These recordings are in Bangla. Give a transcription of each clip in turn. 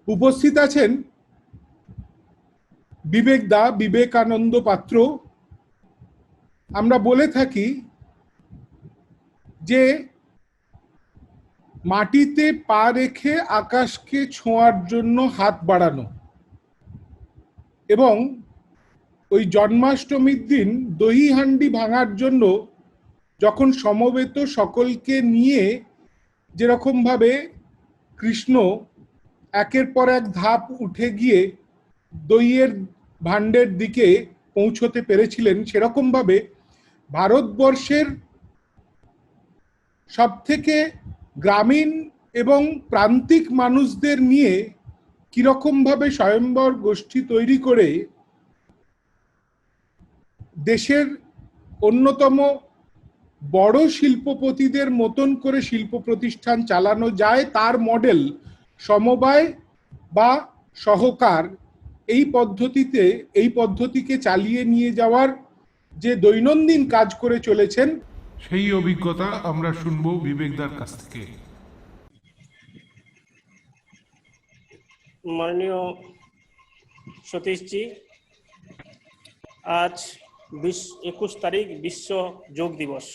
উপস্থিত আছেন বিবেক দা, বিবেকানন্দ পাত্র। আমরা বলে থাকি যে মাটিতে পা রেখে আকাশকে ছোঁয়ার জন্য হাত বাড়ানো, এবং ওই জন্মাষ্টমীর দিন দহি হান্ডি ভাঙার জন্য যখন সমবেত সকলকে নিয়ে যেরকম ভাবে কৃষ্ণ একের পর এক ধাপ উঠে গিয়ে দইয়ের ভাণ্ডের দিকে পৌঁছতে পেরেছিলেন, সেরকম ভাবে ভারতবর্ষের সব থেকে গ্রামীণ এবং প্রান্তিক মানুষদের নিয়ে কিরকম ভাবে স্বয়ম্বর গোষ্ঠী তৈরি করে দেশের অন্যতম বড় শিল্পপতিদের মতন করে শিল্প প্রতিষ্ঠান চালানো যায়, তার মডেল সমবায় বা সহকার। এই পদ্ধতিকে চালিয়ে নিয়ে যাওয়ার যে দৈনন্দিন কাজ করে চলেছেন, সেই অভিজ্ঞতা আমরা শুনবো বিবেকদার কাছ থেকে। মাননীয় সতীশজি, আজ 21 তারিখ বিশ্ব যোগ দিবস।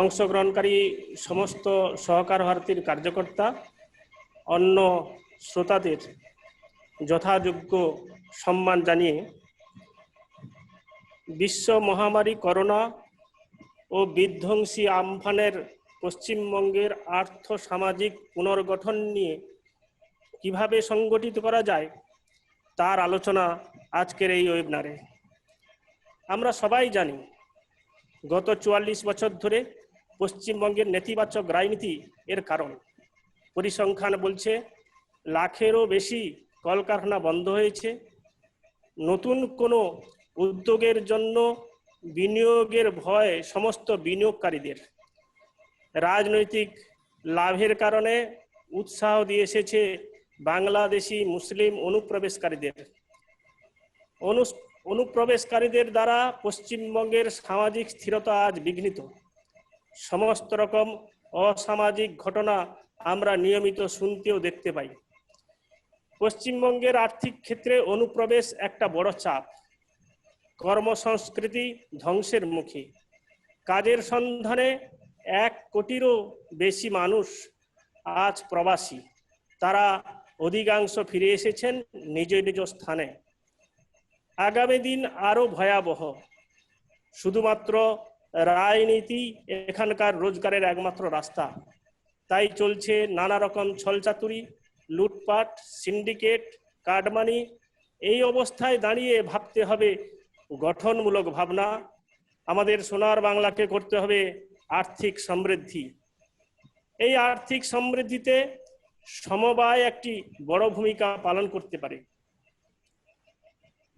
অংশগ্রহণকারী সমস্ত সহকার ভারতীর কার্যকর্তা, অন্য শ্রোতাদের যথাযোগ্য সম্মান জানিয়ে বিশ্ব মহামারী করোনা ও বিধ্বংসী আমফানের পশ্চিমবঙ্গের আর্থ সামাজিক পুনর্গঠন নিয়ে কিভাবে সংগঠিত করা যায় তার আলোচনা আজকের এই ওয়েবিনারে। আমরা সবাই জানি গত 44 বছর ধরে পশ্চিমবঙ্গের নেতিবাচক রাজনীতি এর কারণ। পরিসংখ্যান বলছে লাখেরও বেশি কলকারখানা বন্ধ হয়েছে, নতুন কোনো উদ্যোগের জন্য বিনিয়োগের ভয় সমস্ত বিনিয়োগকারীদের, রাজনৈতিক লাভের কারণে উৎসাহ দিয়ে এসেছে বাংলাদেশি মুসলিম অনুপ্রবেশকারীদের দ্বারা পশ্চিমবঙ্গের সামাজিক স্থিরতা আজ বিঘ্নিত। সমস্ত রকম অসামাজিক ঘটনা আমরা নিয়মিত শুনতেও দেখতে পাই। পশ্চিমবঙ্গের আর্থিক ক্ষেত্রে অনুপ্রবেশ একটা বড় চাপ। কর্মসংস্কৃতি ধ্বংসের মুখে। কাজের সন্ধানে 1 কোটিরও বেশি মানুষ আজ প্রবাসী। তারা অধিকাংশ ফিরে এসেছেন নিজ নিজ স্থানে। আগামী দিন আরো ভয়াবহ। শুধুমাত্র রাজনীতি এখানকার রোজগারের একমাত্র রাস্তা। তাই চলছে নানা রকম ছলচাতুরি, লুটপাট, সিন্ডিকেট, কাটমানি। এই অবস্থায় দাঁড়িয়ে ভাবতে হবে গঠনমূলক ভাবনা। আমাদের সোনার বাংলাকে করতে হবে আর্থিক সমৃদ্ধি। এই আর্থিক সমৃদ্ধিতে সমবায় একটি বড় ভূমিকা পালন করতে পারে।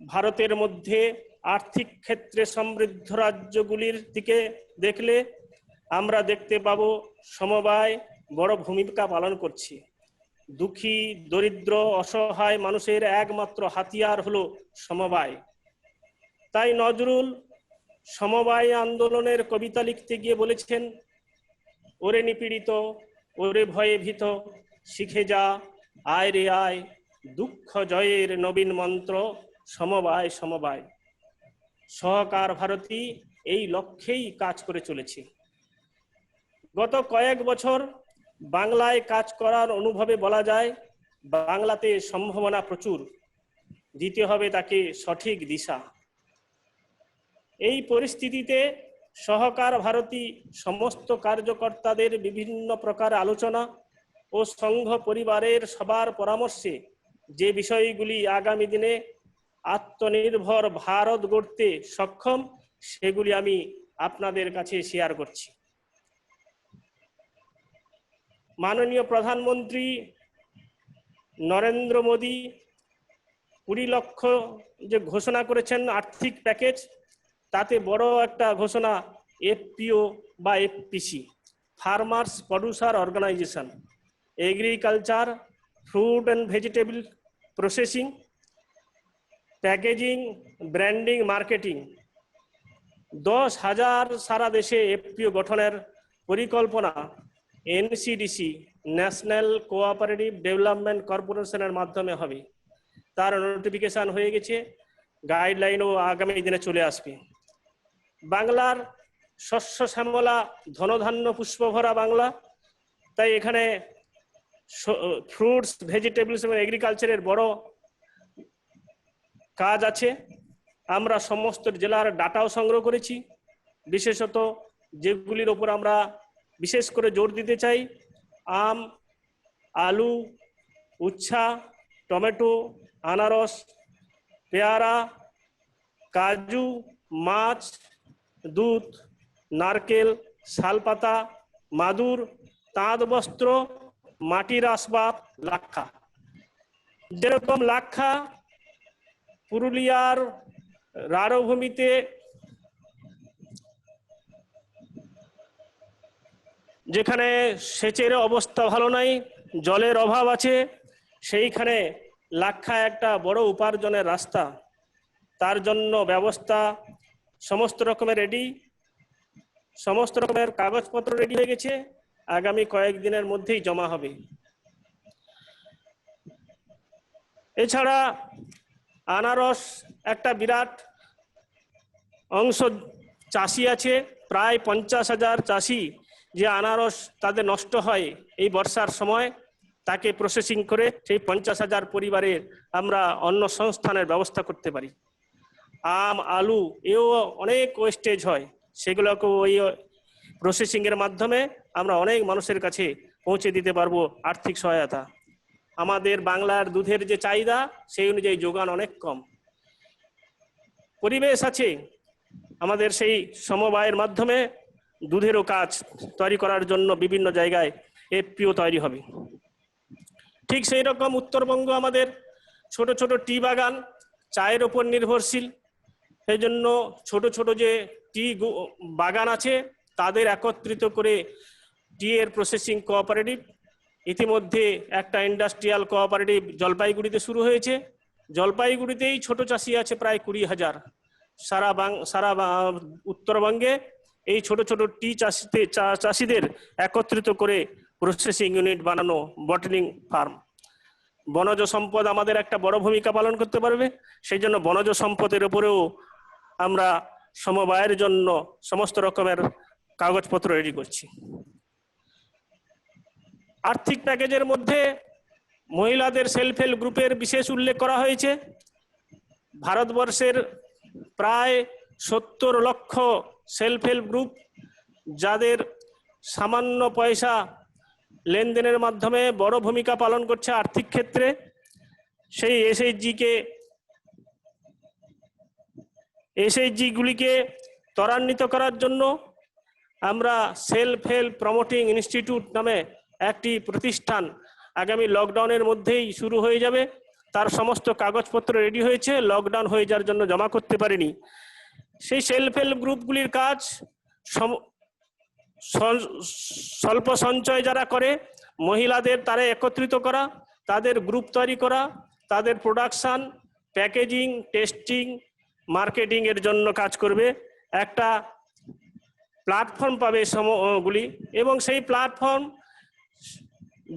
ভারতের মধ্যে আর্থিক ক্ষেত্রে সমৃদ্ধ রাজ্যগুলির দিকে দেখলে আমরা দেখতে পাবো সমবায় বড় ভূমিকা পালন করছে। দুঃখী, দরিদ্র, অসহায় মানুষের একমাত্র হাতিয়ার হলো সমবায়। তাই নজরুল সমবায় আন্দোলনের কবিতা লিখতে গিয়ে বলেছেন, ওরে নিপীড়িত, ওরে ভয়ে ভীত, শিখে যা, আয় রে আয়, দুঃখ জয়ের নবীন মন্ত্র, সমবায় সমবায়। সহকার ভারতী এই লক্ষ্যেই কাজ করে চলেছে। গত কয়েক বছর বাংলায় কাজ করার অনুভবে বলা যায় বাংলাতে সম্ভাবনা প্রচুর, দিতে হবে তাকে সঠিক দিশা। এই পরিস্থিতিতে সহকার ভারতী সমস্ত কার্যকর্তাদের বিভিন্ন প্রকার আলোচনা ও সংঘ পরিবারের সবার পরামর্শে যে বিষয়গুলি আগামী দিনে আত্মনির্ভর ভারত গড়তে সক্ষম, সেগুলি আমি আপনাদের কাছে শেয়ার করছি। মাননীয় প্রধানমন্ত্রী নরেন্দ্র মোদী 20 লক্ষ যে ঘোষণা করেছেন আর্থিক প্যাকেজ, তাতে বড় একটা ঘোষণা এফপিও বা FPC, farmers producer organization, agriculture, fruit and vegetable processing, packaging, branding, marketing. 10,000 সারা দেশে এফপিও গঠনের পরিকল্পনা এনসিডিসি ন্যাশনাল কোঅপারেটিভ ডেভেলপমেন্ট কর্পোরেশনের মাধ্যমে হবে। তার নোটিফিকেশন হয়ে গেছে, গাইডলাইনও আগামী দিনে চলে আসবে। বাংলার শস্য শ্যামলা, ধনধান্য পুষ্পভরা বাংলা, তাই এখানে ফ্রুটস, ভেজিটেবলস এবং এগ্রিকালচারের বড় কাজ আছে। আমরা সমস্ত জেলার ডাটাও সংগ্রহ করেছি, বিশেষত যেগুলির ওপর আমরা বিশেষ করে জোর দিতে চাই: আম, আলু, উচ্ছা, টমেটো, আনারস, পেয়ারা, কাজু, মাছ, দুধ, নারকেল, শালপাতা, মাদুর, তাঁত বস্ত্র, মাটির আসবাব, লাক্ষা। যেরকম লাক্ষা পুরুলিয়ার রাঢ়ভূমিতে যেখানে সেচের অবস্থা ভালো নাই, জলের অভাব আছে, সেইখানে লাক্ষা একটা বড় উপার্জনের রাস্তা। তার জন্য ব্যবস্থা সমস্ত রকমের রেডি, সমস্ত রকমের কাগজপত্র রেডি হয়ে গেছে, আগামী কয়েকদিনের মধ্যেই জমা হবে। এছাড়া আনারস একটা বিরাট অংশ চাষি আছে, প্রায় 50,000 চাষি, যে আনারস তাদের নষ্ট হয় এই বর্ষার সময়, তাকে প্রসেসিং করে সেই 50,000 পরিবারের আমরা অন্ন সংস্থানের ব্যবস্থা করতে পারি। আম, আলু এও অনেক ওয়েস্টেজ হয়, সেগুলোকে ওই প্রসেসিংয়ের মাধ্যমে আমরা অনেক মানুষের কাছে পৌঁছে দিতে পারবো আর্থিক সহায়তা। আমাদের বাংলার দুধের যে চাহিদা সেই অনুযায়ী যোগান অনেক কম। পরিবেশ আছে, আমাদের সেই সমবায়ের মাধ্যমে দুধেরও কাজ তৈরি করার জন্য বিভিন্ন জায়গায় এফপিও তৈরি হবে। ঠিক সেই রকম উত্তরবঙ্গ আমাদের ছোট ছোট টি বাগান, চায়ের ওপর নির্ভরশীল। সেই জন্য ছোট ছোট যে টি বাগান আছে তাদের একত্রিত করে টি এর প্রসেসিং কোঅপারেটিভ, ইতিমধ্যে একটা ইন্ডাস্ট্রিয়াল কোঅপারেটিভ জলপাইগুড়িতে শুরু হয়েছে। জলপাইগুড়িতেই ছোট চাষি আছে প্রায় 20,000। সারা উত্তরবঙ্গে এই ছোট ছোট টি চাষিদের একত্রিত করে প্রসেসিং ইউনিট বানানো, বটলিং ফার্ম। বনজ সম্পদ আমাদের একটা বড় ভূমিকা পালন করতে পারবে, সেই জন্য বনজ সম্পদের উপরেও আমরা সমবায়ের জন্য সমস্ত রকমের কাগজপত্র রেডি করছি। আর্থিক প্যাকেজের মধ্যে মহিলাদের সেলফ হেল্প গ্রুপের বিশেষ উল্লেখ করা হয়েছে। ভারতবর্ষের প্রায় 70 লক্ষ সেলফ হেল্প গ্রুপ, যাদের সামান্য পয়সা লেনদেনের মাধ্যমে বড় ভূমিকা পালন করছে আর্থিক ক্ষেত্রে। সেই এসএইচজি গুলিকে ত্বরান্বিত করার জন্য আমরা সেলফ হেল্প প্রমোটিং ইনস্টিটিউট নামে একটি প্রতিষ্ঠান আগামী লকডাউনের মধ্যেই শুরু হয়ে যাবে। তার সমস্ত কাগজপত্র রেডি হয়েছে, লকডাউন হয়ে যাওয়ার জন্য জমা করতে পারিনি। সেই সেলফ হেল্প গ্রুপগুলির কাজ স্বল্প সঞ্চয় যারা করে মহিলাদের, তারা একত্রিত করা, তাদের গ্রুপ তৈরি করা, তাদের প্রোডাকশন, প্যাকেজিং, টেস্টিং, মার্কেটিং এর জন্য কাজ করবে। একটা প্ল্যাটফর্ম পাবে সমগুলি, এবং সেই প্ল্যাটফর্ম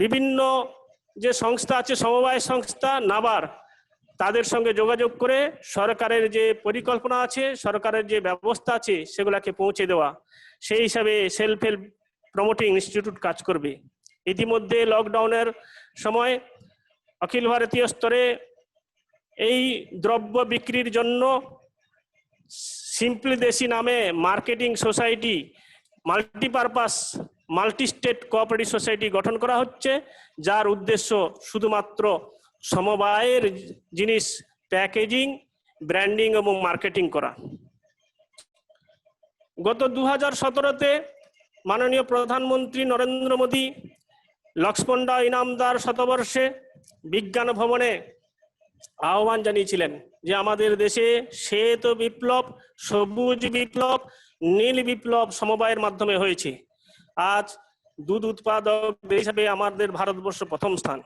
বিভিন্ন যে সংস্থা আছে, সমবায় সংস্থা, নাবার, তাদের সঙ্গে যোগাযোগ করে সরকারের যে পরিকল্পনা আছে, সরকারের যে ব্যবস্থা আছে, সেগুলাকে পৌঁছে দেওয়া। সেই হিসাবে সেলফ হেল্প প্রমোটিং ইনস্টিটিউট কাজ করবে। ইতিমধ্যে লকডাউনের সময় অখিল ভারতীয় স্তরে এই দ্রব্য বিক্রির জন্য সিম্পলি দেশি নামে marketing society, multipurpose multi state cooperative society গঠন করা হচ্ছে, যার উদ্দেশ্য শুধুমাত্র সমবায়ের জিনিস প্যাকেজিং, ব্র্যান্ডিং এবং মার্কেটিং করা। গত 2017-তে মাননীয় প্রধানমন্ত্রী নরেন্দ্র মোদী লক্ষ্মণদা ইনামদার শতবর্ষে বিজ্ঞান ভবনে আহ্বান জানিয়েছিলেন যে আমাদের দেশে শ্বেত বিপ্লব, সবুজ বিপ্লব, নীল বিপ্লব সমবায়ের মাধ্যমে হয়েছে। আজ দুধ উৎপাদক হিসাবে আমাদের ভারতবর্ষ প্রথম স্থান।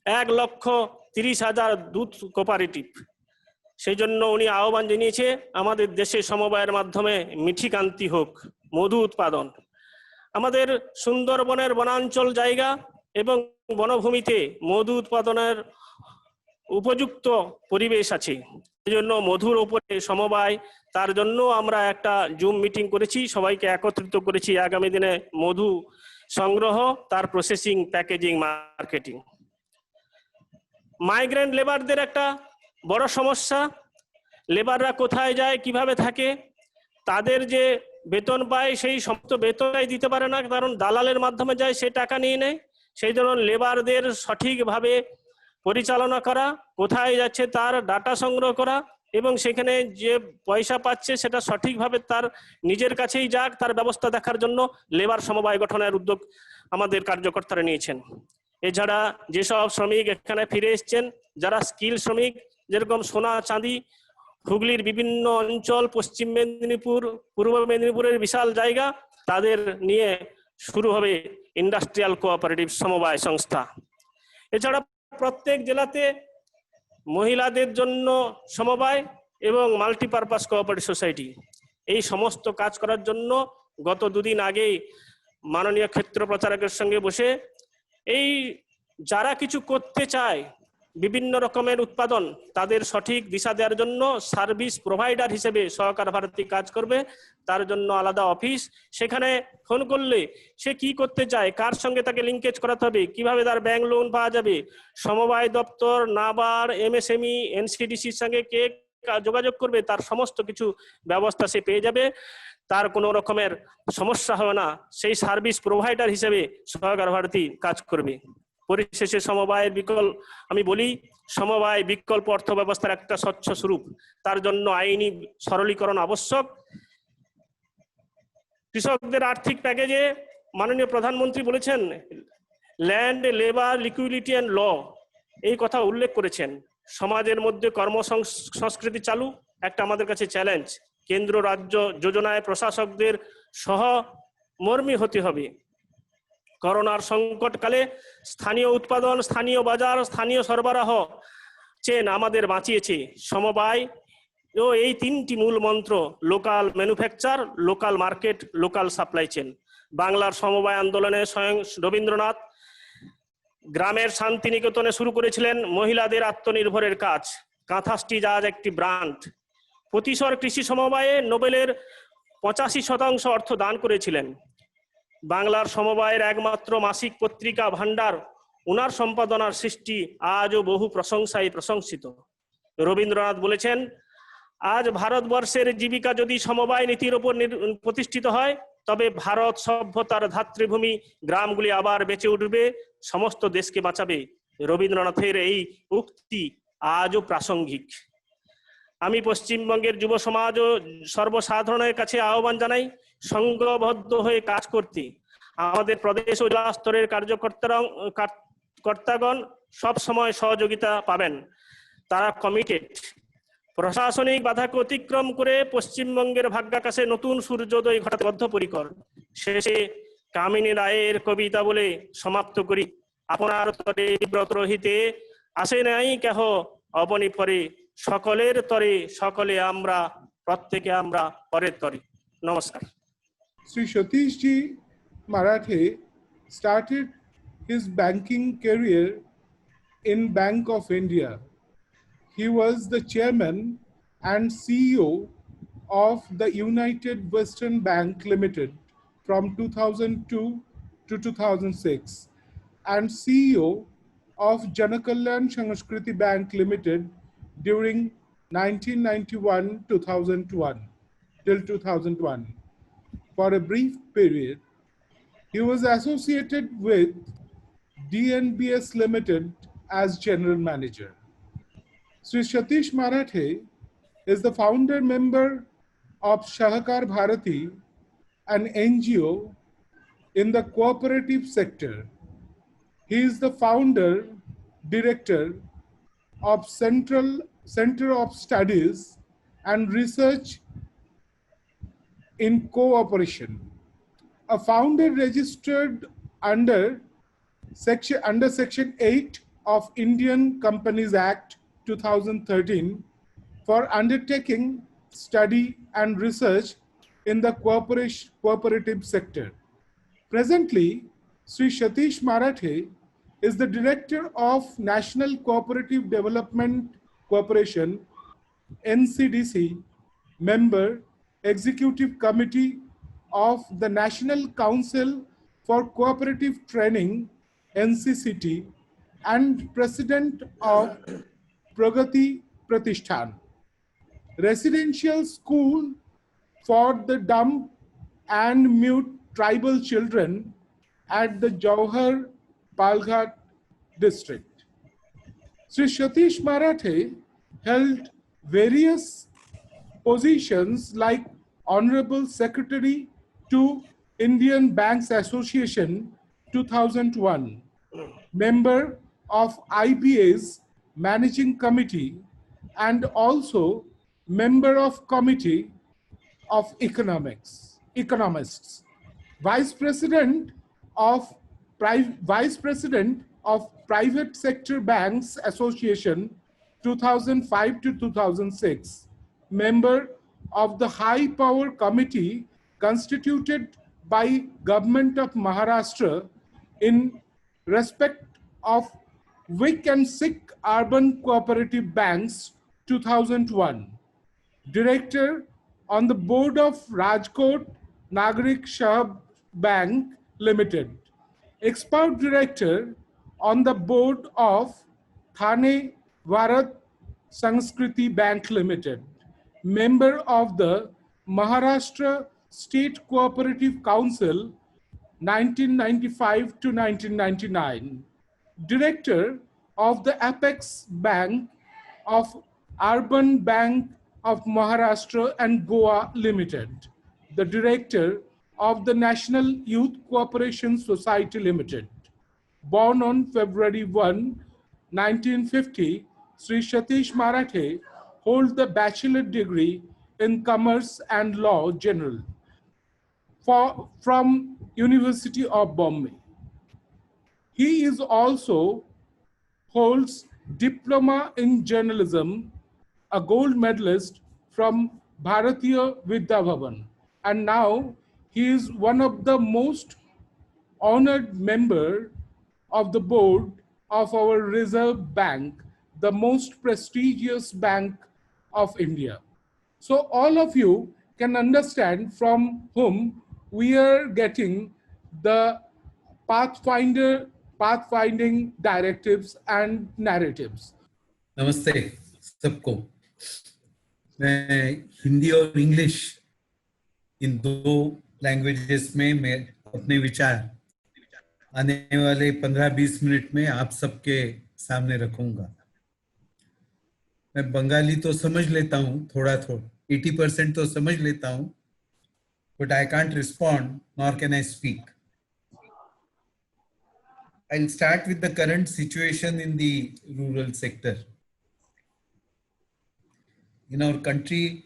1,30,000 দুধ কোঅপারেটিভ। সেই জন্য উনি আহ্বান জানিয়েছে আমাদের দেশে সমবায়ের মাধ্যমে মিঠি কান্তি হোক, মধু উৎপাদন। আমাদের সুন্দরবনের বনাঞ্চল জায়গা এবং বনভূমিতে মধু উৎপাদনের উপযুক্ত পরিবেশ আছে। এই জন্য মধুর উপরে সমবায়, তার জন্য আমরা একটা জুম মিটিং করেছি, সবাইকে একত্রিত করেছি আগামী দিনে মধু সংগ্রহ, তার প্রসেসিং, প্যাকেজিং, মার্কেটিং। মাইগ্রেন্ট লেবারদের একটা বড় সমস্যা, লেবাররা কোথায় যায়, কিভাবে থাকে, তাদের যে বেতন পায় সেই সমস্ত বেতনটাই দিতে পারে না, কারণ দালালের মাধ্যমে যায়, সে টাকা নিয়ে নেয়। সেই জন্য লেবারদের সঠিকভাবে পরিচালনা করা, কোথায় যাচ্ছে তার ডাটা সংগ্রহ করা, এবং সেখানে যে পয়সা পাচ্ছে সেটা সঠিকভাবে তার নিজের কাছেই যাক, তার ব্যবস্থা দেখার জন্য লেবার সমবায় গঠনের উদ্যোগ আমাদের কার্যকর্তারা নিয়েছেন। এছাড়া যেসব শ্রমিক এখানে ফিরে এসছেন, যারা স্কিল শ্রমিক, যেরকম সোনা চাঁদি, হুগলির বিভিন্ন অঞ্চল, পশ্চিম মেদিনীপুর, পূর্ব মেদিনীপুরের বিশাল জায়গা, তাদের নিয়ে শুরু হবে ইন্ডাস্ট্রিয়াল কোঅপারেটিভ সমবায় সংস্থা। এছাড়া প্রত্যেক জেলাতে মহিলাদের জন্য সমবায় এবং মাল্টিপারপাস কোঅপারেটিভ সোসাইটি, এই সমস্ত কাজ করার জন্য গত দুদিন আগেই মাননীয় ক্ষেত্র প্রচারকের সঙ্গে বসে এই যারা কিছু করতে চায় বিভিন্ন রকমের উৎপাদন, তাদের সঠিক দিশা দেওয়ার জন্য সার্ভিস প্রোভাইডার হিসেবে সহকার ভারতী কাজ করবে। তার জন্য আলাদা অফিস, সেখানে ফোন করলে সে কি করতে চায়, কার সঙ্গে তাকে লিঙ্কেজ করাতে হবে, কিভাবে তার ব্যাংক লোন পাওয়া যাবে, সমবায় দপ্তর, নাবার, এমএসএমই, এনসিডিসির সঙ্গে কে যোগাযোগ করবে, তার সমস্ত কিছু ব্যবস্থা সে পেয়ে যাবে। তার কোনো রকমের সমস্যা হবে না, সেই সার্ভিস প্রোভাইডার হিসেবে সহকার ভারতী কাজ করবে। পরিশেষে সমবায়ের বিকল্প, আমি বলি সমবায় বিকল্প অর্থ ব্যবস্থার একটা স্বচ্ছ স্বরূপ, তার জন্য আইনি সরলীকরণ আবশ্যক। কৃষকদের আর্থিক প্যাকেজে মাননীয় প্রধানমন্ত্রী বলেছেন land, labour, liquidity and law, এই কথা উল্লেখ করেছেন। সমাজের মধ্যে কর্মসংস্কৃতি চালু একটা আমাদের কাছে চ্যালেঞ্জ। কেন্দ্র রাজ্য যোজনায় প্রশাসকদের সহমর্মী হতে হবে। করোনার সংকটকালে স্থানীয় উৎপাদন, স্থানীয় বাজার, স্থানীয় সরবরাহ চেন আমাদের বাঁচিয়েছে। সমবায় ও এই তিনটি মূল মন্ত্র, local manufacture, local market, local supply chain. বাংলার সমবায় আন্দোলনে স্বয়ং রবীন্দ্রনাথ গ্রামের শান্তিনিকেতনে শুরু করেছিলেন মহিলাদের আত্মনির্ভরের কাজ। কাঁথা স্টিচ আজ একটি ব্র্যান্ড। প্রতিশর কৃষি সমবায়ে নোবেলের 85% অর্থ দান করেছিলেন। বাংলার সমবায়ের একমাত্র মাসিক পত্রিকা ভান্ডার, উনার সম্পাদনার সৃষ্টি আজও বহু প্রশংসায় প্রশংসিত। রবীন্দ্রনাথ বলেছেন, আজ ভারতবর্ষের জীবিকা যদি সমবায় নীতির উপর প্রতিষ্ঠিত হয়, তবে ভারত সভ্যতার ধাত্রীভূমি গ্রামগুলি আবার বেঁচে উঠবে, সমস্ত দেশকে বাঁচাবে। রবীন্দ্রনাথের এই উক্তি আজও প্রাসঙ্গিক। আমি পশ্চিমবঙ্গের যুব সমাজ ও সর্বসাধারণের কাছে আহ্বান জানাই সংঘবদ্ধ হয়ে কাজ করতে। আমাদের প্রদেশ ও জেলা স্তরের কর্তাগণ সব সময় সহযোগিতা পাবেন, তারা কমিটেড। প্রশাসনিক বাধাকে অতিক্রম করে পশ্চিমবঙ্গের ভাগ্যাকাশে নতুন সূর্যোদয় ঘটাতে বদ্ধপরিকর। শেষে কামিনী রায়ের কবিতা বলে সমাপ্ত করি, আপনার তরে ব্রত রহিতে আসে নাই কেহ অবনি পরে, সকলের তরে সকলে আমরা, প্রত্যেকে আমরা পরের তরে। নমস্কার। Sri Satish Ji Marathe started his banking career in Bank of India. He was the chairman and CEO of the United Western Bank Limited from 2002 to 2006 and CEO of Janakalyan Sanskriti Bank Limited during 1991 till 2001. For a brief period, he was associated with DNBS Limited as general manager. Sri Satish Marathe is the founder member of Sahakar Bharati, an NGO in the cooperative sector. He is the founder director of Center of Studies and Research in Cooperation, a founder registered under Section 8 of Indian Companies Act 2013 for undertaking study and research in the cooperative sector. Presently, Sri Satish Marathe is the Director of National Cooperative Development Corporation, NCDC, member, Executive Committee of the National Council for Cooperative Training, NCCT, and President of Pragati Pratishthan, residential school for the dumb and mute tribal children at the Jauhar Palghat district. Sri Satish Marathe held various positions like Honorable Secretary to Indian Banks Association 2001, member of IBA's Managing Committee, and also member of Committee of Economists, Vice President of Private Sector Banks Association 2005 to 2006, member of the High Power Committee constituted by Government of Maharashtra in respect of Vic and Sikh Urban Cooperative Banks 2001, Director on the board of Rajkot Nagarik Shahab Bank Limited, Expert Director on the board of Thane Bharat Sanskriti Bank Limited, member of the Maharashtra State Cooperative Council 1995 to 1999, Director of the Apex Bank of Urban Bank of Maharashtra and Goa Limited, the Director of the National Youth Cooperation Society Limited. Born on February 1, 1950, Sri Satish Marathe holds the bachelor degree in Commerce and Law General from University of Bombay. He is also holds Diploma in Journalism, a gold medalist from Bharatiya Vidya Bhavan. And now he is one of the most honored member of the board of our Reserve Bank, the most prestigious bank of India. So all of you can understand from whom we are getting the pathfinding directives and narratives. नमस्ते सबको। मैं हिंदी और इंग्लिश इन दो लैंग्वेजेस में मैं अपने विचार आने वाले 15-20 मिनट में आप सबके सामने रखूंगा। मैं बंगाली तो समझ लेता हूँ, थोड़ा 80% तो समझ लेता हूँ, but I can't respond nor can I speak. I'll start with the current situation in the rural sector. In our country,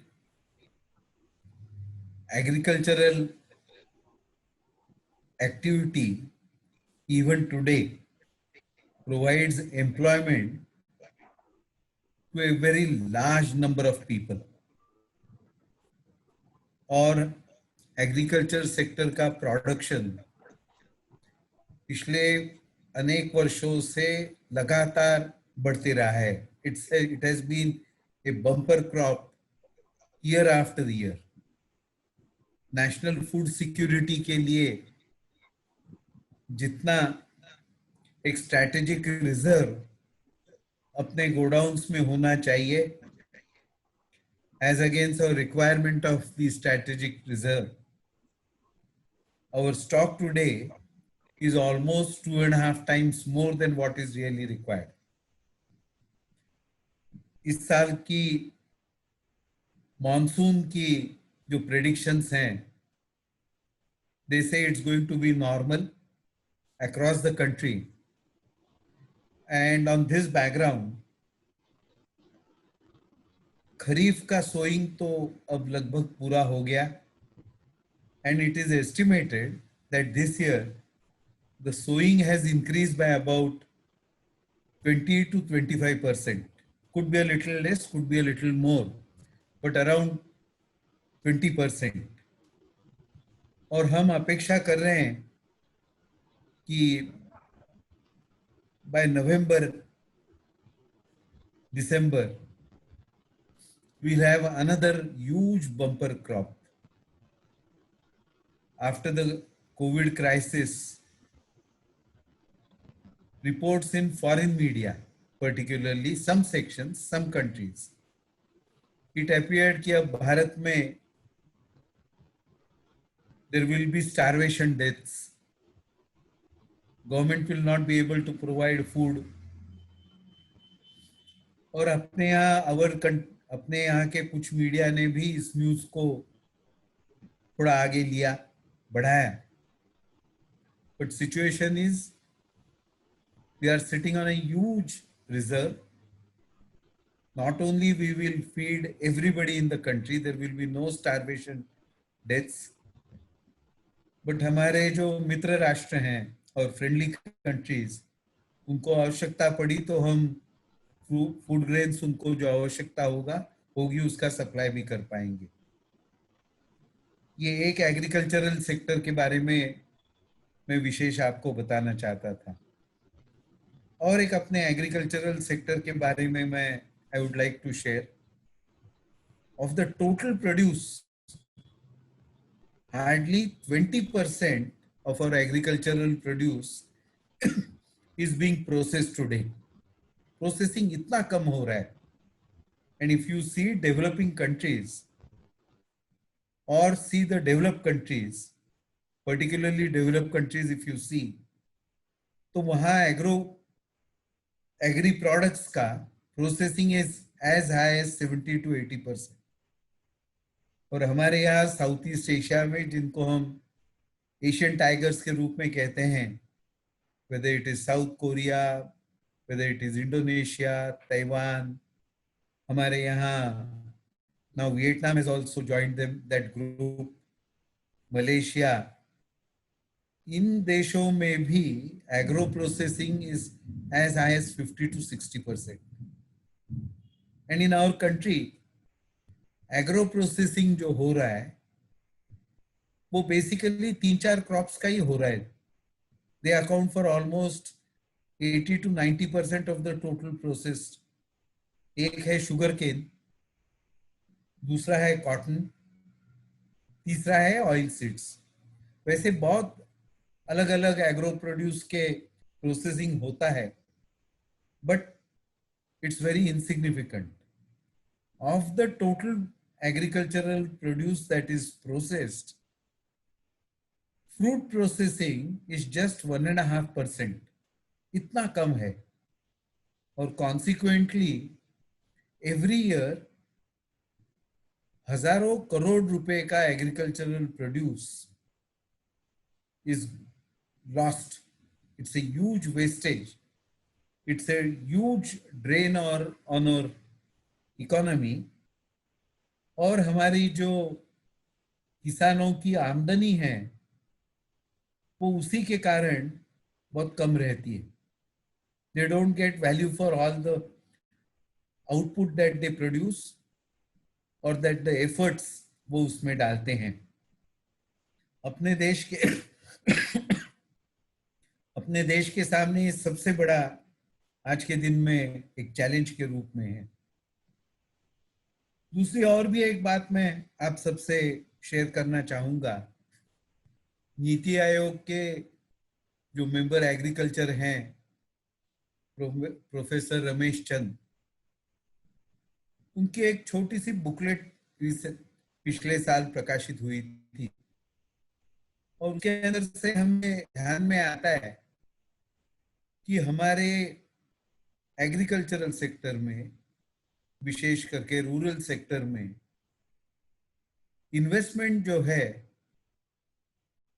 agricultural activity even today provides employment to a very large number of people. और एग्रीकल्चर सेक्टर का प्रोडक्शन पिछले अनेक वर्षों से लगातार बढ़ते रहा है. It has been a bumper crop year after year. National food security के लिए जितना एक स्ट्रैटेजिक रिजर्व अपने गोडाउन्स में होना चाहिए, as against our requirement of the strategic reserve, our stock today is almost 2.5 times more than what is really required. इस साल की मानसून की जो predictions हैं, they say it's going to be normal across the country. And on this background, खरीफ का सोइंग तो अब लगभग पूरा हो गया, and it is estimated that this year the sowing has increased by about 20 to 25%. Could be a little less, could be a little more, but around 20%. और हम अपेक्षा कर रहे हैं कि by November, December, we'll have another huge bumper crop. After the COVID crisis, reports in foreign media, particularly some sections, some countries, it appeared कि अब भारत में there will be starvation deaths. Government will not be able to provide food. और अपने यहाँ के कुछ मीडिया ने भी इस न्यूज को थोड़ा आगे लिया, बढ़ाया. But situation is, we are sitting on a huge reserve. Not only we will feed everybody in the country, there will be no starvation deaths. But हमारे जो मित्र राष्ट्र हैं और फ्रेंडली कंट्रीज, उनको आवश्यकता पड़ी तो हम फूड ग्रेन्स उनको जो आवश्यकता होगी उसका सप्लाई भी कर पाएंगे. ये एक एग्रीकल्चरल सेक्टर के बारे में मैं विशेष आपको बताना चाहता था. और एक अपने एग्रीकल्चरल सेक्टर के बारे में मैं I would like to share. Of the total produce, hardly 20% of our agricultural produce is being processed today. Processing इतना कम हो रहा है. And if you see developing countries or see the developed countries, particularly developed countries, if you see, तो वहाँ agri products का processing is as high as 70 to 80%. और हमारे यहाँ साउथ ईस्ट एशिया में, जिनको हम एशियन टाइगर्स के रूप में कहते हैं, whether it is South Korea, whether it is Indonesia, Taiwan, हमारे यहाँ now Vietnam has also joined that group, Malaysia, इन देशों में भी agro processing is as high as 50 to 60%. And in our country, agro processing जो हो रहा है वो बेसिकली 3-4 क्रॉप्स का ही हो रहा है. They account for almost 80 to 90% of the total processed. एक है शुगर केन, दूसरा है कॉटन, तीसरा है ऑयल सीड्स. वैसे बहुत अलग अलग एग्रो प्रोड्यूस के प्रोसेसिंग होता है, but it's very insignificant. Of the total agricultural produce that is processed, fruit processing is just 1.5%. इतना कम है. और consequently every year हजारों करोड़ रुपए का agricultural produce is lost. It's a huge wastage. It's a huge drain on our economy. और हमारी जो किसानों की आमदनी है वो उसी के कारण बहुत कम रहती है. They don't get value for all the output that they produce or that the efforts वो उसमें डालते हैं. अपने देश के सामने ये सबसे बड़ा आज के दिन में एक चैलेंज के रूप में है. दूसरी और भी एक बात मैं आप सबसे शेयर करना चाहूंगा. नीति आयोग के जो मेंबर एग्रीकल्चर हैं, प्रोफेसर रमेश चंद, उनकी एक छोटी सी बुकलेट पिछले साल प्रकाशित हुई थी. और उसके अंदर से हमें ध्यान में आता है कि हमारे एग्रीकल्चरल सेक्टर में, विशेष करके रूरल सेक्टर में, इन्वेस्टमेंट जो है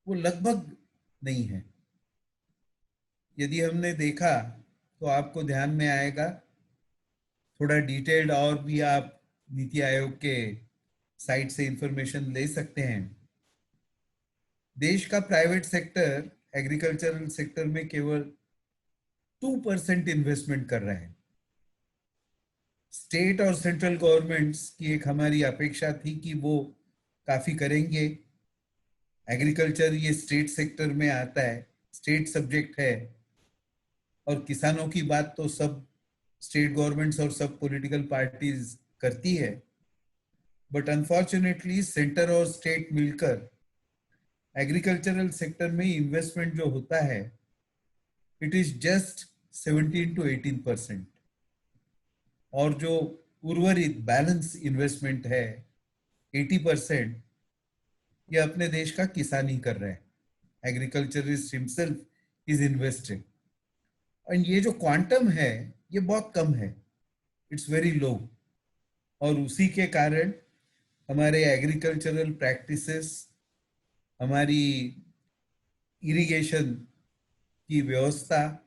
वो लगभग नहीं है. यदि हमने देखा तो आपको ध्यान में आएगा, थोड़ा डिटेल्ड और भी आप नीति आयोग के साइट से इंफॉर्मेशन ले सकते हैं. देश का प्राइवेट सेक्टर एग्रीकल्चरल सेक्टर में केवल 2% इन्वेस्टमेंट कर रहा है. स्टेट और सेंट्रल गवर्नमेंट्स की एक हमारी अपेक्षा थी कि वो काफी करेंगे. एग्रीकल्चर ये स्टेट सेक्टर में आता है, स्टेट सब्जेक्ट है, और किसानों की बात तो सब स्टेट गवर्नमेंट्स और सब पॉलिटिकल पार्टीज करती है, बट अनफॉर्चुनेटली सेंटर और स्टेट मिलकर एग्रीकल्चरल सेक्टर में इन्वेस्टमेंट जो होता है इट इज जस्ट 17 to 18%, और जो उर्वरित बैलेंस इन्वेस्टमेंट है 80% ये अपने देश का किसान ही कर रहा है, एग्रीकल्चरिस्ट हिमसेल्फ इज इन्वेस्टिंग, और ये जो क्वांटम है ये बहुत कम है, इट्स वेरी लो, और उसी के कारण हमारे एग्रीकल्चरल प्रैक्टिसेस, हमारी इरिगेशन की व्यवस्था,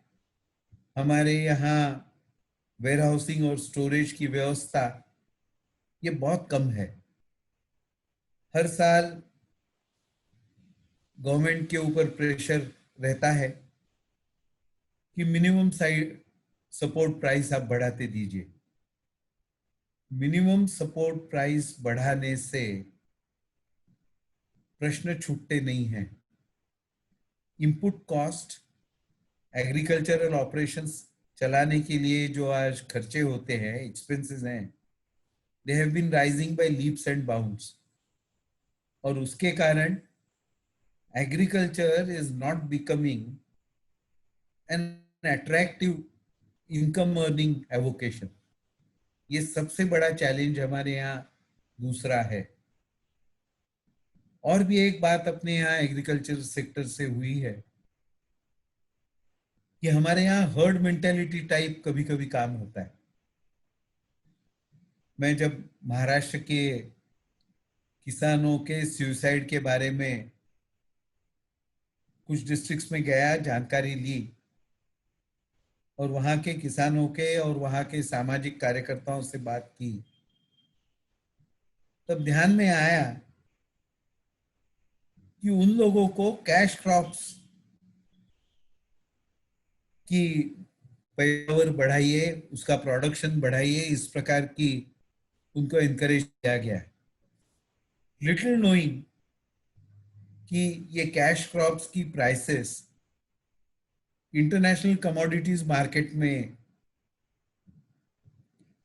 हमारे यहाँ वेयर हाउसिंग और स्टोरेज की व्यवस्था ये बहुत कम है। हर साल गवर्नमेंट के ऊपर प्रेशर रहता है कि मिनिमम साइड सपोर्ट प्राइस आप बढ़ाते दीजिए। मिनिमम सपोर्ट प्राइस बढ़ाने से प्रश्न छूटते नहीं हैं। इनपुट कॉस्ट, एग्रीकल्चरल ऑपरेशंस चलाने के लिए जो आज खर्चे होते हैं, एक्सपेंसेस हैं, they have been rising by leaps and bounds, और उसके कारण agriculture is not becoming an attractive income earning avocation. ये सबसे बड़ा चैलेंज हमारे यहाँ दूसरा है। और भी एक बात अपने यहाँ एग्रीकल्चर सेक्टर से हुई है कि हमारे यहाँ हर्ड मेंटेलिटी टाइप कभी कभी काम होता है। मैं जब महाराष्ट्र के किसानों के सुसाइड के बारे में कुछ डिस्ट्रिक्ट्स में गया, जानकारी ली, और वहां के किसानों के और वहां के सामाजिक कार्यकर्ताओं से बात की, तब ध्यान में आया कि उन लोगों को कैश क्रॉप्स की पैदावार बढ़ाइए, उसका प्रोडक्शन बढ़ाइए, इस प्रकार की उनको एनकरेज किया गया है, लिटिल नोइंग कि ये कैश क्रॉप्स की प्राइसेस इंटरनेशनल कमोडिटीज मार्केट में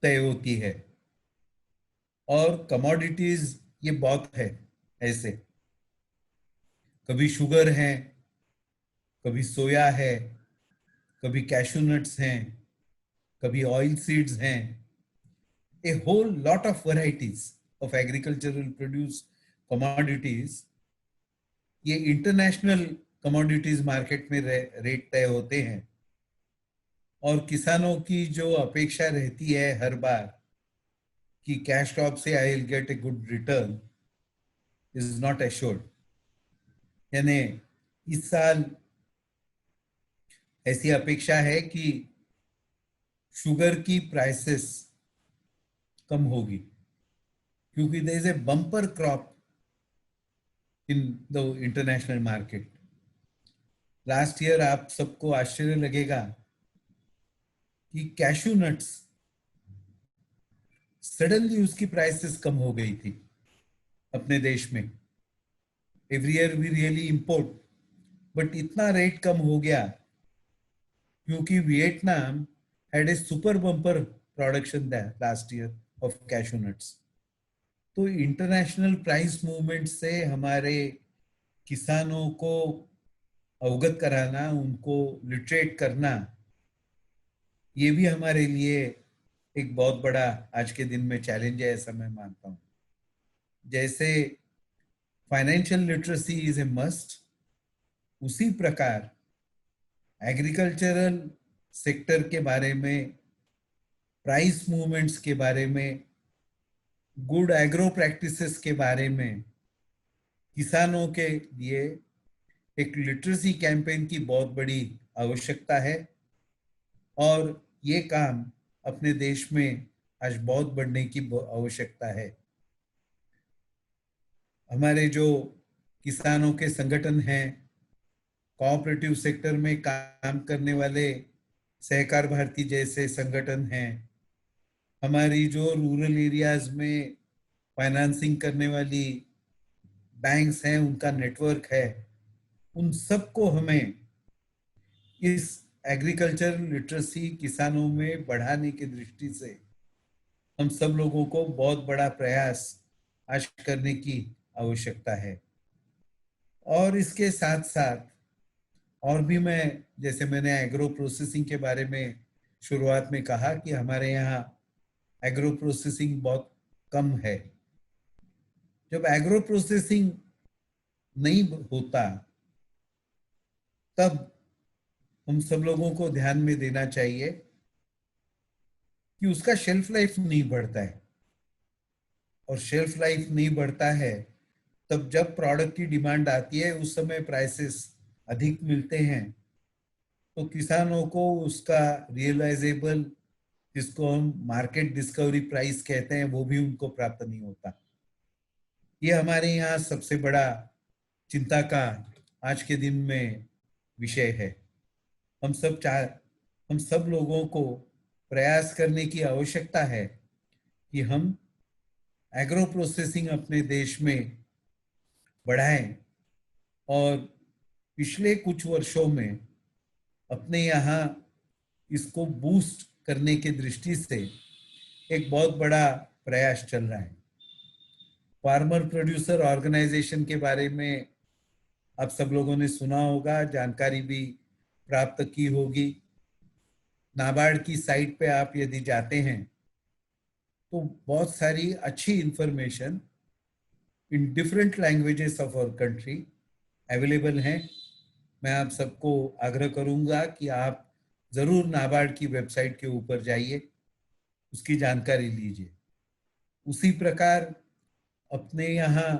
तय होती है, और कमोडिटीज ये बहुत है ऐसे, कभी शुगर है, कभी सोया है, कभी कैशू नट्स हैं, कभी ऑयल सीड्स हैं, a whole lot of varieties of agricultural produce commodities ये इंटरनेशनल कमोडिटीज मार्केट में रेट तय होते हैं, और किसानों की जो अपेक्षा रहती है हर बार कि कैश क्रॉप से I will get a good return is not assured. यानी इस साल ऐसी अपेक्षा है कि शुगर की प्राइसेस कम होगी, क्योंकि there is a bumper crop in the international market. Last year आप सबको आश्चर्य लगेगा कि कैशू नट्स सडनली उसकी प्राइसेस कम हो गई थी अपने देश में। Every year we really import, but इतना रेट कम हो गया क्योंकि Vietnam had a super bumper production last year of cashew nuts. तो इंटरनेशनल प्राइस मूवमेंट से हमारे किसानों को अवगत कराना, उनको लिटरेट करना, ये भी हमारे लिए एक बहुत बड़ा आज के दिन में चैलेंज है, ऐसा मैं मानता हूँ। जैसे financial literacy is a must, उसी प्रकार एग्रीकल्चरल सेक्टर के बारे में, प्राइस मूवमेंट्स के बारे में, गुड एग्रो प्रैक्टिसेस के बारे में किसानों के लिए एक लिटरेसी कैंपेन की बहुत बड़ी आवश्यकता है, और ये काम अपने देश में आज बहुत बढ़ने की आवश्यकता है। हमारे जो किसानों के संगठन हैं, कोऑपरेटिव सेक्टर में काम करने वाले सहकार भारती जैसे संगठन हैं, हमारी जो रूरल एरियाज में फाइनेंसिंग करने वाली बैंक्स हैं, उनका नेटवर्क है, उन सबको हमें इस एग्रीकल्चर लिटरेसी किसानों में बढ़ाने की दृष्टि से हम सब लोगों को बहुत बड़ा प्रयास आज करने की आवश्यकता है। और इसके साथ साथ और भी मैं, जैसे मैंने एग्रो प्रोसेसिंग के बारे में शुरुआत में कहा कि हमारे यहाँ एग्रो प्रोसेसिंग बहुत कम है। जब एग्रो प्रोसेसिंग नहीं होता तब हम सब लोगों को ध्यान में देना चाहिए कि उसका शेल्फ लाइफ नहीं बढ़ता है। और शेल्फ लाइफ नहीं बढ़ता है तब जब प्रोडक्ट की डिमांड आती है उस समय प्राइसेस अधिक मिलते हैं, तो किसानों को उसका रियलाइजेबल, जिसको हम मार्केट डिस्कवरी प्राइस कहते हैं, वो भी उनको प्राप्त नहीं होता। ये हमारे यहाँ सबसे बड़ा चिंता का आज के दिन में विषय है। हम सब लोगों को प्रयास करने की आवश्यकता है कि हम एग्रो प्रोसेसिंग अपने देश में बढ़ाएं और पिछले कुछ वर्षों में अपने यहाँ इसको बूस्ट करने की दृष्टि से एक बहुत बड़ा प्रयास चल रहा है। फार्मर प्रोड्यूसर ऑर्गेनाइजेशन के बारे में आप सब लोगों ने सुना होगा, जानकारी भी प्राप्त की होगी। नाबार्ड की साइट पे आप यदि जाते हैं तो बहुत सारी अच्छी information in different languages of our country available हैं। मैं आप सबको आग्रह करूंगा कि आप जरूर नाबार्ड की वेबसाइट के ऊपर जाइए, उसकी जानकारी लीजिए। उसी प्रकार अपने यहाँ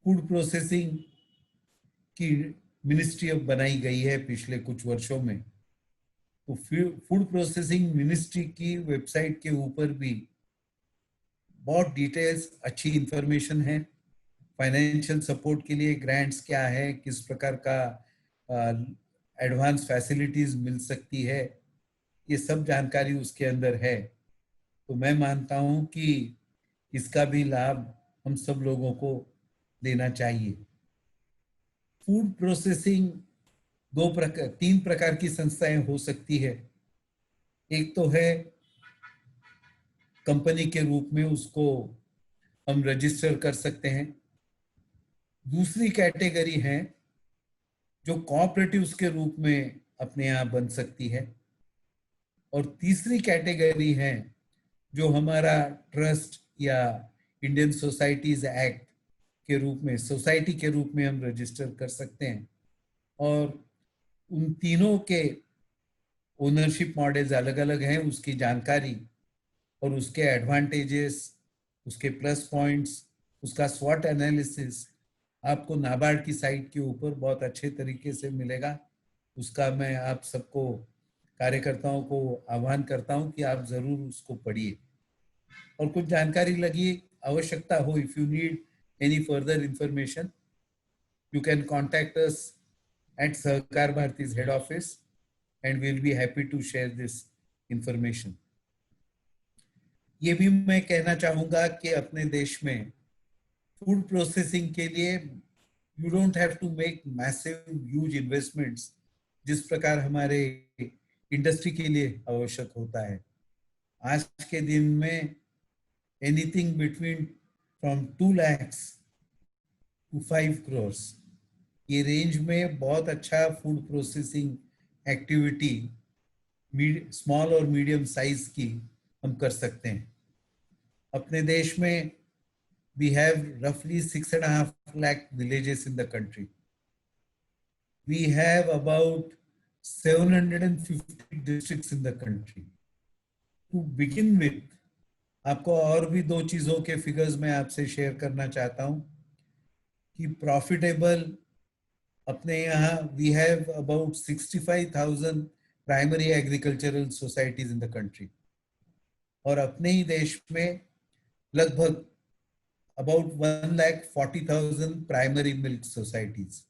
फूड प्रोसेसिंग की मिनिस्ट्री अब बनाई गई है पिछले कुछ वर्षों में। तो फूड प्रोसेसिंग मिनिस्ट्री की वेबसाइट के ऊपर भी बहुत डिटेल्स, अच्छी इंफॉर्मेशन है। फाइनेंशियल सपोर्ट के लिए ग्रांट्स क्या है, किस प्रकार का एडवांस फैसिलिटीज मिल सकती है, ये सब जानकारी उसके अंदर है। तो मैं मानता हूं कि इसका भी लाभ हम सब लोगों को लेना चाहिए। फूड प्रोसेसिंग तीन प्रकार की संस्थाएं हो सकती है। एक तो है कंपनी के रूप में, उसको हम रजिस्टर कर सकते हैं। दूसरी कैटेगरी है जो कोऑपरेटिव्स के रूप में अपने यहाँ बन सकती है। और तीसरी कैटेगरी है जो हमारा ट्रस्ट या इंडियन सोसाइटीज एक्ट के रूप में, सोसाइटी के रूप में हम रजिस्टर कर सकते हैं। और उन तीनों के ओनरशिप मॉडल्स अलग अलग हैं। उसकी जानकारी और उसके एडवांटेजेस, उसके प्लस पॉइंट्स, उसका स्वॉट एनालिसिस आपको नाबार्ड की साइट के ऊपर बहुत अच्छे तरीके से मिलेगा। उसका मैं आप सबको, कार्यकर्ताओं को आह्वान करता हूं कि आप जरूर उसको पढ़िए। और कुछ जानकारी लगी, आवश्यकता हो, if you need any further information, you can contact us at Sahakar Bharati's head office and we'll be happy to share this information. ये भी मैं कहना चाहूंगा कि अपने देश में फूड प्रोसेसिंग के लिए you don't have to make massive huge investments जिस प्रकार हमारे इंडस्ट्री के लिए आवश्यक होता है। आज के दिन में anything between from 2 lakhs to 5 crores, ये रेंज में बहुत अच्छा फूड प्रोसेसिंग एक्टिविटी स्मॉल और मीडियम साइज की हम कर सकते हैं। अपने देश में we have roughly 6.5 lakh villages in the country. We have about 750 districts in the country. To begin with, आपको और भी दो चीजों के फिगर्स मैं आपसे शेयर करना चाहता हूं कि प्रॉफिटेबल अपने यहाँ we have about 65,000 primary agricultural societies in the country. और अपने ही देश में लगभग about 1,40,000 primary milk societies.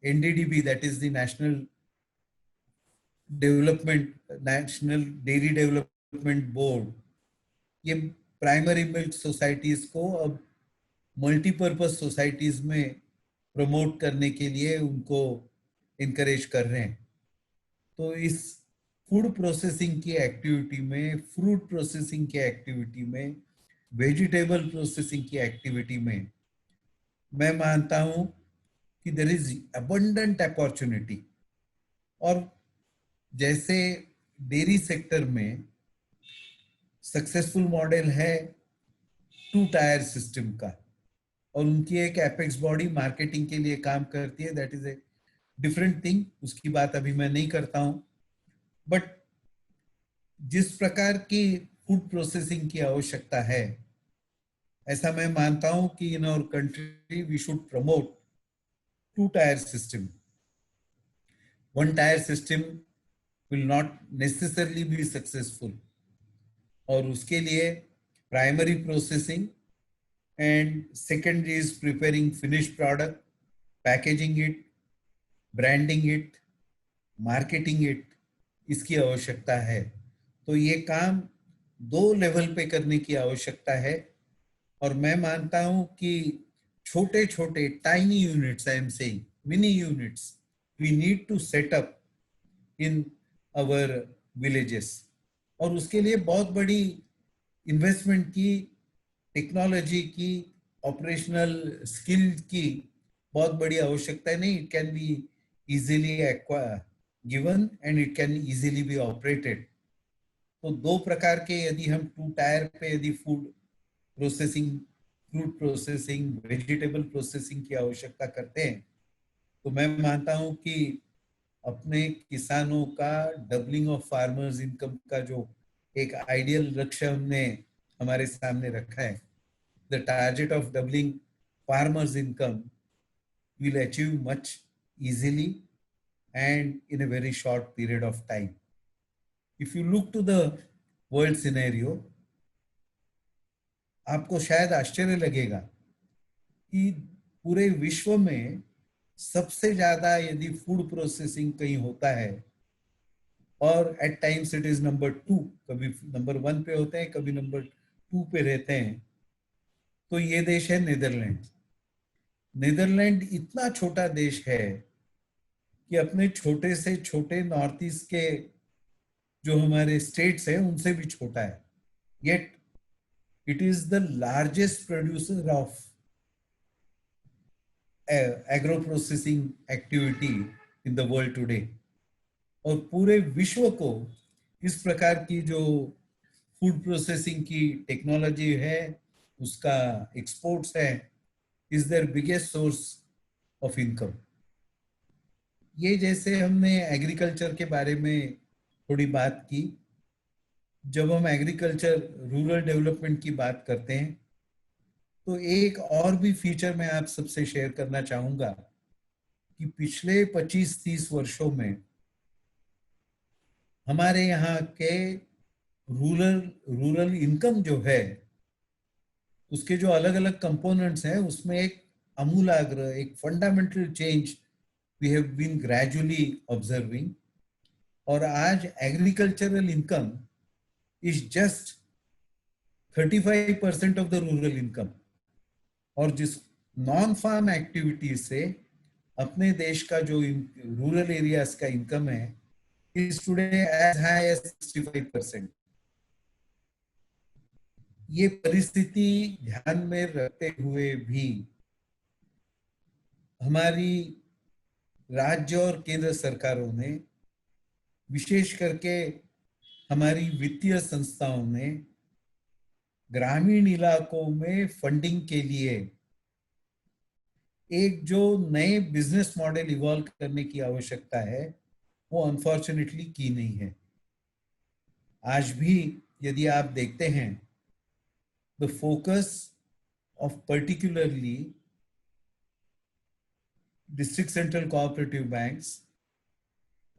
NDDB, that is the National Dairy Development Board, ये प्राइमरी मिल्क सोसाइटीज को अब मल्टीपर्पज सोसाइटीज में प्रमोट करने के लिए उनको इनकरेज कर रहे हैं। तो इस फूड प्रोसेसिंग की एक्टिविटी में, फ्रूट प्रोसेसिंग की एक्टिविटी में, वेजिटेबल प्रोसेसिंग की एक्टिविटी में मैं मानता हूं कि देयर इज अबंडेंट अपॉर्चुनिटी। और जैसे डेयरी सेक्टर में सक्सेसफुल मॉडल है 2 टायर सिस्टम का, और उनकी एक एपेक्स बॉडी मार्केटिंग के लिए काम करती है, that is a different thing, उसकी बात अभी मैं नहीं करता हूं। बट जिस प्रकार की फूड प्रोसेसिंग की आवश्यकता है, ऐसा मैं मानता हूं कि in our country we should promote 2 tier system. 1 tier system will not necessarily be successful, और उसके लिए primary processing and second is preparing finished product, packaging it, branding it, marketing it, इसकी आवश्यकता है। तो ये काम 2 लेवल पे करने की आवश्यकता है। और मैं मानता हूं कि छोटे छोटे tiny units, I am saying mini units, we need to set up in our villages, और उसके लिए बहुत बड़ी इन्वेस्टमेंट की, टेक्नोलॉजी की, ऑपरेशनल स्किल की बहुत बड़ी आवश्यकता नहीं। It can be easily given and it can easily be operated. तो 2 प्रकार के, यदि हम 2 टायर पे यदि food processing, fruit processing, vegetable processing की आवश्यकता करते हैं, तो मैं मानता हूं कि अपने किसानों का डबलिंग ऑफ फार्मर्स इनकम का जो एक आइडियल लक्ष्य हमने हमारे सामने रखा है, the target of doubling farmers income will achieve much easily and in a very short period of time. If you look to the world scenario, आपको शायद आश्चर्य लगेगा कि पूरे विश्व में सबसे ज्यादा यदि फूड प्रोसेसिंग कहीं होता है, और at times it is number 2, कभी नंबर 1 पे होते हैं, कभी नंबर 2 पे रहते हैं, तो ये देश है नीदरलैंड। नीदरलैंड इतना छोटा देश है कि अपने छोटे से छोटे नॉर्थ ईस्ट के जो हमारे स्टेट्स हैं उनसे भी छोटा है, yet it is the largest producer of agro processing activity in the world today. और पूरे विश्व को इस प्रकार की जो फूड प्रोसेसिंग की टेक्नोलॉजी है, उसका एक्सपोर्ट्स है, is their biggest source of income. ये जैसे हमने एग्रीकल्चर के बारे में थोड़ी बात की, जब हम एग्रीकल्चर रूरल डेवलपमेंट की बात करते हैं, तो एक और भी फीचर मैं आप सबसे शेयर करना चाहूंगा कि पिछले 25-30 वर्षों में हमारे यहाँ के रूरल इनकम जो है, उसके जो अलग अलग कंपोनेंट्स हैं, उसमें एक आमूलाग्र, एक fundamental change we have been gradually observing. और आज agricultural income is just 35% of the rural income, और जिस नॉन फार्म एक्टिविटी से अपने देश का जो रूरल एरियाज का इनकम है is today as high as 65%। ये परिस्थिति ध्यान में रखते हुए भी हमारी राज्य और केंद्र सरकारों ने, विशेष करके हमारी वित्तीय संस्थाओं ने, ग्रामीण इलाकों में फंडिंग के लिए एक जो नए बिजनेस मॉडल इवॉल्व करने की आवश्यकता है, वो अनफॉर्चुनेटली की नहीं है। आज भी यदि आप देखते हैं, the focus of particularly district central cooperative banks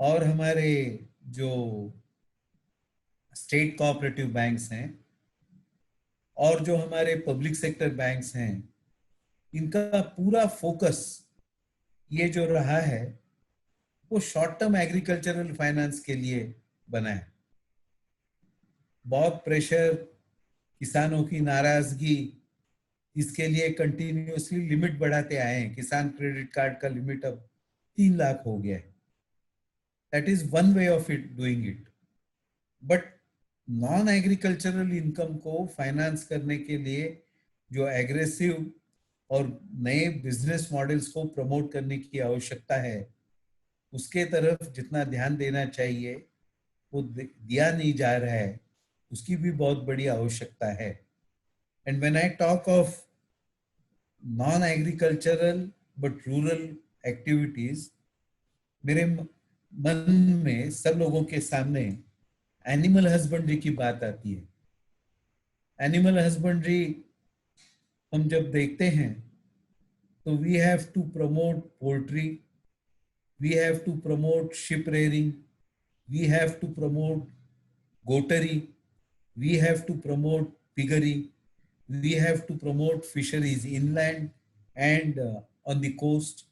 और हमारे जो स्टेट कोऑपरेटिव बैंक्स हैं और जो हमारे पब्लिक सेक्टर बैंक्स हैं, इनका पूरा फोकस ये जो रहा है वो शॉर्ट टर्म एग्रीकल्चरल फाइनेंस के लिए बना है। बहुत प्रेशर, किसानों की नाराजगी, इसके लिए कंटिन्यूअसली लिमिट बढ़ाते आए हैं। किसान क्रेडिट कार्ड का लिमिट अब 3 लाख हो गया है। That is one way of it doing it. But non agricultural income को फाइनेंस करने के लिए जो एग्रेसिव और नए बिजनेस मॉडल्स को प्रमोट करने की आवश्यकता है, उसके तरफ जितना ध्यान देना चाहिए वो दिया नहीं जा रहा है, उसकी भी बहुत बड़ी आवश्यकता है. And when I talk of non agricultural but rural activities, मेरे मन में सब लोगों के सामने एनिमल हस्बेंड्री की बात आती है. एनिमल हस्बेंड्री हम जब देखते हैं तो we have to promote poultry, we have to promote sheep rearing, we have to promote goatery, we have to promote piggery, we have to promote fisheries inland and on the coast.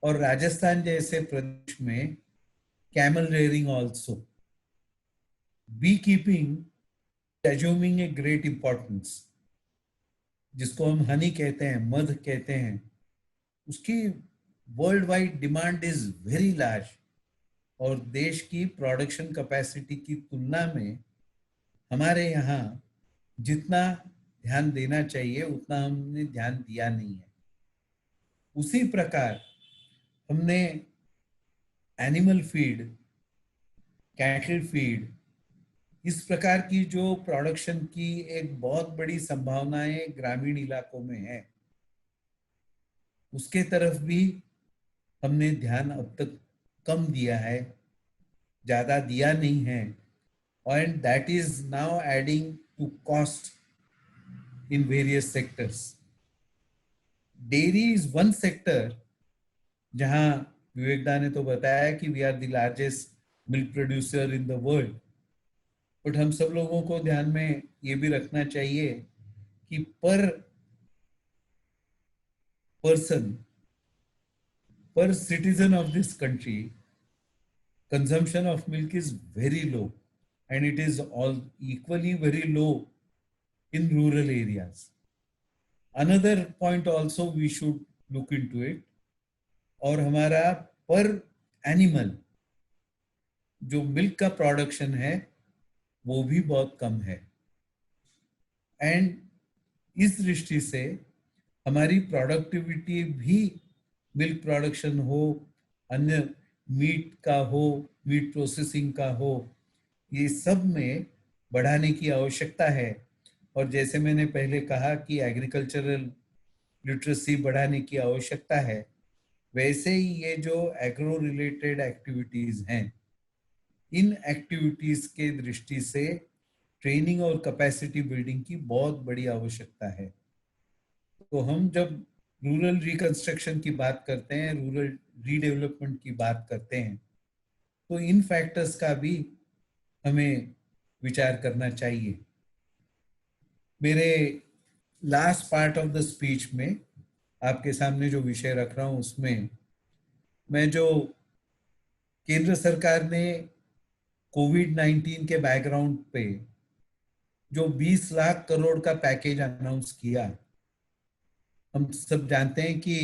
और राजस्थान जैसे प्रदेश में camel rearing also. beekeeping assuming a great importance, जिसको हम हनी कहते हैं, मध कहते हैं, उसकी world wide demand is very large. और देश की प्रोडक्शन कैपेसिटी की तुलना में हमारे यहाँ जितना ध्यान देना चाहिए उतना हमने ध्यान दिया नहीं है. उसी प्रकार हमने एनिमल फीड, कैटल फीड, इस प्रकार की जो प्रोडक्शन की एक बहुत बड़ी संभावनाएं ग्रामीण इलाकों में है, उसके तरफ भी हमने ध्यान अब तक कम दिया है, ज्यादा दिया नहीं है. And that is now adding to cost in various sectors. Dairy is one sector जहां विवेकदा ने तो बताया कि we are the largest milk producer in the world. But हम सब लोगों को ध्यान में ये भी रखना चाहिए कि पर पर्सन, पर citizen of this country, consumption of milk is very low, and it is all equally very low in rural areas. Another point also we should look into it. और हमारा पर एनिमल जो मिल्क का प्रोडक्शन है वो भी बहुत कम है. एंड इस दृष्टि से हमारी प्रोडक्टिविटी भी, मिल्क प्रोडक्शन हो, अन्य मीट का हो, मीट प्रोसेसिंग का हो, ये सब में बढ़ाने की आवश्यकता है. और जैसे मैंने पहले कहा कि एग्रीकल्चरल लिटरेसी बढ़ाने की आवश्यकता है, वैसे ही ये जो एग्रो रिलेटेड एक्टिविटीज हैं, इन एक्टिविटीज के दृष्टि से ट्रेनिंग और कैपेसिटी बिल्डिंग की बहुत बड़ी आवश्यकता है. तो हम जब रूरल रिकंस्ट्रक्शन की बात करते हैं, रूरल रीडेवलपमेंट की बात करते हैं, तो इन फैक्टर्स का भी हमें विचार करना चाहिए. मेरे last part of the speech में आपके सामने जो विषय रख रहा हूं, उसमें मैं जो केंद्र सरकार ने कोविड-19 के बैकग्राउंड पे जो 20 लाख करोड़ का पैकेज अनाउंस किया, हम सब जानते हैं कि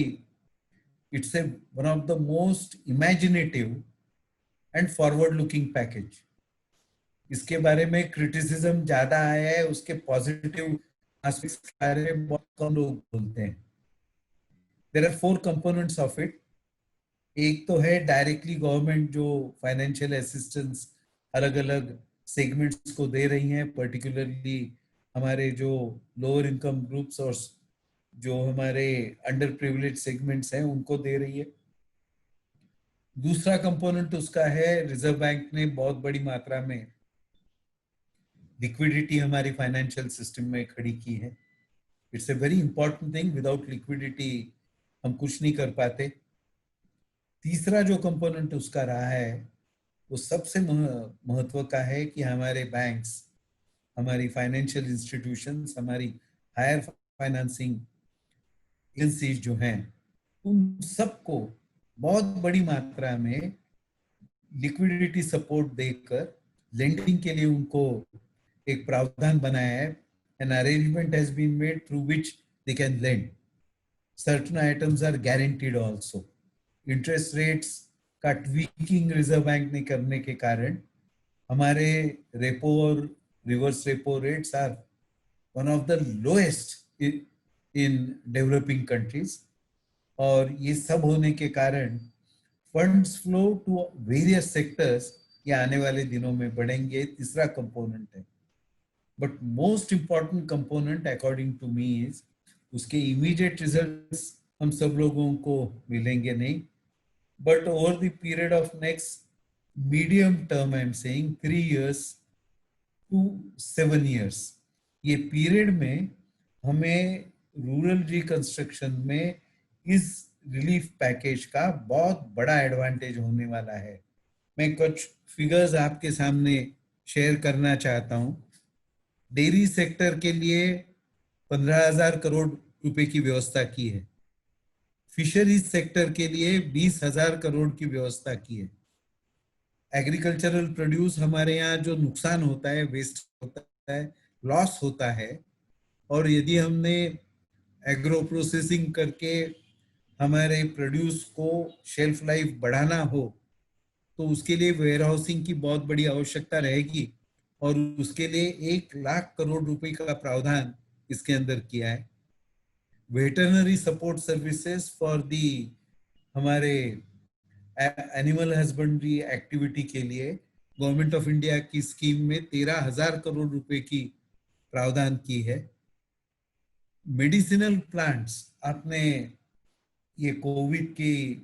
it's a one of the most imaginative and forward looking package. इसके बारे में क्रिटिसिज्म ज्यादा आया है, उसके पॉजिटिव एस्पेक्ट्स के बारे में बहुत कम लोग बोलते हैं. There are 4 components of it. एक तो है डायरेक्टली गवर्नमेंट जो फाइनेंशियल असिस्टेंस अलग अलग सेगमेंट्स को दे रही हैं, पर्टिकुलरली हमारे जो लोअर इनकम ग्रुप्स और जो हमारे अंडर प्रिविलेज सेगमेंट्स हैं उनको दे रही है. दूसरा कंपोनेंट उसका है, रिजर्व बैंक ने बहुत बड़ी मात्रा में लिक्विडिटी हमारी फाइनेंशियल सिस्टम में खड़ी की है. It's a very important thing. Without liquidity हम कुछ नहीं कर पाते. तीसरा जो कंपोनेंट उसका रहा है वो सबसे महत्व का है कि हमारे बैंक्स, हमारी फाइनेंशियल इंस्टीट्यूशंस, हमारी हायर फाइनेंसिंग एजेंसीज जो हैं, उन सबको बहुत बड़ी मात्रा में लिक्विडिटी सपोर्ट देकर लेंडिंग के लिए उनको एक प्रावधान बनाया है. An arrangement has been made through which they can lend. Certain items are guaranteed also. Interest rates का ट्वीकिंग रिजर्व बैंक ने करने के कारण हमारे रेपो और reverse repo rates are one of the lowest in developing countries. और ये सब होने के कारण funds flow to various sectors ये आने वाले दिनों में बढ़ेंगे। तीसरा कंपोनेंट है, but most important component according to me is उसके इमीडिएट रिजल्ट्स हम सब लोगों को मिलेंगे नहीं, but over the period of next medium term, I am saying 3 years to 7 years, ये पीरियड में हमें रूरल रिकंस्ट्रक्शन में इस रिलीफ पैकेज का बहुत बड़ा एडवांटेज होने वाला है। मैं कुछ फिगर्स आपके सामने शेयर करना चाहता हूं। डेयरी सेक्टर के लिए 15,000 करोड़ रुपए की व्यवस्था की है। फिशरीज सेक्टर के लिए 20,000 करोड़ की व्यवस्था की है। एग्रीकल्चरल प्रोड्यूस हमारे यहाँ जो नुकसान होता है, वेस्ट होता है, लॉस होता है, और यदि हमने एग्रो प्रोसेसिंग करके हमारे प्रोड्यूस को शेल्फ लाइफ बढ़ाना हो तो उसके लिए वेयर हाउसिंग की बहुत बड़ी आवश्यकता रहेगी, और उसके लिए 1 लाख करोड़ रुपए का प्रावधान इसके अंदर किया है। Veterinary support services for the हमारे एनिमल हस्बेंड्री एक्टिविटी के लिए गवर्नमेंट ऑफ इंडिया की स्कीम में 13,000 करोड़ रुपए की प्रावधान की है। मेडिसिनल प्लांट्स, आपने ये कोविड की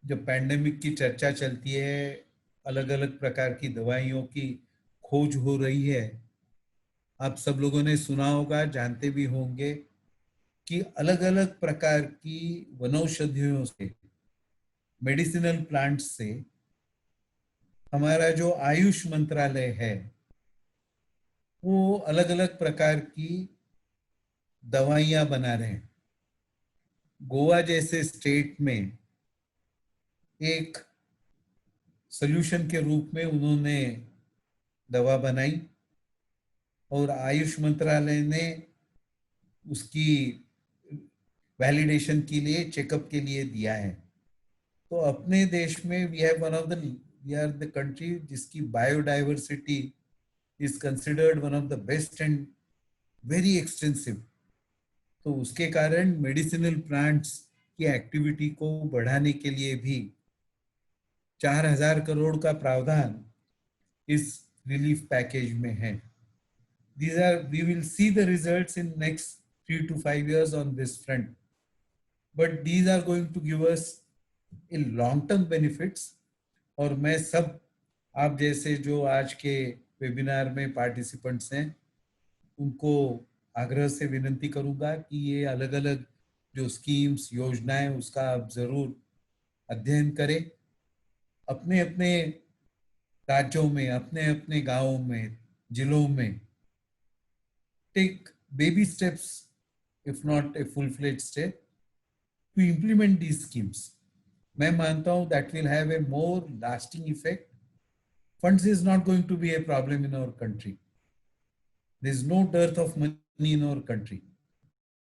जब पैंडेमिक की चर्चा चलती है, अलग अलग प्रकार की दवाइयों की खोज हो रही है, आप सब लोगों ने सुना होगा, जानते भी होंगे कि अलग अलग प्रकार की वनौषधियों से, मेडिसिनल प्लांट्स से हमारा जो आयुष मंत्रालय है वो अलग अलग प्रकार की दवाइयां बना रहे हैं। गोवा जैसे स्टेट में एक सॉल्यूशन के रूप में उन्होंने दवा बनाई और आयुष मंत्रालय ने उसकी वैलिडेशन के लिए, चेकअप के लिए दिया है। तो अपने देश में वी आर द कंट्री जिसकी biodiversity is considered one of the best and very extensive. तो उसके कारण मेडिसिनल प्लांट्स की एक्टिविटी को बढ़ाने के लिए भी 4,000 करोड़ का प्रावधान इस रिलीफ पैकेज में है। We will see the results in next 3 to 5 years on this front, but these are going to give us a long-term benefits। और मैं सब आप जैसे जो आज के वेबिनार में पार्टिसिपेंट्स हैं उनको आग्रह से विनती करूंगा कि ये अलग अलग जो स्कीम्स, योजनाएं, उसका आप जरूर अध्ययन करें। अपने अपने राज्यों में, अपने अपने गांवों में, जिलों में take baby steps, if not a full-fledged step, to implement these schemes। मैं मानता हूं that will have a more lasting effect। Funds is not going to be a problem in our country। There is no dearth of money in our country।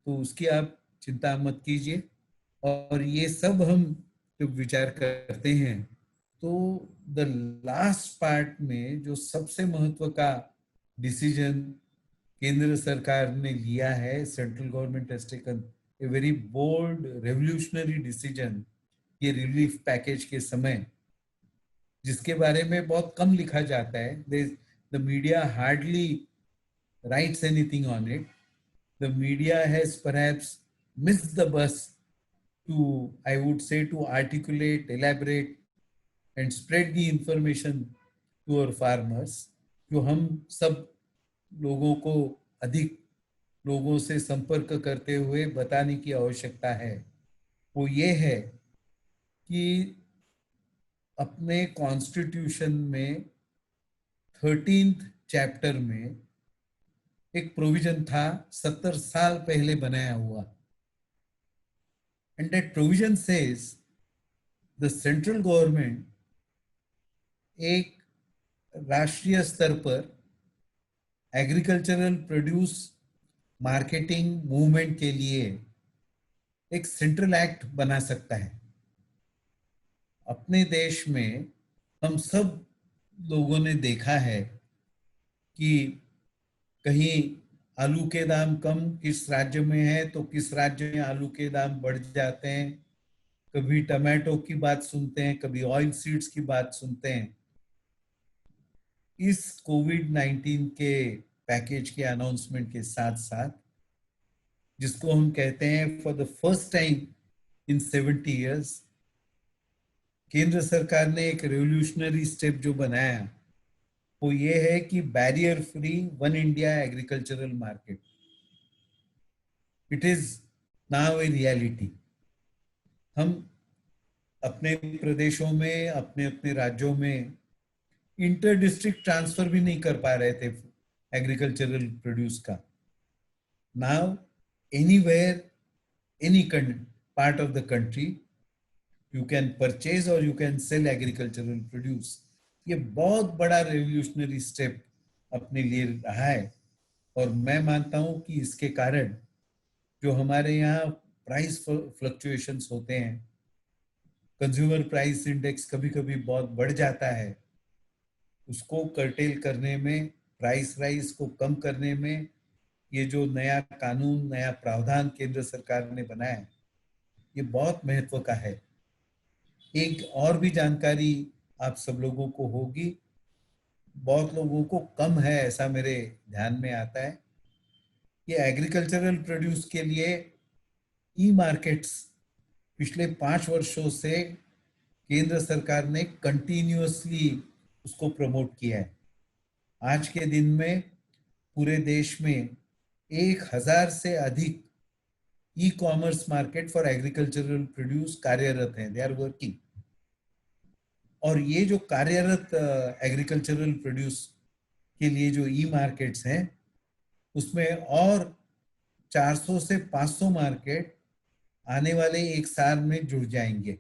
तो उसकी आप चिंता मत कीजिए। और ये सब हम जब विचार करते हैं तो द लास्ट पार्ट में जो सबसे महत्व का डिसीजन केंद्र सरकार ने लिया है, central government has taken a very bold revolutionary decision ये रिलीफ पैकेज के समय, जिसके बारे में बहुत कम लिखा जाता है। The media hardly writes anything on it. The media has perhaps missed the bus too, I would say, to articulate, elaborate and spread the information to our farmers. जो हम सब लोगों को अधिक लोगों से संपर्क करते हुए बताने की आवश्यकता है, वो ये है कि अपने कॉन्स्टिट्यूशन में 13th चैप्टर में एक प्रोविजन था 70 साल पहले बनाया हुआ, and that provision says the central government एक राष्ट्रीय स्तर पर एग्रीकल्चरल प्रोड्यूस मार्केटिंग मूवमेंट के लिए एक सेंट्रल एक्ट बना सकता है। अपने देश में हम सब लोगों ने देखा है कि कहीं आलू के दाम कम किस राज्य में है तो किस राज्य में आलू के दाम बढ़ जाते हैं। कभी टमाटो की बात सुनते हैं, कभी ऑयल सीड्स की बात सुनते हैं। इस कोविड-19 के पैकेज के अनाउंसमेंट के साथ साथ, जिसको हम कहते हैं for the first time in 70 years, केंद्र सरकार ने एक रेवोल्यूशनरी स्टेप जो बनाया वो ये है कि barrier free one India agricultural market. It is now a reality. हम अपने प्रदेशों में, अपने अपने राज्यों में इंटर डिस्ट्रिक्ट ट्रांसफर भी नहीं कर पा रहे थे एग्रीकल्चरल प्रोड्यूस का। Now anywhere, any part of the country, you can purchase और you can sell agricultural produce. ये बहुत बड़ा रेवोल्यूशनरी स्टेप अपने लिए रहा है और मैं मानता हूं कि इसके कारण जो हमारे यहाँ प्राइस फ्लक्चुएशंस होते हैं, कंज्यूमर प्राइस इंडेक्स कभी कभी बहुत बढ़ जाता है, उसको कर्टेल करने में, प्राइस राइज को कम करने में ये जो नया कानून, नया प्रावधान केंद्र सरकार ने बनाया, ये बहुत महत्व का है। एक और भी जानकारी आप सब लोगों को होगी, बहुत लोगों को कम है ऐसा मेरे ध्यान में आता है, ये एग्रीकल्चरल प्रोड्यूस के लिए ई मार्केट्स पिछले 5 वर्षों से केंद्र सरकार ने कंटिन्यूअसली उसको प्रमोट किया है। आज के दिन में पूरे देश में 1000 से अधिक e commerce market for agricultural produce कार्यरत हैं, दे आर वर्किंग। और ये जो कार्यरत एग्रीकल्चरल प्रोड्यूस के लिए जो ई मार्केट्स हैं, उसमें और 400 से 500 मार्केट आने वाले 1 साल में जुड़ जाएंगे।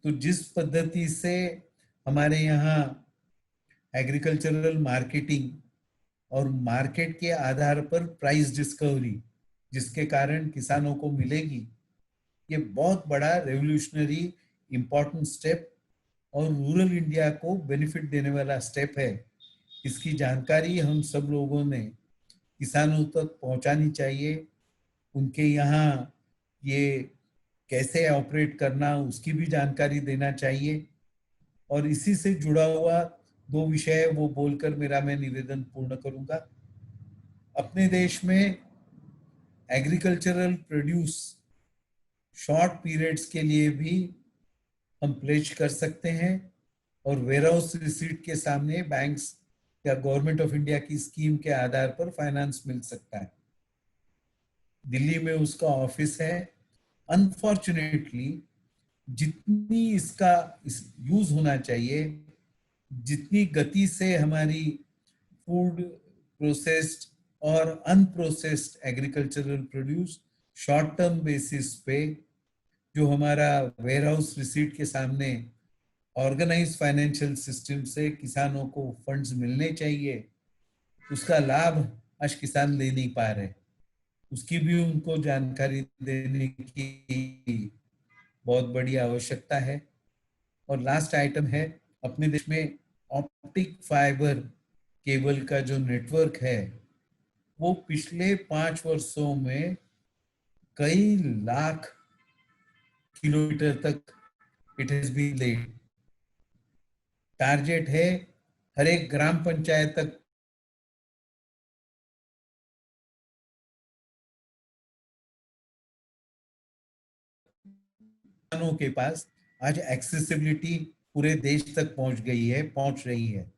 तो जिस पद्धति से हमारे यहाँ एग्रीकल्चरल मार्केटिंग और मार्केट के आधार पर प्राइस डिस्कवरी जिसके कारण किसानों को मिलेगी, ये बहुत बड़ा रेवोल्यूशनरी इंपॉर्टेंट स्टेप और रूरल इंडिया को बेनिफिट देने वाला स्टेप है। इसकी जानकारी हम सब लोगों ने किसानों तक पहुंचानी चाहिए। उनके यहाँ ये कैसे ऑपरेट करना उसकी भी जानकारी देना चाहिए। और इसी से जुड़ा हुआ 2 विषय वो बोलकर मेरा मैं निवेदन पूर्ण करूंगा। अपने देश में एग्रीकल्चरल प्रोड्यूस शॉर्ट पीरियड्स के लिए भी हम प्लेज कर सकते हैं और वेयर हाउस रिसीट के सामने बैंक्स या गवर्नमेंट ऑफ इंडिया की स्कीम के आधार पर फाइनेंस मिल सकता है। दिल्ली में उसका ऑफिस है। अनफॉर्चुनेटली जितनी इसका यूज होना चाहिए, जितनी गति से हमारी फूड प्रोसेस्ड और unprocessed agricultural produce short term basis पे जो हमारा वेयर हाउस रिसीट के सामने ऑर्गेनाइज फाइनेंशियल सिस्टम से किसानों को फंड्स मिलने चाहिए, उसका लाभ आज किसान ले नहीं पा रहे। उसकी भी उनको जानकारी देने की बहुत बड़ी आवश्यकता है। और लास्ट आइटम है, अपने देश में ऑप्टिक फाइबर केबल का जो नेटवर्क है वो पिछले 5 वर्षों में कई लाख किलोमीटर तक it has been laid. Target है हर एक ग्राम पंचायत तक किसानों के पास आज एक्सेसिबिलिटी पूरे देश तक पहुंच गई है, पहुंच रही है।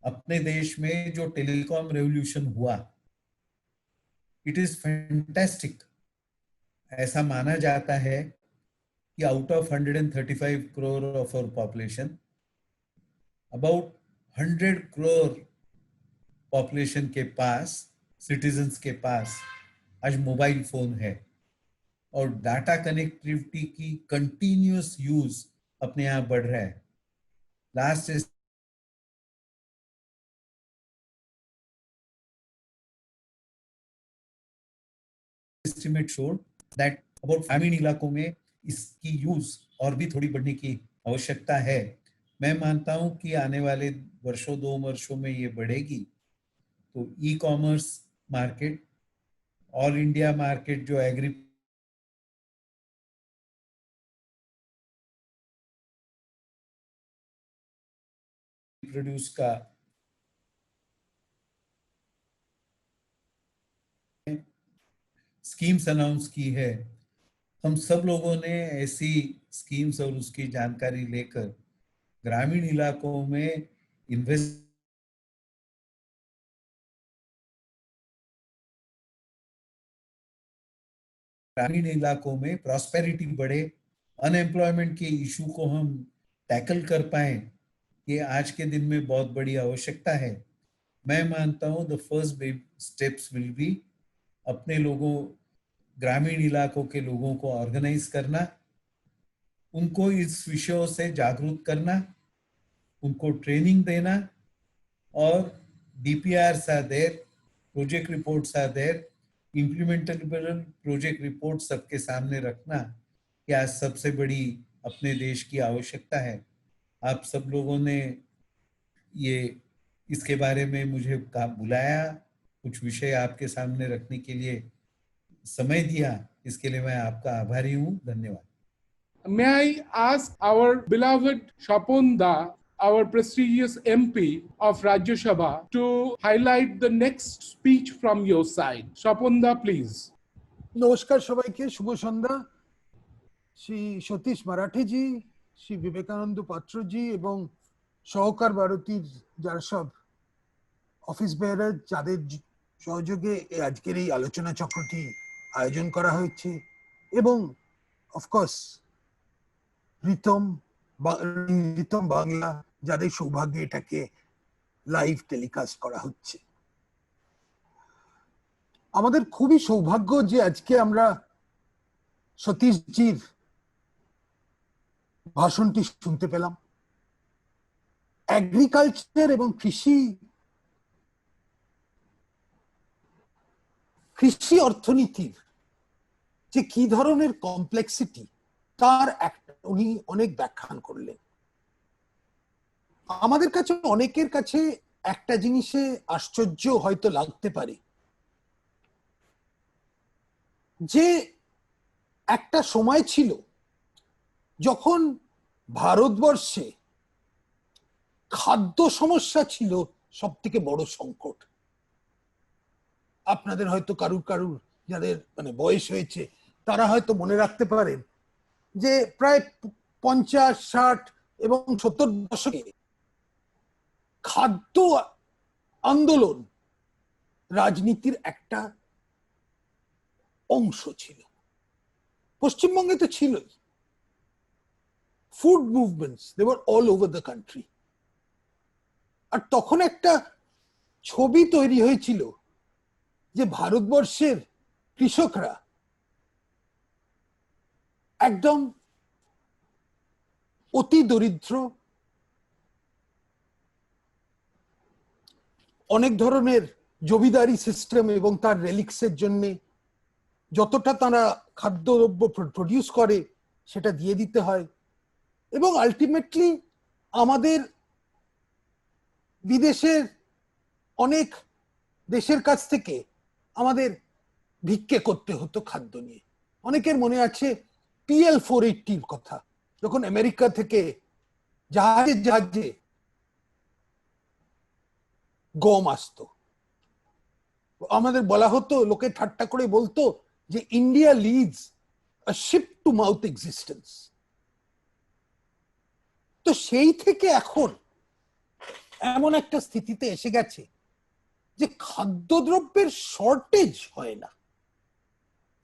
अपने देश में जो टेलीकॉम रेवोल्यूशन हुआ, इट इज फैंटास्टिक। ऐसा माना जाता है कि out of 135 crore of our population, about 100 crore population के पास, सिटीजन्स के पास आज मोबाइल फोन है और डाटा कनेक्टिविटी की कंटिन्यूअस यूज अपने यहाँ बढ़ रहा है। Last estimate showed that about ग्रामीण इलाकों में इसकी यूज और भी थोड़ी बढ़ने की आवश्यकता है। मैं मानता हूं कि आने वाले वर्षों 2 वर्षों में ये बढ़ेगी। तो ई कॉमर्स मार्केट और इंडिया मार्केट जो एग्री प्रोड्यूस का स्कीम्स अनाउंस की है। हम सब लोगों ने ऐसी स्कीम्स और उसकी जानकारी लेकर ग्रामीण इलाकों में इन्वेस्ट ग्रामीण इलाकों में प्रॉस्पेरिटी बढ़े, अनएम्प्लॉयमेंट के इशू को हम टैकल कर पाए, ये आज के दिन में बहुत बड़ी आवश्यकता है। मैं मानता हूं the first steps will be अपने लोगों, ग्रामीण इलाकों के लोगों को ऑर्गेनाइज करना, उनको इस विषयों से जागरूक करना, उनको ट्रेनिंग देना, और DPRs are there, project reports are there, implementable project report सबके सामने रखना कि आज सबसे बड़ी अपने देश की आवश्यकता है। आप सब लोगों ने ये इसके बारे में मुझे बुलाया, कुछ विषय आपके सामने रखने के लिए समय दिया, इसके लिए मैं आपका आभारी हूँ। धन्यवाद। May I ask our beloved Shapon Da, our prestigious MP of Rajya Sabha, to highlight the next speech from your side. Shapon Da, please. নমস্কার সবাইকে, শুভ সন্ধ্যা। শ্রী সতীশ মারাঠেজি, শ্রী বিবেকানন্দ পাত্রজি এবং সহকার ভারতীর যারা সব অফিস বেয়ারার, যাদের সহযোগে আজকের এই আলোচনা চক্রটি আয়োজন করা হয়েছে, এবং অফকোর্স রিতম বাংলা, যাদের সৌভাগ্যে এটাকে লাইভ টেলিকাস্ট করা হচ্ছে। আমাদের খুবই সৌভাগ্য যে আজকে আমরা সতীশজির ভাষণটি শুনতে পেলাম। এগ্রিকালচার এবং কৃষি অর্থনীতির যে কি ধরনের কমপ্লেক্সিটি, তার উনি অনেক ব্যাখ্যান করলেন। আমাদের কাছে, অনেকের কাছে একটা জিনিসে আশ্চর্য হয়তো লাগতে পারে যে একটা সময় ছিল যখন ভারতবর্ষে খাদ্য সমস্যা ছিল সব থেকে বড় সংকট। আপনাদের হয়তো কারুর যাদের বয়স হয়েছে তারা হয়তো মনে রাখতে পারেন যে প্রায় 50, 60 এবং 70 দশকে খাদ্য আন্দোলন রাজনীতির একটা অংশ ছিল। পশ্চিমবঙ্গে তো ছিলই। Food movements, they were all over the country. আর তখন একটা ছবি তৈরি হয়েছিল যে ভারতবর্ষের কৃষকরা একদম অতি দরিদ্র, অনেক ধরনের জমিদারি সিস্টেম এবং তার রেলিক্সের জন্য যতটা তারা খাদ্যদ্রব্য প্রডিউস করে সেটা দিয়ে দিতে হয়, এবং আলটিমেটলি আমাদের বিদেশের অনেক দেশের কাছ থেকে আমাদের ভিক্ষে করতে হতো খাদ্য নিয়ে। অনেকের মনে আছে PL 480 কথা, যখন আমেরিকা থেকে জাহাজে গম আসতো, আমাদের বলা হতো, লোকে ঠাট্টা করে বলতো যে India leads a ship to mouth existence. তো সেই থেকে এখন এমন একটা স্থিতিতে এসে গেছে যে খাদ্যদ্রব্যের শর্টেজ হয় না।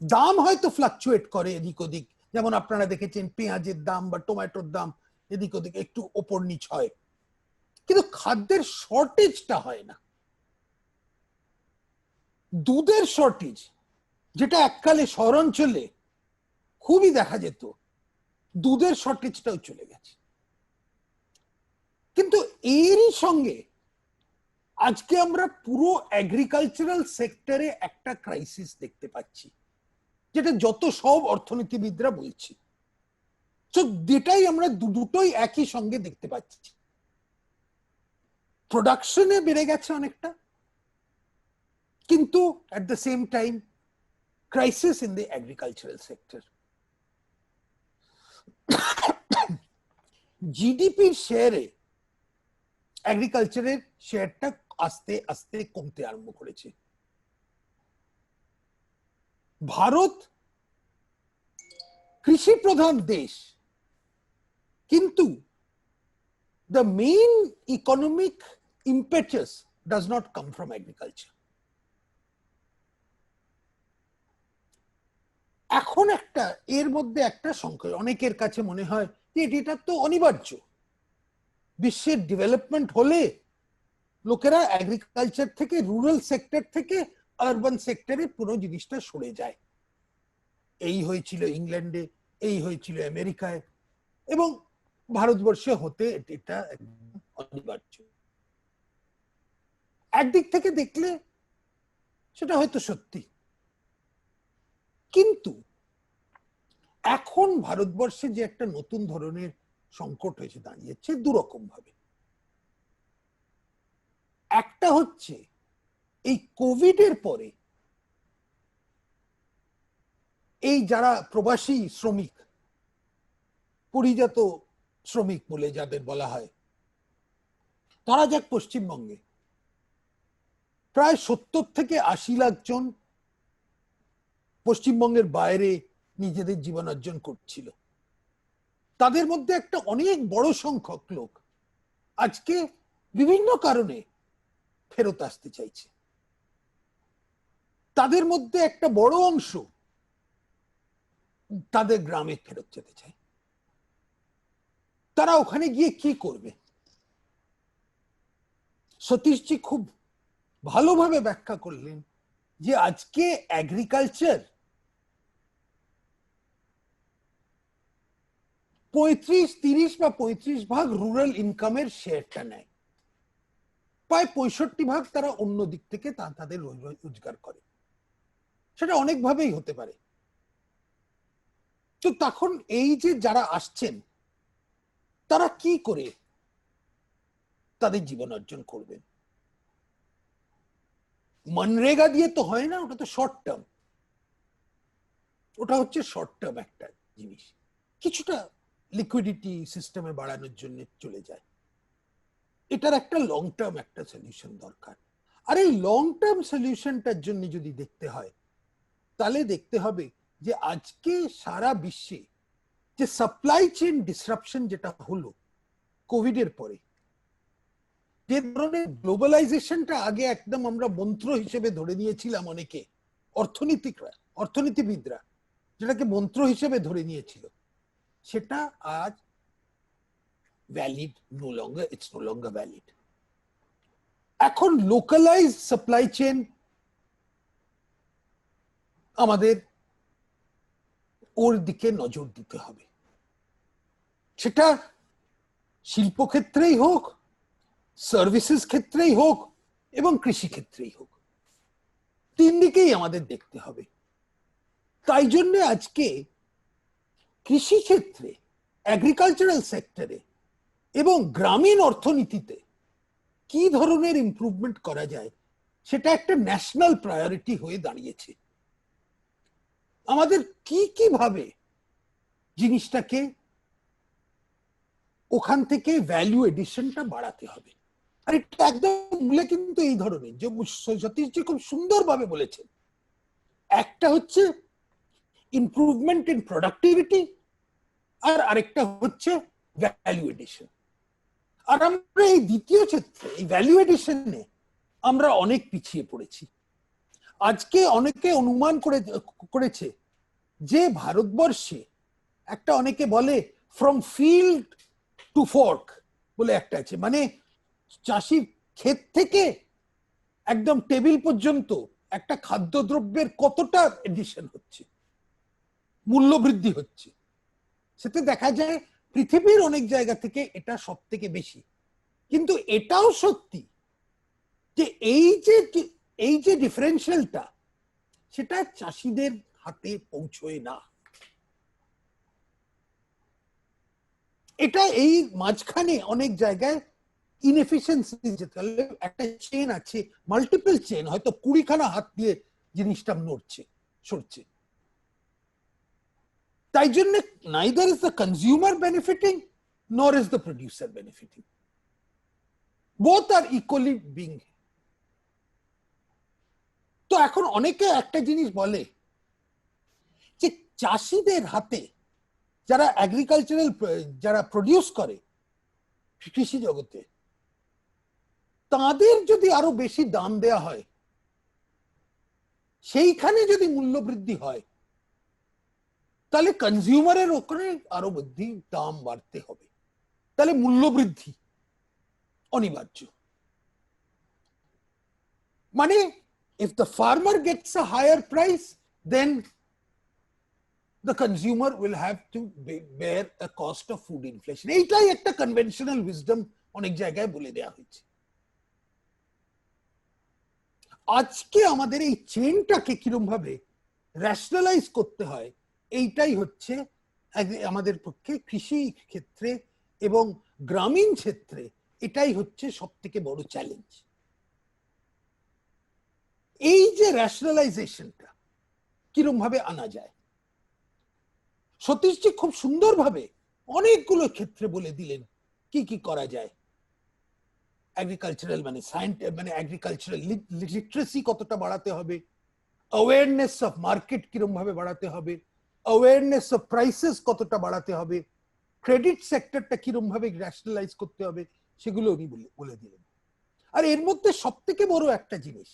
দাম হয়তো ফ্লাকচুয়েট করে এদিক ওদিক, যেমন আপনারা দেখেছেন পেঁয়াজের দাম বা টমেটোর দাম এদিক ওদিক একটু ওপর নিচ হয়, কিন্তু খাদ্যের শর্টেজটা হয় না। দুধের শর্টেজ, যেটা এককালে শহরাঞ্চলে খুবই দেখা যেত, দুধের শর্টেজটাও চলে গেছে। কিন্তু এরই সঙ্গে আজকে আমরা পুরো এগ্রিকালচারাল সেক্টরে একটা ক্রাইসিস দেখতে পাচ্ছি, যেটা যত সব অর্থনীতিবিদরা বলছি। তো যেটাই আমরা দুটোই একই সঙ্গে দেখতে পাচ্ছি। প্রোডাকশনে বেড়ে গেছে অনেকটা, কিন্তু at the same time crisis in the agricultural sector. জিডিপির শেয়ারে এগ্রিকালচারের শেয়ারটা আস্তে আস্তে কমতে আরম্ভ করেছে। ভারত কৃষি প্রধান দেশ, কিন্তু the main economic impetus does not come from agriculture. এখন এর মধ্যে একটা সংকট, অনেকের কাছে মনে হয় যে এটা তো অনিবার্য, বিশ্বের ডেভেলপমেন্ট হলে লোকেরা এগ্রিকালচার থেকে, রুরাল সেক্টর থেকে আরবান সেক্টরে পুরো জিনিসটা সরে যায়। এই হয়েছিল ইংল্যান্ডে, এই হয়েছিল আমেরিকায়, এবং ভারতবর্ষে হতে এটা অনিবার্য। একদিক থেকে দেখলে সেটা হয়তো সত্যি, কিন্তু এখন ভারতবর্ষে যে একটা নতুন ধরনের সংকট হয়েছে দাঁড়িয়েছে দুরকম ভাবে। একটা হচ্ছে এই কোভিড এর পরে এই যারা প্রবাসী শ্রমিক, পরিযাত শ্রমিক বলে যাদের বলা হয়, তারা যাক পশ্চিমবঙ্গে প্রায় 70 থেকে 80 লাখ জন পশ্চিমবঙ্গের বাইরে নিজেদের জীবন অর্জন করছিল। তাদের মধ্যে একটা অনেক বড় সংখ্যক লোক আজকে বিভিন্ন কারণে ফেরত আসতে চাইছে। তাদের মধ্যে একটা বড় অংশ তাদের গ্রামে ফেরত যেতে চায়। তারা ওখানে গিয়ে কি করবে? সতীশজি খুব ভালোভাবে ব্যাখ্যা করলেন যে আজকে এগ্রিকালচার 35-30 বা 35 ভাগ রুরাল ইনকামের শেয়ারটা নেয়, প্রায় 65 ভাগ তারা অন্য দিক থেকে তাদের রোজগার করে। সেটা অনেকভাবেই হতে পারে। তো তখন এই যে যারা আসছেন তারা কি করে তাদের জীবন অর্জন করবেন? মনরেগা দিয়ে তো হয় না, ওটা তো শর্ট টার্ম, ওটা হচ্ছে শর্ট টার্ম একটা জিনিস, কিছুটা লিকুইডিটি সিস্টেমে বাড়ানোর জন্য চলে যায়। এটার একটা লং টার্ম একটা সলিউশন দরকার। আর এই লং টার্ম সলিউশনটার জন্য যদি দেখতে হয়, তাহলে দেখতে হবে যে আজকে সারা বিশ্বে যে সাপ্লাই চেইন ডিসরাপশন যেটা হলো কোভিড এর পরে, যে ধরনের গ্লোবালাইজেশনটা আগে একদম আমরা মন্ত্র হিসেবে ধরে নিয়েছিলাম, অনেকে অর্থনীতিবিদরা যেটাকে মন্ত্র হিসেবে ধরে নিয়েছিল, সেটা আজ valid no longer, it's no longer valid. এখন লোকালাইজ সাপ্লাই চেইন আমাদের ওর দিকে নজর দিতে হবে। সেটা শিল্পক্ষেত্রেই হোক, সার্ভিসেস ক্ষেত্রেই হোক, এবং কৃষি ক্ষেত্রেই হোক, তিন দিকেই আমাদের দেখতে হবে। তাই জন্য আজকে কৃষি ক্ষেত্রে, এগ্রিকালচারাল সেক্টরে এবং গ্রামীণ অর্থনীতিতে কি ধরনের ইমপ্রুভমেন্ট করা যায়, সেটা একটা ন্যাশনাল প্রায়োরিটি হয়ে দাঁড়িয়েছে। আমাদের কিভাবে জিনিসটাকে ওখান থেকে ভ্যালু এডিশনটা বাড়াতে হবে। আর এটা একদম মূলে কিন্তু এই ধরনের, যে সতীশজি খুব সুন্দরভাবে বলেছেন, একটা হচ্ছে ইমপ্রুভমেন্ট ইন প্রোডাক্টিভিটি, আর আরেকটা হচ্ছে ভ্যালু এডিশন। আর আমরা এই দ্বিতীয় ক্ষেত্রে, এই ভ্যালু এডিশনে আমরা অনেক পিছিয়ে পড়েছি। আজকে অনেকে অনুমান করেছে যে ভারতবর্ষে একটা, অনেকে বলে ফ্রম ফিল্ড টু ফর্ক বলে একটা আছে, মানে চাষি ক্ষেত থেকে একদম টেবিল পর্যন্ত একটা খাদ্যদ্রব্যের কতটা এডিশন হচ্ছে, মূল্য বৃদ্ধি হচ্ছে, সেটা দেখা যায় পৃথিবীর অনেক জায়গা থেকে এটা সব থেকে বেশি। কিন্তু এটাও সত্যি যে এই যে ডিফারেন্সিয়ালটা, সেটা চাষিদের হাতে পৌঁছয় না। এটা এই মাঝখানে অনেক জায়গায় ইনএফিসিয়েন্সি, তাহলে একটা চেন আছে, মাল্টিপল চেন, হয়তো 20খানা হাত দিয়ে জিনিসটা নড়ছে সরছে। তাই জন্য neither is the consumer benefiting nor is the producer benefiting. Both are equally being. তো এখন অনেকে একটা জিনিস বলে যে চাষিদের হাতে, যারা এগ্রিকালচারাল, যারা প্রডিউস করে কৃষি জগতে, তাদের যদি আরো বেশি দাম দেয়া হয়, সেইখানে যদি মূল্য বৃদ্ধি হয়, তাহলে কনজিউমারের ওখানে আরো বৃদ্ধি, দাম বাড়তে হবে, তাহলে মূল্য বৃদ্ধি অনিবার্য। মানে if the farmer gets a higher price, then the consumer will have to bear a cost of food inflation. এইটাই একটা কনভেনশনাল উইজডম অনেক জায়গায় বলে দেওয়া হয়েছে। আজকে আমাদের এই চেনটাকে কিরকম ভাবে রেশনালাইজ করতে হয়, এইটাই হচ্ছে আমাদের পক্ষে কৃষি ক্ষেত্রে এবং গ্রামীণ ক্ষেত্রে এটাই হচ্ছে সব থেকে বড় চ্যালেঞ্জ। এই যে রেশনালাইজেশনটা কিরকম ভাবে আনা যায়, সতীশজি খুব সুন্দরভাবে অনেকগুলো ক্ষেত্রে বলে দিলেন কি কি করা যায়। এগ্রিকালচারাল মানে এগ্রিকালচারাল লিটারেসি কতটা বাড়াতে হবে, অ্যাওয়ারনেস অফ মার্কেট কিরকম ভাবে বাড়াতে হবে, অ্যাওয়ারনেস অফ প্রাইসেস কতটা বাড়াতে হবে, ক্রেডিট সেক্টরটা কিরকম ভাবে রেশনালাইজ করতে হবে, সেগুলো উনি বলে দিলেন। আর এর মধ্যে সব থেকে বড় একটা জিনিস,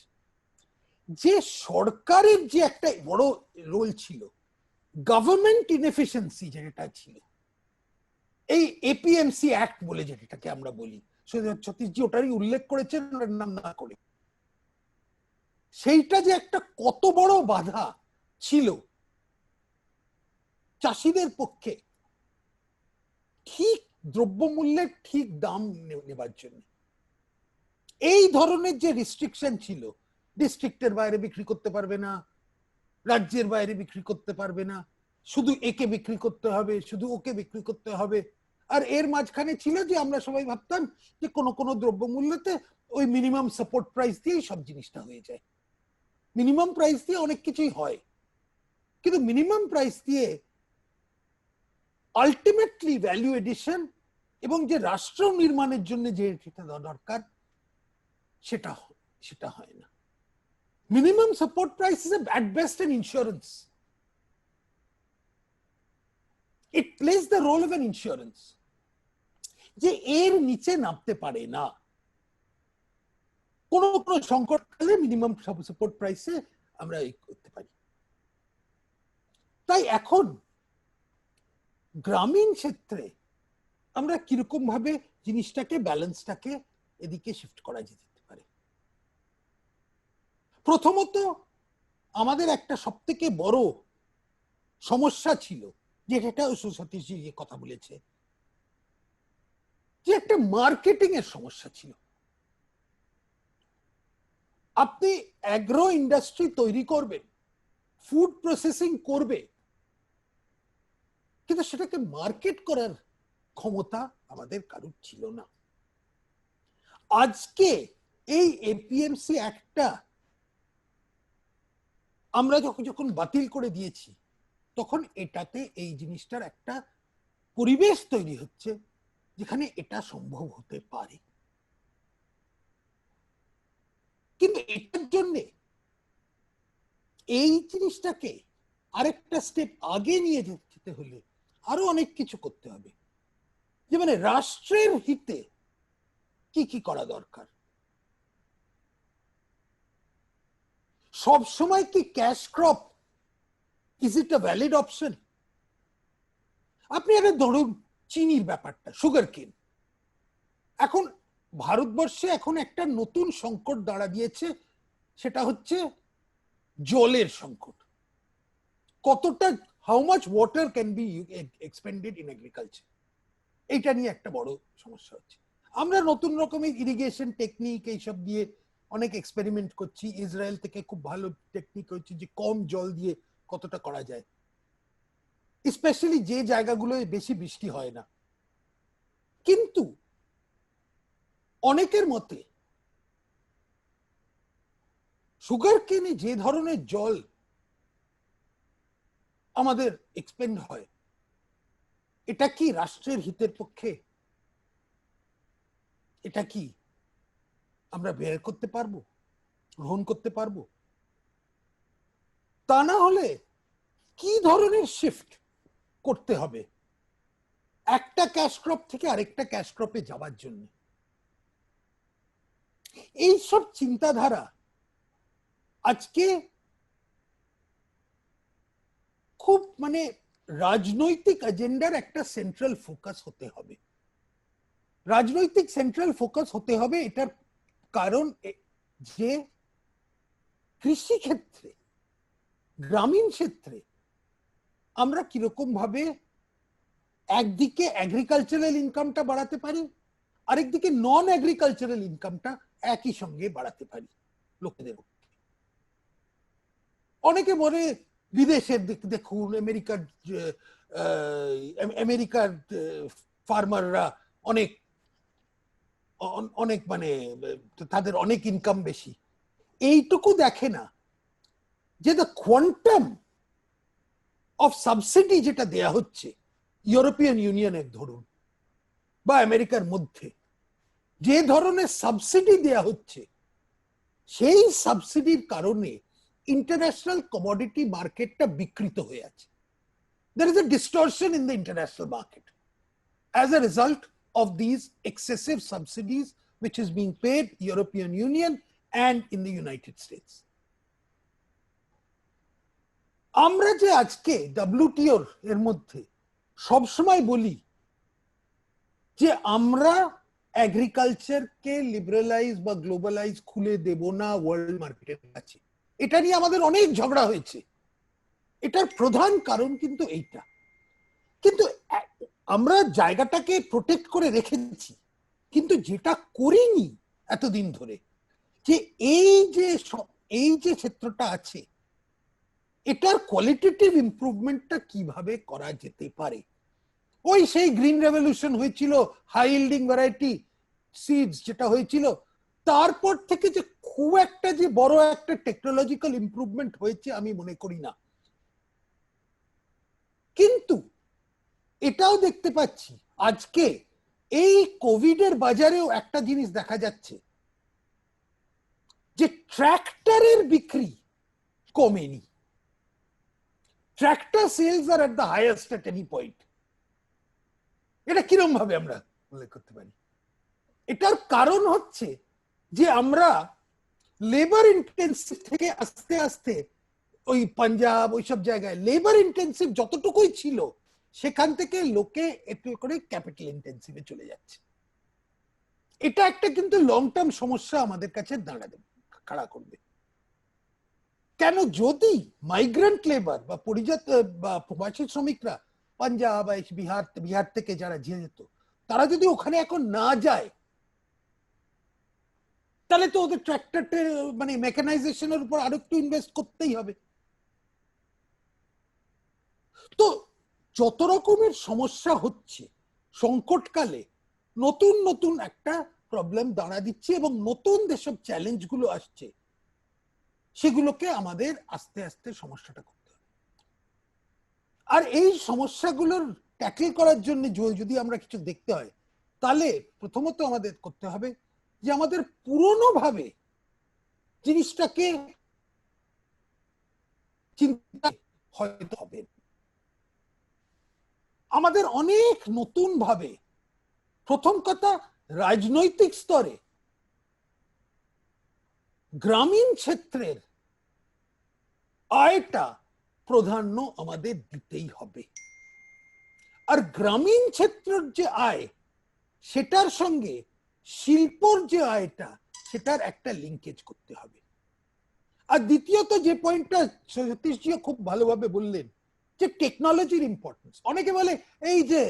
যে সরকারের যে একটা বড় রোল ছিল, গভর্নমেন্ট ইনএফিসিয়েন্সি যেটা ছিল, এই এপিএমসি অ্যাক্ট বলে যেটাকে আমরা বলি, সতীশজি ওটারই উল্লেখ করেছেন নাম না করে, সেইটা যে একটা কত বড় বাধা ছিল চাষিদের পক্ষে ঠিক দ্রব্যমূল্যের ঠিক দাম নেবার জন্য। এই ধরনের যে রেস্ট্রিকশন ছিল, ডিস্ট্রিক্টের বাইরে বিক্রি করতে পারবে না, রাজ্যের বাইরে বিক্রি করতে পারবে না, শুধু একে বিক্রি করতে হবে, শুধু ওকে বিক্রি করতে হবে। আর এর মাঝখানে ছিল যে আমরা সবাই ভাবতাম যে কোনো দ্রব্যমূল্যতে ওই মিনিমাম সাপোর্ট প্রাইস দিয়েই সব জিনিসটা হয়ে যায়। মিনিমাম প্রাইস দিয়ে অনেক কিছুই হয়, কিন্তু মিনিমাম প্রাইস দিয়ে আলটিমেটলি ভ্যালু এডিশন এবং যে রাষ্ট্র নির্মাণের জন্য যে দরকার সেটা হয় না। Minimum support price is at best an insurance. It plays the role of an insurance. যে এর নিচে নামতে পারে না, কোন সংকটকালে মিনিমাম সাপোর্ট প্রাইসে আমরা করতে পারি। তাই এখন গ্রামীণ ক্ষেত্রে আমরা কিরকম ভাবে জিনিসটাকে, ব্যালেন্সটাকে এদিকে শিফট করা যেতে পারে। প্রথমত আমাদের একটা সব থেকে বড় সমস্যা ছিল, যেটা সতীশজি কথা বলেছে, যে একটা মার্কেটিং এর সমস্যা ছিল। আপনি অ্যাগ্রো ইন্ডাস্ট্রি তৈরি করবেন, ফুড প্রসেসিং করবে, কিন্তু সেটাকে মার্কেট করার ক্ষমতা আমাদের কারোর ছিল না। আজকে এই এপিএমসি অ্যাক্টটা আমরা যখন বাতিল করে দিয়েছি, তখন এটাতে এই জিনিসটার একটা পরিবেশ তৈরি হচ্ছে যেখানে এটা সম্ভব হতে পারে। কিন্তু এটার জন্য এই জিনিসটাকে আরেকটা স্টেপ আগে নিয়ে যেতে হলে আরো অনেক কিছু করতে হবে। যে মানে রাষ্ট্রের হিতে কি কি করা দরকার। সব সময় কি cash crop is it a valid option? আপনি একটা ধরুন চিনির ব্যাপারটা, সুগার কেন, এখন ভারতবর্ষে এখন একটা নতুন সংকট দাঁড়া দিয়েছে, সেটা হচ্ছে জলের সংকট। কতটা, how much water can be expended in agriculture, এইটা নিয়ে একটা বড় সমস্যা হচ্ছে। আমরা নতুন রকমের ইরিগেশন টেকনিক এইসব দিয়ে অনেক এক্সপেরিমেন্ট করছি। ইসরায়েল থেকে খুব ভালো টেকনিক হচ্ছে যে কম জল দিয়ে কতটা করা যায়, স্পেশালি যে জায়গাগুলোয় বেশি বৃষ্টি হয় না। কিন্তু অনেকের মতে সুগার কেনে যে ধরনের জল আমাদের এক্সপেন্ড হয়, এটা কি রাষ্ট্রের হিতের পক্ষে? এটা কি আমরা বের করতে পারবো, গ্রহণ করতে পারবো? তা না হলে কি ধরনের শিফট করতে হবে একটা ক্যাশ ক্রপ থেকে আরেকটা ক্যাশ ক্রপে যাওয়ার জন্য? এইসব চিন্তাধারা আজকে খুব রাজনৈতিক এজেন্ডার একটা সেন্ট্রাল ফোকাস হতে হবে। রাজনৈতিক সেন্ট্রাল ফোকাস হতে হবে এটার কারণ যে কৃষি ক্ষেত্রে, গ্রামীণ ক্ষেত্রে আমরা কিরকম ভাবে একদিকে এগ্রিকালচারাল ইনকামটা বাড়াতে পারি, আরেকদিকে নন এগ্রিকালচারাল ইনকামটা একই সঙ্গে বাড়াতে পারি লোকেদের। অনেকে বলে বিদেশের দেখুন, আমেরিকার ফার্মাররা অনেক অনেক তাদের অনেক ইনকাম বেশি। এইটুকু দেখে না যে দ্য কোয়ান্টাম অফ সাবসিডি যেটা দেয়া হচ্ছে ইউরোপিয়ান ইউনিয়নের ধরুন বা আমেরিকার মধ্যে, যে ধরনের সাবসিডি দেয়া হচ্ছে, সেই সাবসিডির কারণে ইন্টারন্যাশনাল কমোডিটি মার্কেটটা বিকৃত হয়ে আছে। There is a distortion in the international market as a result of these excessive subsidies which is being paid European Union and in the United States. আমরা যে আজকে WTO এর মধ্যে সব সময় বলি যে আমরা এগ্রিকালচারকে লিবারালাইজ বা গ্লোবালাইজ খুলে দেব না ওয়ার্ল্ড মার্কেটের কাছে, এটা নিয়ে আমাদের অনেক ঝগড়া হয়েছে। এটার প্রধান কারণ কিন্তু এইটা। কিন্তু আমরা জায়গাটাকে প্রোটেক্ট করে রেখেছি, কিন্তু যেটা করিনি এতদিন ধরে, যে এই যে ক্ষেত্রটা আছে, এটার কোয়ালিটেটিভ ইমপ্রুভমেন্টটা কিভাবে করা যেতে পারে। ওই সেই গ্রিন রেভলিউশন হয়েছিল, হাই ইল্ডিং ভ্যারাইটি সিডস যেটা হয়েছিল, তারপর থেকে যে খুব একটা যে বড় একটা টেকনোলজিক্যাল ইমপ্রুভমেন্ট হয়েছে আমি মনে করি না। কিন্তু এটাও দেখতে পাচ্ছি আজকে এই কোভিড এর বাজারেও একটা জিনিস দেখা যাচ্ছে যে ট্র্যাক্টরের বিক্রি কমেনি। Tractor sales are at the highest at any point. এটা কিরকম ভাবে আমরা উল্লেখ করতে পারি? এটার কারণ হচ্ছে যে আমরা লেবার ইন্টেন্সিভ থেকে আস্তে আস্তে ওই পাঞ্জাব ওইসব জায়গায় লেবার ইন্টেন্সিভ যতটুকুই ছিল সেখান থেকে লোকে একটু করে ক্যাপিটাল ইন্টেন্সিভে চলে যাচ্ছে। এটা একটা কিন্তু লং টার্ম সমস্যা আমাদের কাছে খাড়া করবে। কেন? যদি মাইগ্রেন্ট লেবার বা পরিযাত বা প্রবাসী শ্রমিকরা পাঞ্জাব বা বিহার থেকে যারা যেত, তারা যদি ওখানে এখন না যায়, তাহলে তো ওদের ট্র্যাক্টর মেকানাইজেশনের উপর আরো একটু ইনভেস্ট করতেই হবে। তো যত রকমের সমস্যা হচ্ছে, সংকটকালে নতুন নতুন একটা প্রবলেম দাঁড়া দিচ্ছে এবং নতুন যেসব চ্যালেঞ্জ গুলো আসছে সেগুলোকে আমাদের আস্তে আস্তে সমস্যাটা করতে হবে। আর এই সমস্যাগুলোর ট্যাকেল করার জন্য যদি আমরা কিছু দেখতে হয়, তাহলে প্রথমত আমাদের করতে হবে যে আমাদের পুরনো ভাবে জিনিসটাকে চিন্তা হয়তো হবে। আমাদের অনেক নতুন ভাবে, প্রথম কথা রাজনৈতিক স্তরে গ্রামীণ ক্ষেত্রের আয়টা প্রাধান্য আমাদের দিতেই হবে। আর গ্রামীণ ক্ষেত্রের যে আয়, সেটার সঙ্গে শিল্পর যে আয়টা, সেটার একটা লিঙ্কেজ করতে হবে। আর দ্বিতীয়ত যে পয়েন্টটা সতীশজি খুব ভালোভাবে বললেন, যে টেকনোলজির ইম্পর্টেন্স। অনেকে বলে এই যে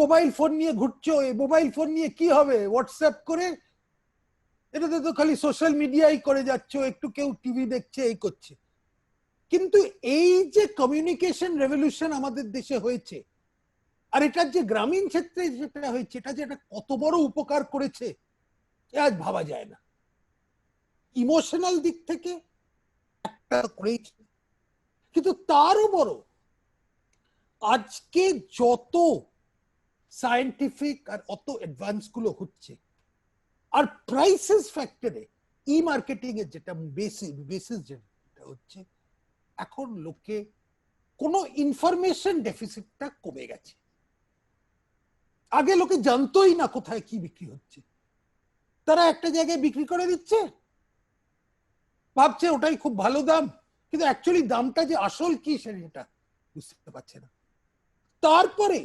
মোবাইল ফোন নিয়ে ঘুরছো, এই মোবাইল ফোন নিয়ে কি হবে, হোয়াটসঅ্যাপ করে এটাতে তো খালি সোশ্যাল মিডিয়াই করে যাচ্ছ, একটু কেউ টিভি দেখছে, এই করছে। কিন্তু এই যে কমিউনিকেশন রেভলিউশন আমাদের দেশে হয়েছে, আর এটার যে গ্রামীণ ক্ষেত্রে যেটা হয়েছে, এটা যে এটা কত বড় উপকার করেছে এ আজ ভাবা যায় না। ইমোশনাল দিক থেকে একটা করেছে, কিন্তু তারও বড় আজকে যত সায়েন্টিফিক আর অত অ্যাডভান্স গুলো হচ্ছে, আর প্রাইসেস ফ্যাক্টরে ই মার্কেটিং এর যেটা বেসিস যেটা হচ্ছে, এখন লোকে কোনো ইনফরমেশন ডেফিসিটটা কমে গেছে। আগে লোকে জানতোই না কোথায় কি বিক্রি হচ্ছে, তারা একটা জায়গায় বিক্রি করে দিচ্ছে, ভাবছে ওটাই খুব ভালো দাম, কিন্তু অ্যাকচুয়ালি দামটা যে আসল কি সেটা বুঝতে পারছে না। তারপরে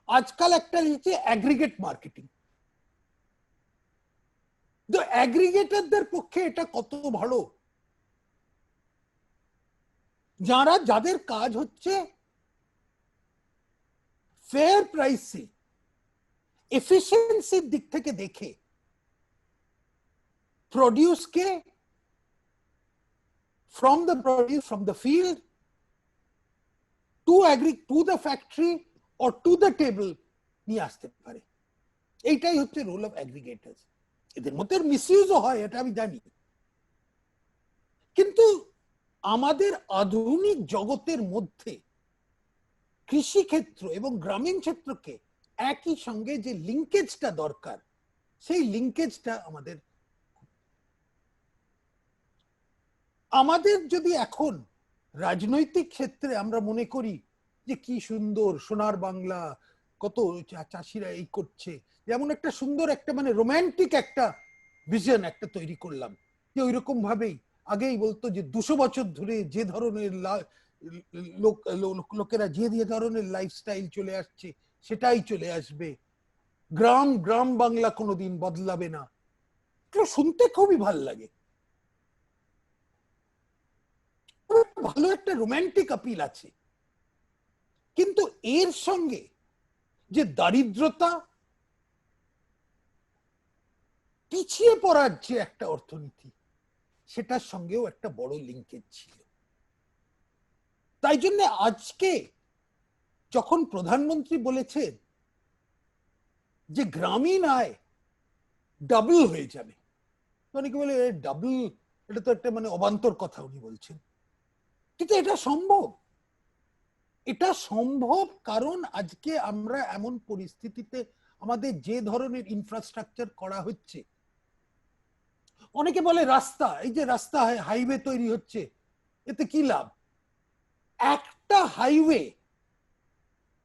আজকাল একটা হচ্ছে অ্যাগ্রিগেট মার্কেটিং। তো অ্যাগ্রিগেটরদের পক্ষে এটা কত ভালো, যাদের কাজ হচ্ছে ফেয়ার প্রাইসে এফিসিয়েন্সির দিক থেকে দেখে প্রডিউসকে from the field to the factory or to the table নিয়ে আসতে পারে। এইটাই হচ্ছে রোল অফ অ্যাগ্রিগেটরস। এদের মধ্যে মিসইউজও হয়, এটা আমি জানি, কিন্তু আমাদের আধুনিক জগতের মধ্যে কৃষি ক্ষেত্র এবং গ্রামীণ ক্ষেত্রকে একই সঙ্গে যে লিঙ্কেজটা দরকার, সেই লিঙ্কেজটা আমাদের যদি এখন রাজনৈতিক ক্ষেত্রে আমরা মনে করি যে কি সুন্দর সোনার বাংলা, কত চাষিরা এই করছে, যেমন একটা সুন্দর একটা মানে রোমান্টিক একটা ভিশন একটা তৈরি করলাম, যে ওই রকম ভাবেই আগেই বলতো যে 200 বছর ধরে যে ধরনের লোকেরা যে ধরনের লাইফস্টাইল চলে আসছে সেটাই চলে আসবে, গ্রাম বাংলা কোনোদিন বদলাবে না। শুনতে খুবই ভাল লাগে, ভালো একটা রোমান্টিক আপিল আছে, কিন্তু এর সঙ্গে যে দারিদ্রতা, পিছিয়ে পড়ার যে একটা অর্থনীতি, সেটার সঙ্গেও একটা বড় লিঙ্কেজ ছিল। তাই জন্য আজকে যখন প্রধানমন্ত্রী বলেছেন যে গ্রামীণ আয় ডাবল হয়ে যাবে, অনেকে বলে ডাবল, এটা তো একটা মানে অবান্তর কথা উনি বলছেন, কিন্তু এটা সম্ভব। এটা সম্ভব কারণ আজকে আমরা এমন পরিস্থিতিতে আমাদের যে ধরনের ইনফ্রাস্ট্রাকচার করা হচ্ছে, অনেকে বলে রাস্তা, এই যে রাস্তা হাইওয়ে তৈরি হচ্ছে, এতে কি লাভ? একটা হাইওয়ে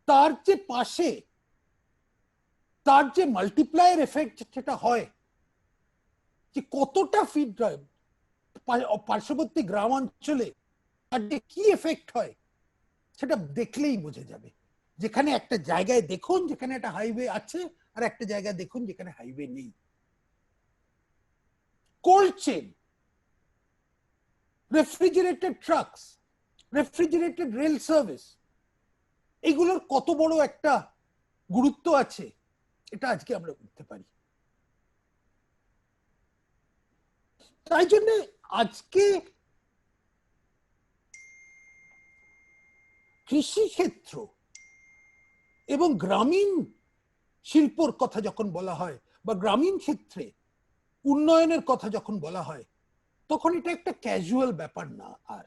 তার যে পাশে তার যে মাল্টিপ্লায়ার এফেক্ট যেটা হয়, যে কতটা ফিড পার্শ্ববর্তী গ্রাম অঞ্চলে তার যে কি এফেক্ট হয় সেটা দেখলেই বোঝা যাবে। যেখানে একটা জায়গায় দেখুন যেখানে একটা হাইওয়ে আছে, আর একটা জায়গায় দেখুন যেখানে হাইওয়ে নেই। Cold chain, refrigerated trucks, refrigerated rail service, এগুলোর কত বড় একটা গুরুত্ব আছে এটা আজকে আমরা বুঝতে পারি। তাই জন্য আজকে কৃষি ক্ষেত্র এবং গ্রামীণ শিল্পর কথা যখন বলা হয় বা গ্রামীণ ক্ষেত্রে উন্নয়নের কথা যখন বলা হয়, তখন এটা একটা ক্যাজুয়াল ব্যাপার না, আর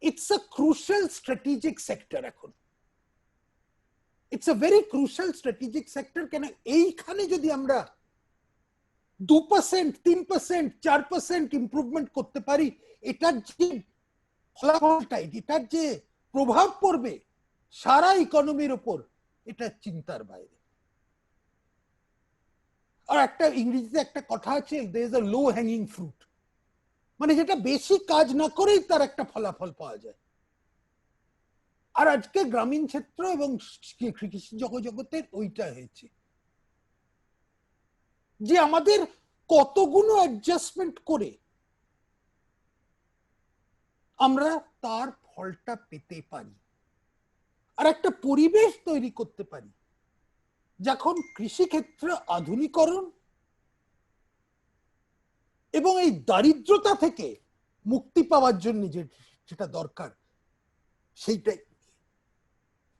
it's a crucial strategic sector. এখন it's a very crucial strategic sector. কেন এইখানে যদি আমরা 2%, 3%, 4% ইমপ্রুভমেন্ট করতে পারি, এটার যে ফলাফলটা, এটার যে প্রভাব পড়বে সারা ইকোনমির উপর, এটা চিন্তার বাইরে। আর একটা ইংরেজিতে একটা কথা আছে, there is a low hanging fruit, মানে যেটা বেশি কাজ না করেই তার একটা ফলাফল পাওয়া যায়। আর আজকে গ্রামীণ ক্ষেত্র এবং কৃষি জগতের ওইটা হয়েছে যে আমাদের কতগুলো অ্যাডজাস্টমেন্ট করে আমরা তার ফলটা পেতে পারি, আর একটা পরিবেশ তৈরি করতে পারি যখন কৃষিক্ষেত্র আধুনিকরণ এবং এই দারিদ্রতা থেকে মুক্তি পাওয়ার জন্য যেটা দরকার সেইটাই।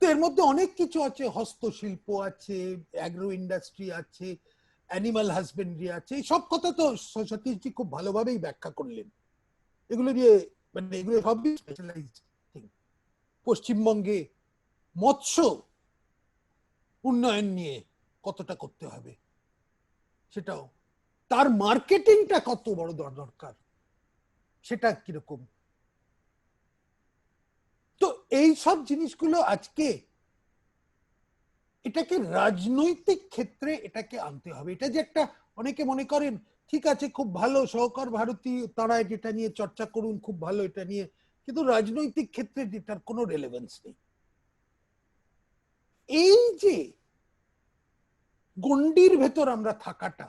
তো এর মধ্যে অনেক কিছু আছে, হস্তশিল্প আছে, অ্যাগ্রো ইন্ডাস্ট্রি আছে, অ্যানিমাল হাজবেন্ডারি আছে, এই সব কথা তো সতীশজি খুব ভালোভাবেই ব্যাখ্যা করলেন। এগুলো দিয়ে মানে এগুলো সবই স্পেশালাইজড থিং। পশ্চিমবঙ্গে মৎস্য উন্নয়ন নিয়ে কতটা করতে হবে সেটাও, তার মার্কেটিংটা কত বড় দরকার সেটা কিরকম। তো এই সব জিনিসগুলো আজকে এটাকে রাজনৈতিক ক্ষেত্রে এটাকে আনতে হবে। এটা যে একটা, অনেকে মনে করেন ঠিক আছে খুব ভালো সহকার ভারতী তারা এটা নিয়ে চর্চা করুন, খুব ভালো এটা নিয়ে, কিন্তু রাজনৈতিক ক্ষেত্রে এটার কোনো রেলেভেন্স নেই। এই যে গণ্ডির ভেতর আমরা থাকাটা,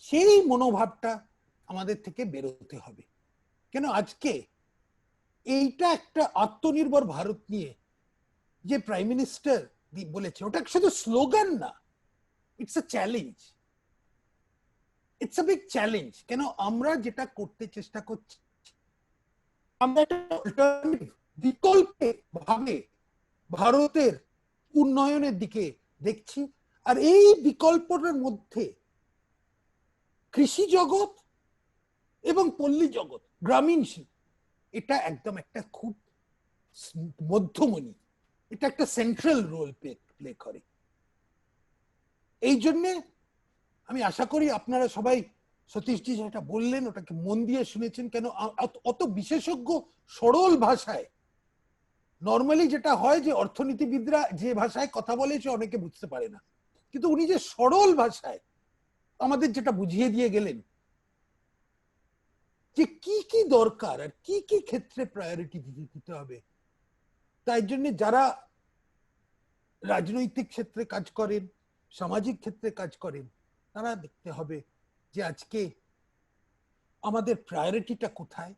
সেই মনোভাবটা আমাদের থেকে বেরোতে হবে। কেন আজকে এইটা একটা আত্মনির্ভর ভারত নিয়ে যে প্রাইম মিনিস্টার বলেছে, ওটা শুধু স্লোগান না, it's a challenge, it's a big challenge. কেন আমরা যেটা করতে চেষ্টা করছি, আমরা একটা অল্টারনেটিভ বিকল্পে ভাবে ভারতের উন্নয়নের দিকে দেখছি। আর এই বিকল্পটার মধ্যে কৃষি জগৎ এবং পল্লী জগৎ, গ্রামীণ এটা একদম একটা খুব মধ্যমণি, এটা একটা সেন্ট্রাল রোল প্লে করে। এই জন্যে আমি আশা করি আপনারা সবাই সতীশজি যেটা বললেন ওটাকে মন দিয়ে শুনেছেন। কেন অত বিশেষজ্ঞ সরল ভাষায়, নর্মালি যেটা হয় যে অর্থনীতিবিদরা যে ভাষায় কথা বলে সে অনেকে বুঝতে পারে না, কিন্তু উনি যে সরল ভাষায় আমাদের যেটা বুঝিয়ে দিয়ে গেলেন যে কি কি দরকার আর কি কি ক্ষেত্রে প্রায়োরিটি দিতে হবে। তাই জন্য যারা রাজনৈতিক ক্ষেত্রে কাজ করেন, সামাজিক ক্ষেত্রে কাজ করেন, তারা দেখতে হবে যে আজকে আমাদের প্রায়োরিটিটা কোথায়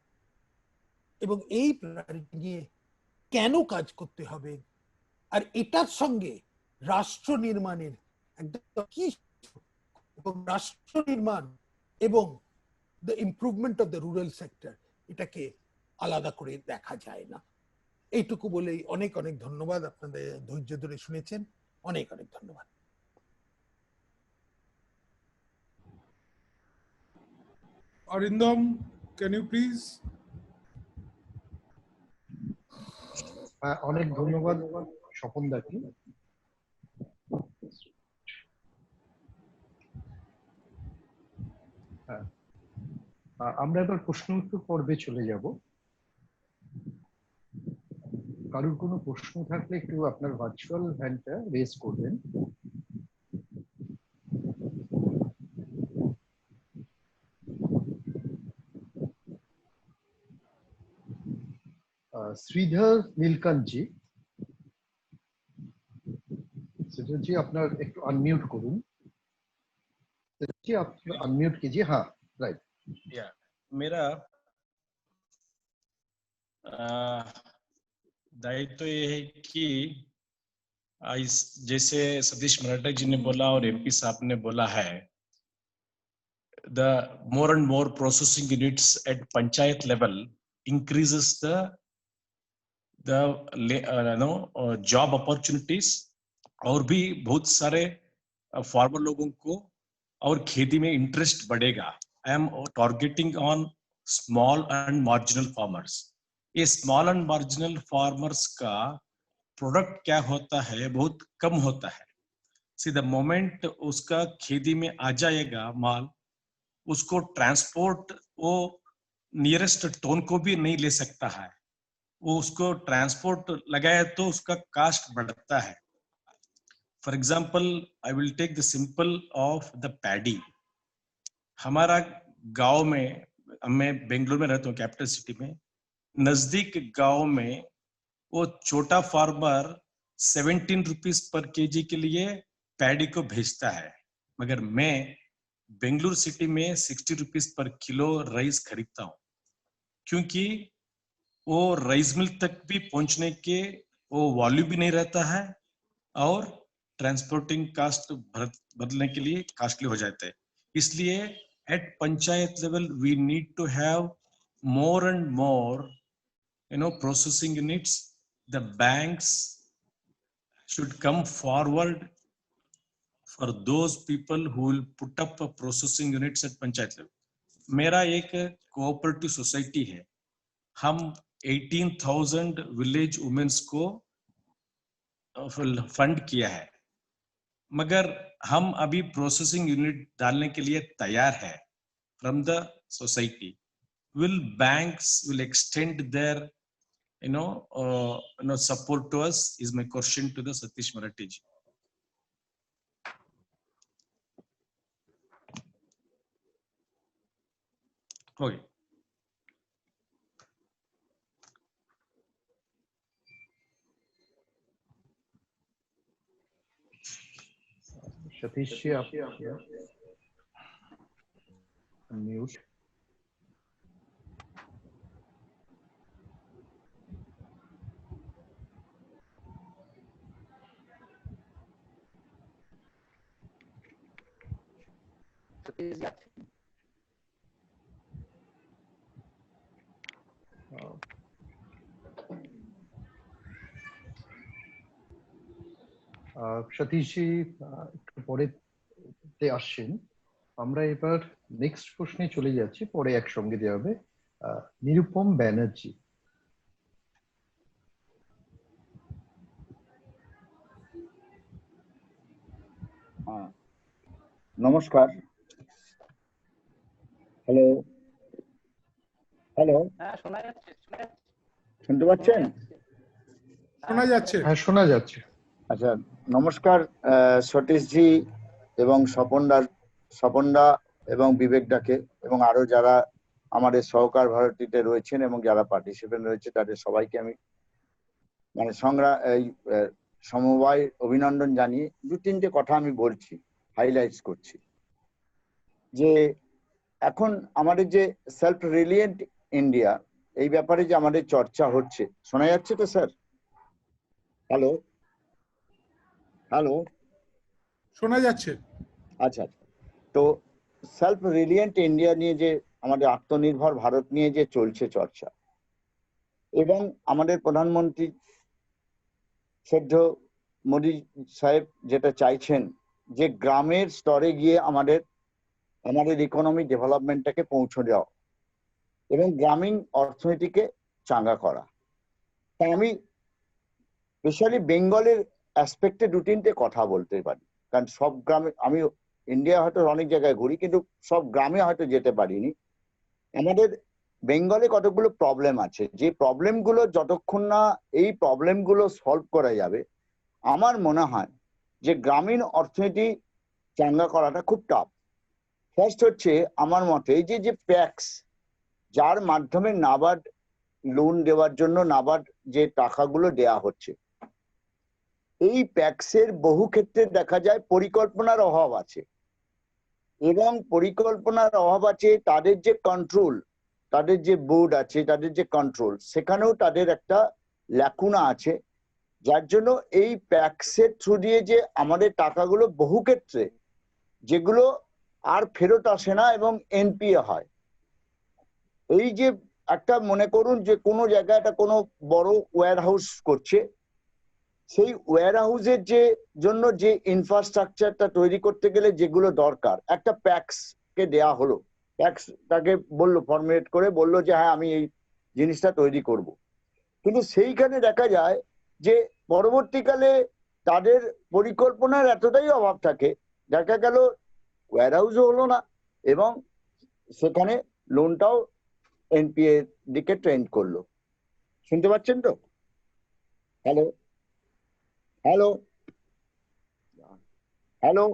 এবং এই প্রায়োরিটি নিয়ে কেন কাজ করতে হবে, আর এটার সঙ্গে রাষ্ট্র নির্মাণের একদম কি, এবং রাষ্ট্র নির্মাণ এবং the improvement of the rural sector এটাকে আলাদা করে দেখা যায় না। এইটুকু বলেই অনেক অনেক ধন্যবাদ। আপনাদের ধৈর্য ধরে শুনেছেন, অনেক অনেক ধন্যবাদ। Arindam, can you please? অনেক ধন্যবাদ স্বপন দাকে। আমরা এবার প্রশ্ন উত্তর পর্বে চলে যাব। কারোর কোনো প্রশ্ন থাকলে একটু আপনার ভার্চুয়াল হ্যান্ডটা রেজ করবেন। শ্রীধর নীলকান্তজি, শ্রীধরজি আপনার একটু আনমিউট করুন। आप अनम्यूट कीजिए। हाँ, राइट। या मेरा दायित्व ये है कि जैसे सतीश मराठा जी ने बोला और एमपी साहब ने बोला है, the more and more processing units at panchayat level increases the job opportunities, और भी बहुत सारे फार्मर लोगों को और खेती में इंटरेस्ट बढ़ेगा। I am targeting on small and marginal farmers. ये स्मॉल एंड मार्जिनल फार्मर्स का प्रोडक्ट क्या होता है, बहुत कम होता है। सी द मोमेंट उसका खेती में आ जाएगा माल, उसको ट्रांसपोर्ट वो नियरेस्ट टाउन को भी नहीं ले सकता है, वो उसको ट्रांसपोर्ट लगाए तो उसका कास्ट बढ़ता है। For example I will take the simple of the paddy. हमारा गांव में, मैं बेंगलुरु में रहता हूँ कैपिटल सिटी में, नजदीक गांव में वो छोटा फार्मर 17 रुपीज पर केजी के लिए पैडी को भेजता है, मगर मैं बेंगलुरु सिटी में 60 रुपीज पर किलो राइस खरीदता हूँ, क्योंकि वो राइस मिल तक भी पहुंचने के वो वॉल्यूम भी नहीं रहता है और ट्रांसपोर्टिंग कास्ट बदलने के लिए कॉस्टली हो जाते हैं। इसलिए at panchayat level we need to have more and more processing units, the banks should come forward for those people who will put up processing units at panchayat level. मेरा एक कोऑपरेटिव सोसाइटी है, हम 18,000 विलेज वुमेन्स को फंड किया है, मगर हम अभी प्रोसेसिंग यूनिट डालने के लिए तैयार है from the society. Will banks will extend their support to us is my question to the Satish Marathi ji. Okay. Satish ji आप म्यूट. সতীশজি একটু পরেতে আসছেন. আমরা এবার নেক্সট প্রশ্নে চলে যাচ্ছি, পরে একসঙ্গে দেওয়া হবে. নিরুপম ব্যানার্জি. নমস্কার. হ্যালো হ্যালো, শুনতে পাচ্ছেন? শোনা যাচ্ছে। হ্যাঁ, শোনা যাচ্ছে. আচ্ছা, নমস্কার সতীশ জি এবং স্বপনদা এবং বিবেকদাকে এবং আরো যারা আমাদের সহকার ভারতীতে রয়েছেন এবং যারা পার্টিসিপেন্ট রয়েছে তাদের সবাইকে আমি মানে সমবায় অভিনন্দন জানিয়ে দু তিনটে কথা আমি বলছি, হাইলাইটস করছি। যে এখন আমাদের যে সেলফ রিলিয়েন্ট ইন্ডিয়া, এই ব্যাপারে যে আমাদের চর্চা হচ্ছে, শোনা যাচ্ছে তো স্যার? হ্যালো হ্যালো, শোনা যাচ্ছে। আচ্ছা, তো সেলফ রিলিয়েন্ট ইন্ডিয়া নিয়ে যে আমাদের আত্মনির্ভর ভারত নিয়ে যে চলছে চর্চা, এবং আমাদের প্রধানমন্ত্রী শ্রদ্ধেয় মোদী সাহেব যেটা চাইছেন যে গ্রামের স্তরে গিয়ে আমাদের ইকোনমি ডেভেলপমেন্টটাকে পৌঁছে দেওয়া এবং গ্রামীণ অর্থনীতিকে চাঙ্গা করা। তাই আমি স্পেশালি বেঙ্গলের অ্যাসপেক্টে দু তিনটে কথা বলতে পারি, কারণ সব গ্রামে, আমি ইন্ডিয়া হয়তো অনেক জায়গায় ঘুরি কিন্তু সব গ্রামে হয়তো যেতে পারিনি। আমাদের বেঙ্গলে কতগুলো প্রবলেম আছে, যে প্রবলেমগুলো যতক্ষণ না এই প্রবলেমগুলো সলভ করা যাবে, আমার মনে হয় যে গ্রামীণ অর্থনীতি চাঙ্গা করাটা খুব টাফ। ফার্স্ট হচ্ছে আমার মতে যে যে প্যাক্স, যার মাধ্যমে নাবার্ড লোন দেওয়ার জন্য নাবার্ড যে টাকাগুলো দেয়া হচ্ছে, এই প্যাক্সের বহু ক্ষেত্রে দেখা যায় পরিকল্পনার অভাব আছে, এবং পরিকল্পনার অভাব আছে। তাদের যে কন্ট্রোল, তাদের যে বোর্ড আছে, তাদের যে কন্ট্রোল, সেখানেও তাদের একটা ল্যাকুনা আছে, যার জন্য এই প্যাক্সের থ্রু দিয়ে যে আমাদের টাকাগুলো বহু ক্ষেত্রে যেগুলো আর ফেরত আসে না এবং এনপিএ হয়। এই যে একটা মনে করুন যে কোনো জায়গায় একটা কোনো বড় ওয়্যার হাউস করছে, সেই ওয়্যার হাউসের যে জন্য যে ইনফ্রাস্ট্রাকচারটা তৈরি করতে গেলে যেগুলো দরকার, একটা প্যাক্স কে দেয়া হলো, প্যাক্স তাকে বললো, ফর্মুলেট করে বললো যে হ্যাঁ আমি এই জিনিসটা তৈরি করব, কিন্তু সেইখানে দেখা যায় যে পরবর্তীকালে তাদের পরিকল্পনার এতটাই অভাব থাকে, দেখা গেল ওয়্যার হাউসও হলো না এবং সেখানে লোনটাও এনপিএ দিকে ট্রেন্ড করলো। শুনতে পাচ্ছেন তো? হ্যালো হ্যালো হ্যালো,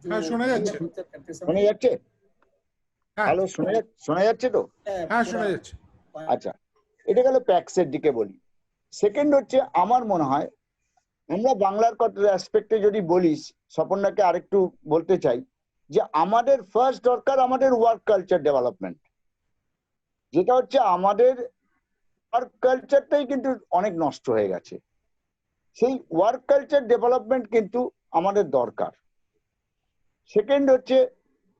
হ্যাঁ শোনা যাচ্ছে। শোনা যাচ্ছে? হ্যাঁ হ্যালো, শোনা যাচ্ছে তো? হ্যাঁ শোনা যাচ্ছে। আচ্ছা, এটা গেল প্যাক্সের দিকে বলি। সেকেন্ড হচ্ছে আমার মনে হয় আমরা বাংলার অ্যাসপেক্টে যদি বলিস, স্বপনদাকে আরেকটু বলতে চাই যে আমাদের ফার্স্ট দরকার আমাদের ওয়ার্ক কালচার ডেভেলপমেন্ট, যেটা হচ্ছে আমাদের ওয়ার্ক কালচারটাই কিন্তু অনেক নষ্ট হয়ে গেছে। সেই ওয়ার্ক কালচার ডেভেলপমেন্ট কিন্তু আমাদের দরকার। সেকেন্ড হচ্ছে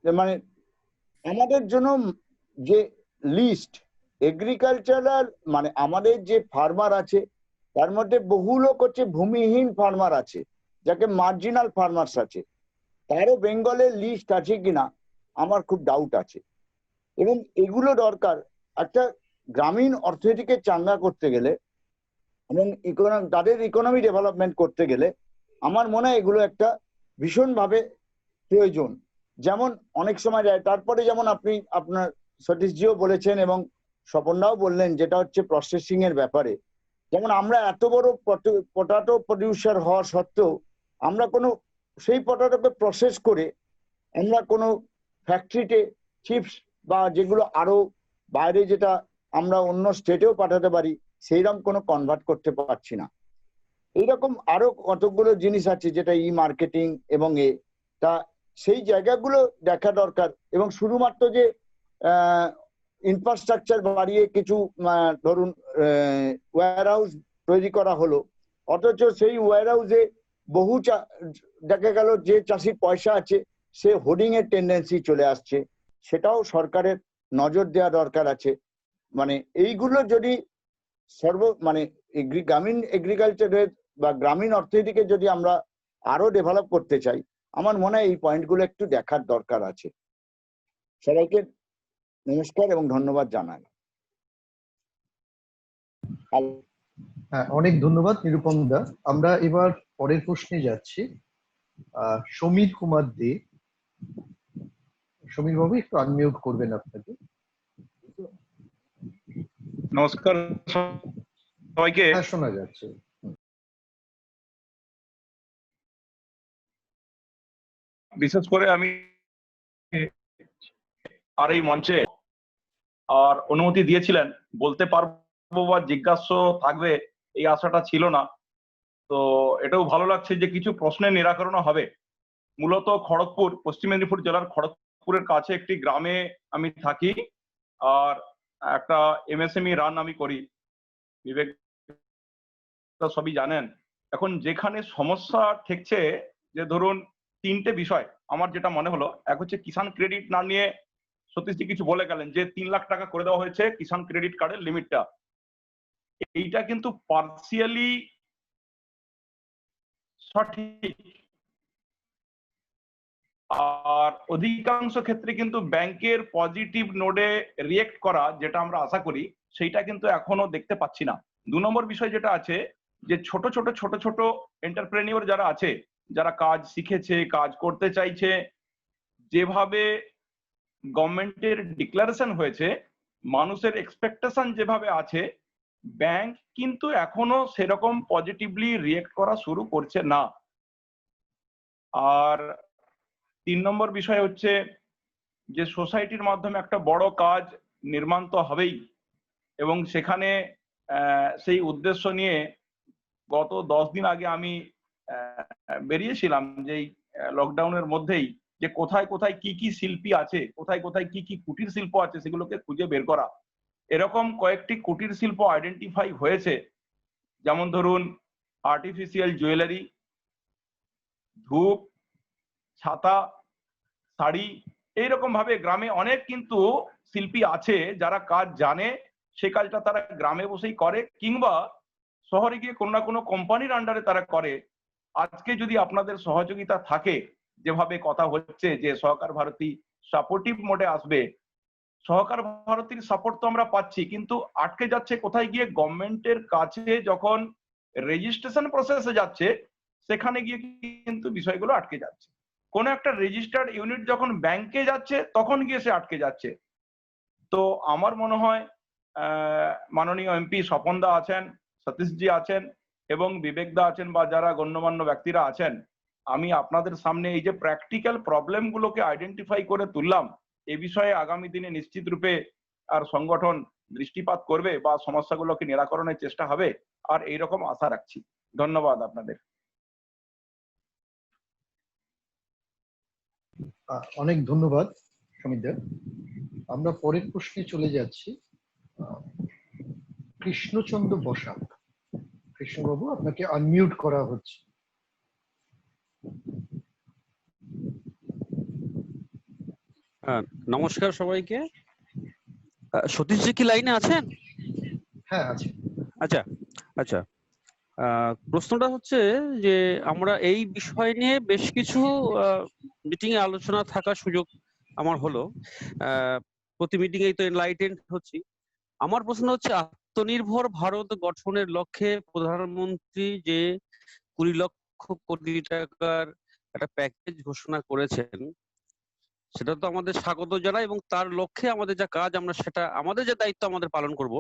মানে আমাদের জন্য যে লিস্ট এগ্রিকালচারাল, মানে আমাদের যে ফার্মার আছে তার মধ্যে বহু লোক হচ্ছে ভূমিহীন ফার্মার আছে, যাকে মার্জিনাল ফার্মার্স আছে, তারও বেঙ্গলের লিস্ট আছে কিনা আমার খুব ডাউট আছে। এবং এগুলো দরকার একটা গ্রামীণ অর্থনীতিকে চাঙ্গা করতে গেলে এবং তাদের ইকোনমি ডেভেলপমেন্ট করতে গেলে আমার মনে হয় এগুলো একটা ভীষণভাবে প্রয়োজন। যেমন অনেক সময় যায়, তারপরে যেমন আপনি আপনার সতীশজিও বলেছেন এবং স্বপনদাও বললেন, যেটা হচ্ছে প্রসেসিং এর ব্যাপারে। যেমন আমরা এত বড় পটাটো প্রডিউসার হওয়া সত্ত্বেও আমরা কোনো সেই পটাটোকে প্রসেস করে আমরা কোনো ফ্যাক্টরিতে চিপস বা যেগুলো আরো বাইরে যেটা আমরা অন্য স্টেটেও পাঠাতে পারি সেইরকম কোনো কনভার্ট করতে পারছি না। এইরকম আরো কতগুলো জিনিস আছে যেটা ই মার্কেটিং এবং তা সেই জায়গাগুলো দেখা দরকার। এবং শুধুমাত্র যে ইনফ্রাস্ট্রাকচার বাড়িয়ে কিছু ধরুন ওয়্যার হাউস তৈরি করা হলো, অথচ সেই ওয়্যার হাউসে বহু দেখা গেল যে চাষির পয়সা আছে সে হোর্ডিং এর টেন্ডেন্সি চলে আসছে, সেটাও সরকারের নজর দেওয়া দরকার আছে। মানে এইগুলো যদি গ্রামীণ এগ্রিকালচারের বা গ্রামীণ অর্থনীতিকে যদি আমরা আরো ডেভেলপ করতে চাই, আমার মনে হয় এই পয়েন্টগুলো একটু দেখার দরকার আছে। সবাইকে নমস্কার এবং ধন্যবাদ জানাই। হ্যাঁ, অনেক ধন্যবাদ নিরুপম দা। আমরা এবার পরের প্রশ্নে যাচ্ছি। সমীর কুমার দে। সমীর বাবু একটু আনমিউট করবেন আপনাকে। নমস্কার সবাইকে। হ্যাঁ, শোনা যাচ্ছে। বিশেষ করে আমি আর এই মঞ্চে আর অনুমতি দিয়েছিলেন, বলতে পারবো বা জিজ্ঞাসা থাকবে এই আশাটা ছিল না। তো এটাও ভালো লাগছে যে কিছু প্রশ্নের নিরাকরণ হবে। মূলত খড়গপুর, পশ্চিম মেদিনীপুর জেলার খড়গপুরের কাছে একটি গ্রামে আমি থাকি আর একটা এমএসএমই রান আমি করি। বিবেক সবই জানেন। এখন যেখানে সমস্যা ঠেকছে, যে ধরুন তিনটে বিষয় আমার যেটা মনে হলো, এক হচ্ছে কিষাণ ক্রেডিট না নিয়ে সতীশজি কিছু বলে গেলেন যে 3 লাখ টাকা করে দেওয়া হয়েছে কিষাণ ক্রেডিট কার্ডের লিমিটটা। এইটা কিন্তু পার্সিয়ালি সঠিক, আর অধিকাংশ ক্ষেত্রে কিন্তু ব্যাংকের পজিটিভ নোডে রিয়েক্ট করা যেটা আমরা আশা করি সেইটা কিন্তু এখনো দেখতে পাচ্ছি না। 2 নম্বর বিষয় যেটা আছে, যে ছোট ছোট এন্টারপ্রেনিওর যারা আছে, যারা কাজ শিখেছে, কাজ করতে চাইছে, যেভাবে গভর্নমেন্টের ডিক্লারেশন হয়েছে, মানুষের এক্সপেকটেশন যেভাবে আছে, ব্যাংক কিন্তু এখনো সেরকম পজিটিভলি রিয়েক্ট করা শুরু করছে না। আর 3 নম্বর বিষয় হচ্ছে যে সোসাইটির মাধ্যমে একটা বড় কাজ নির্মাণ তো হবেই, এবং সেখানে সেই উদ্দেশ্য নিয়ে গত 10 দিন আগে আমি বেরিয়েছিলাম যে লকডাউনের মধ্যেই, যে কোথায় কোথায় কি কি শিল্পী আছে, কোথায় কোথায় কি কি কুটির শিল্প আছে সেগুলোকে খুঁজে বের করা। এরকম কয়েকটি কুটির শিল্প আইডেন্টিফাই হয়েছে, যেমন ধরুন আর্টিফিশিয়াল জুয়েলারি, ধূপ, ছাতা, শাড়ি, এইরকম ভাবে গ্রামে অনেক কিন্তু শিল্পী আছে যারা কাজ জানে, সে কাজটা তারা গ্রামে বসেই করে, কিংবা শহরে গিয়ে কোনো না কোনো কোম্পানির আন্ডারে তারা করে। আজকে যদি আপনাদের সহযোগিতা থাকে, যেভাবে কথা হচ্ছে যে সহকার ভারতী সাপোর্টিভ মোডে আসবে, সহকার ভারতীর সাপোর্ট তো আমরা পাচ্ছি, কিন্তু আটকে যাচ্ছে কোথায় গিয়ে, গভর্নমেন্টের কাছে যখন রেজিস্ট্রেশন প্রসেসে যাচ্ছে সেখানে গিয়ে কিন্তু বিষয়গুলো আটকে যাচ্ছে। কোন একটা রেজিস্টার্ড ইউনিট যখন ব্যাংকে যাচ্ছে তখন গিয়ে সে আটকে যাচ্ছে। তো আমার মনে হয় মাননীয় এমপি স্বপনদা আছেন, সতীশজি আছেন এবং বিবেকদা আছেন, বা যারা গণ্যমান্য ব্যক্তিরা আছেন, আমি আপনাদের সামনে এই যে প্র্যাকটিক্যাল প্রবলেম গুলোকে আইডেন্টিফাই করে তুললাম, এই বিষয়ে আগামী দিনে নিশ্চিত রূপে আর সংগঠন দৃষ্টিপাত করবে বা সমস্যাগুলোকে নিরাকরণের চেষ্টা হবে, আর এইরকম আশা রাখছি। ধন্যবাদ আপনাদের। অনেক ধন্যবাদ সমীর। আমরা পরের প্রশ্নে চলে যাচ্ছি। কৃষ্ণচন্দ্র বসাক। কৃষ্ণবাবু, আপনাকে আনমিউট করা হচ্ছে। নমস্কার সবাইকে। সতীশজি কি লাইনে আছেন? হ্যাঁ, আছে। আচ্ছা আচ্ছা, প্রশ্নটা হচ্ছে যে আমরা এই বিষয় নিয়ে বেশ কিছু মিটিং এ আলোচনা থাকার সুযোগ আমার হলো। প্রতি মিটিং এই তো এনলাইটেন্ড হচ্ছি। আমার প্রশ্ন হচ্ছে, আত্মনির্ভর ভারত গঠনের লক্ষ্যে প্রধানমন্ত্রী যে 20 লক্ষ কোটি টাকার একটা প্যাকেজ ঘোষণা করেছেন, সেটা তো আমাদের স্বাগত জানাই, এবং তার লক্ষ্যে আমাদের যা কাজ আমরা সেটা আমাদের যে দায়িত্ব আমাদের পালন করব।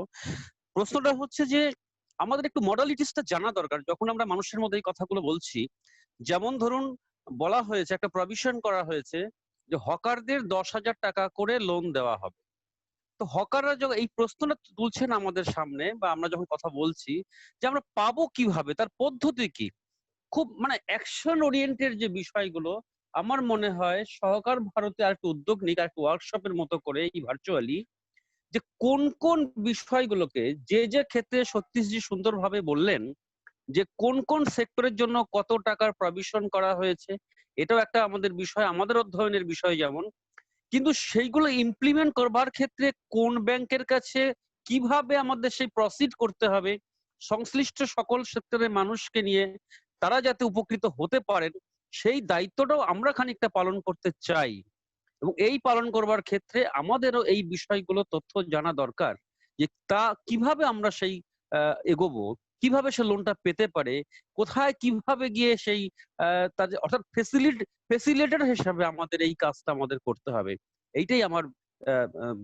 প্রশ্নটা হচ্ছে যে আমাদের একটু মডালিটিসটা জানা দরকার যখন আমরা মানুষের মধ্যে এই কথাগুলো বলছি। যেমন ধরুন, বলা হয়েছে, একটা প্রভিশন করা হয়েছে যে হকারদের 10,000 টাকা করে লোন দেওয়া হবে। তো হকাররা যখন এই প্রশ্নটা তুলছেন আমাদের সামনে, বা আমরা যখন কথা বলছি যে আমরা পাবো কিভাবে, তার পদ্ধতি কি, খুব মানে অ্যাকশন ওরিয়েন্টেড যে বিষয়গুলো, আমার মনে হয় সহকার ভারতে আর একটু উদ্যোগ নিক, আর একটু ওয়ার্কশপের মতো করে এই ভার্চুয়ালি, যে কোন কোন বিষয়গুলোকে যে যে ক্ষেত্রে সতীশজি সুন্দরভাবে বললেন যে কোন কোন সেক্টরের জন্য কত টাকার প্রভিশন করা হয়েছে, এটাও একটা আমাদের বিষয়, আমাদের অধ্যয়নের বিষয় যেমন। কিন্তু সেইগুলো ইমপ্লিমেন্ট করবার ক্ষেত্রে কোন ব্যাংকের কাছে কিভাবে আমাদের সেই প্রসিড করতে হবে, সংশ্লিষ্ট সকল সেক্টরের মানুষকে নিয়ে তারা যাতে উপকৃত হতে পারেন, সেই দায়িত্বটাও আমরা খানিকটা পালন করতে চাই। এবং এই পালন করবার ক্ষেত্রে আমাদেরও এই বিষয়গুলো তথ্য জানা দরকার, যে তা কিভাবে আমরা সেই এগোবো, কিভাবে সে লোনটা পেতে পারে, কোথায় কিভাবে গিয়ে সেই তাদের, অর্থাৎ ফেসিলিটেটর হিসাবে আমাদের এই কাজটা আমাদের করতে হবে। এইটাই আমার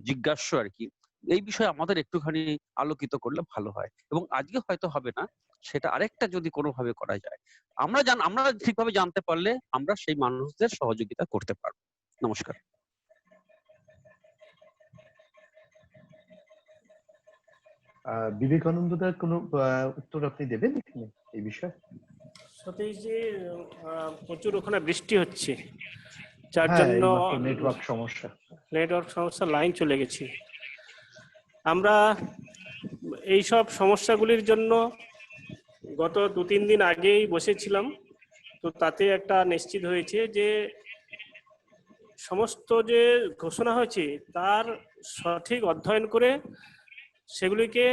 জিজ্ঞাস্য আর কি। এই বিষয়ে আমাদের একটুখানি আলোকিত করলে ভালো হয়, এবং আজকে হয়তো হবে না, সেটা আরেকটা যদি কোনোভাবে করা যায়, আমরা ঠিকভাবে জানতে পারলে আমরা সেই মানুষদের সহযোগিতা করতে পারবো। নমস্কার। বিবেকানন্দ দার কোনো উত্তর আপনি দেবেন এখানে এই বিষয়ে? সতীশজি, প্রচুর ওখানে বৃষ্টি হচ্ছে, যার জন্য নেটওয়ার্ক সমস্যা, লাইন চলে গেছে। আমরা এইসব সমস্যাগুলির জন্য গত 2-3 দিন আগেই বসেছিলাম, তো তাতে একটা নিশ্চিত হয়েছে যে সমস্ত যে ঘোষণা হয়েছে তার সঠিক অধ্যয়ন করে সেগুলিকে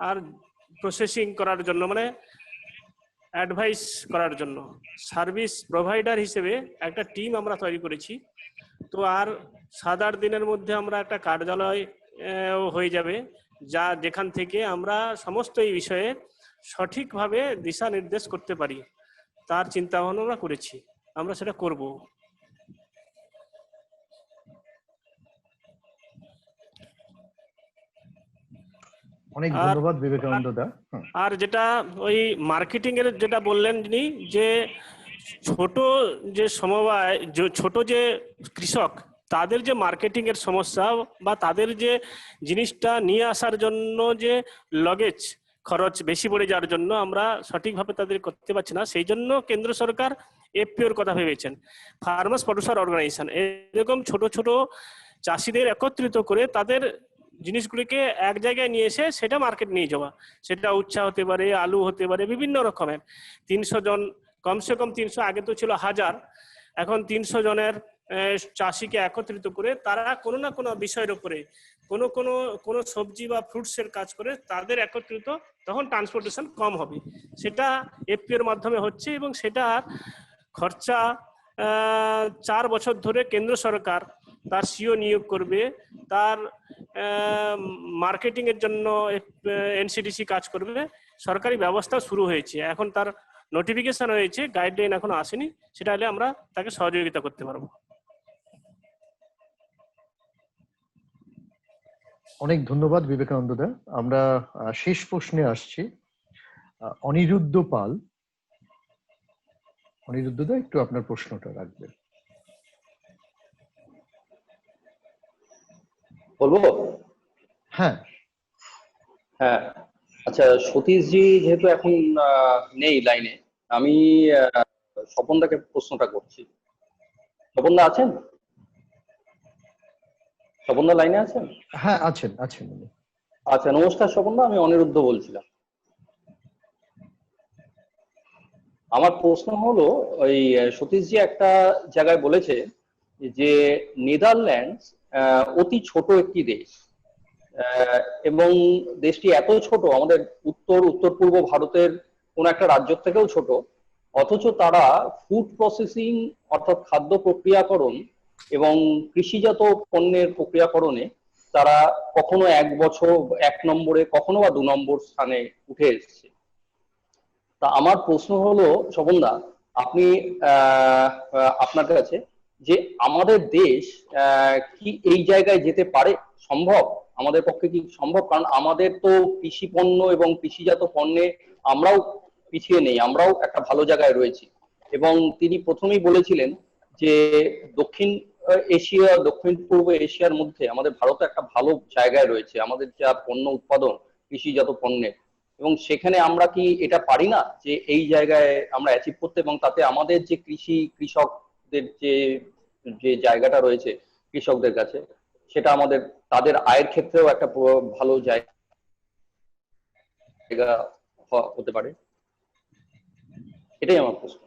আর প্রসেসিং করার জন্য, মানে অ্যাডভাইস করার জন্য সার্ভিস প্রোভাইডার হিসেবে একটা টিম আমরা তৈরি করেছি। তো আর 7-8 দিনের মধ্যে আমরা একটা কার্যালয় হয়ে যাবে, যেখান থেকে আমরা সমস্ত এই বিষয়ে সঠিকভাবে দিশা নির্দেশ করতে পারি, তার চিন্তা ভাবনা আমরা করেছি, আমরা সেটা করব। অনেক ধন্যবাদ বিবেকানন্দ দা। আর যেটা ওই মার্কেটিং এর যেটা বললেন যিনি, যে ছোট যে সমবায়, ছোট যে কৃষক, তাদের যে মার্কেটিং এর সমস্যা বা তাদের যে জিনিসটা নিয়ে আসার জন্য যে লগেজ খরচ বেশি পড়ে যাওয়ার জন্য আমরা সঠিকভাবে তাদের করতে পারছি না, সেই জন্য কেন্দ্র সরকার এফপিওর কথা ভেবেছেন, ফার্মার্স প্রডিউসার অর্গানাইজেশন। এরকম ছোট ছোট চাষিদের একত্রিত করে তাদের জিনিসগুলিকে এক জায়গায় নিয়ে এসে সেটা মার্কেট নিয়ে যাওয়া, সেটা উচ্ছা হতে পারে, আলু হতে পারে, বিভিন্ন রকমের। 300 জন, কমসে কম 300, আগে তো ছিল 1000, এখন 300 জনের চাষিকে একত্রিত করে তারা কোনো না কোনো বিষয়ের উপরে কোনো সবজি বা ফ্রুটসের কাজ করে তাদের একত্রিত, তখন ট্রান্সপোর্টেশন কম হবে। সেটা এফপিওর মাধ্যমে হচ্ছে, এবং সেটা খরচা 4 বছর ধরে কেন্দ্র সরকার তার সিও নিয়োগ করবে, তার মার্কেটিং এর জন্য এনসিডিসি কাজ করবে। সরকারি ব্যবস্থা শুরু হয়েছে, এখন তার নোটিফিকেশন হয়েছে, গাইডলাইন এখনো আসেনি, সেটা হলে আমরা তাকে সহযোগিতা করতে পারবো। অনেক ধন্যবাদ বিবেকানন্দ দা। আমরা শেষ প্রশ্নে আসছি। অনিরুদ্ধ পাল, অনিরুদ্ধ দা একটু আপনার প্রশ্নটা রাখবেন। বলবো? হ্যাঁ হ্যাঁ, আচ্ছা, সতীশজি যেহেতু এখন নেই লাইনে, আমি স্বপনদাকে প্রশ্নটা করছি। স্বপনদা আছেন? স্বপনদা লাইনে আছেন? হ্যাঁ আছেন। আচ্ছা, নমস্কার স্বপনদা, আমি অনিরুদ্ধ বলছিলাম। আমার প্রশ্ন হলো, ওই সতীশজি একটা জায়গায় বলেছে যে নেদারল্যান্ডস অতি ছোট একটি দেশ, এবং দেশটি এত ছোট আমাদের উত্তর পূর্ব ভারতের কোনো একটা রাজ্য থেকেও ছোট, অথচ তারা ফুড প্রসেসিং অর্থাৎ খাদ্য প্রক্রিয়াকরণ এবং কৃষিজাত পণ্যের প্রক্রিয়াকরণে তারা কখনো 1 বছর 1 নম্বরে, কখনো বা 2 নম্বর স্থানে উঠে এসেছে। তা আমার প্রশ্ন হলো স্বপনদা, আপনি আপনার কাছে যে আমাদের দেশ কি এই জায়গায় যেতে পারে, সম্ভব আমাদের পক্ষে কি সম্ভব? কারণ আমাদের তো কৃষি পণ্য এবং কৃষিজাত পণ্যে আমরাও পিছিয়ে নেই, আমরাও একটা ভালো জায়গায় রয়েছি। এবং তিনি প্রথমেই বলেছিলেন যে দক্ষিণ এশিয়া, দক্ষিণ পূর্ব এশিয়ার মধ্যে আমাদের ভারত একটা ভালো জায়গায় রয়েছে, আমাদের যা পণ্য উৎপাদন কৃষিজাত পণ্যের, এবং সেখানে আমরা কি এটা পারি না যে এই জায়গায় আমরা অ্যাচিভ করতে, এবং তাতে আমাদের যে কৃষকদের যে জায়গাটা রয়েছে কৃষকদের কাছে, সেটা আমাদের তাদের আয়ের ক্ষেত্রেও একটা ভালো জায়গা হতে পারে? এটাই আমার প্রশ্ন।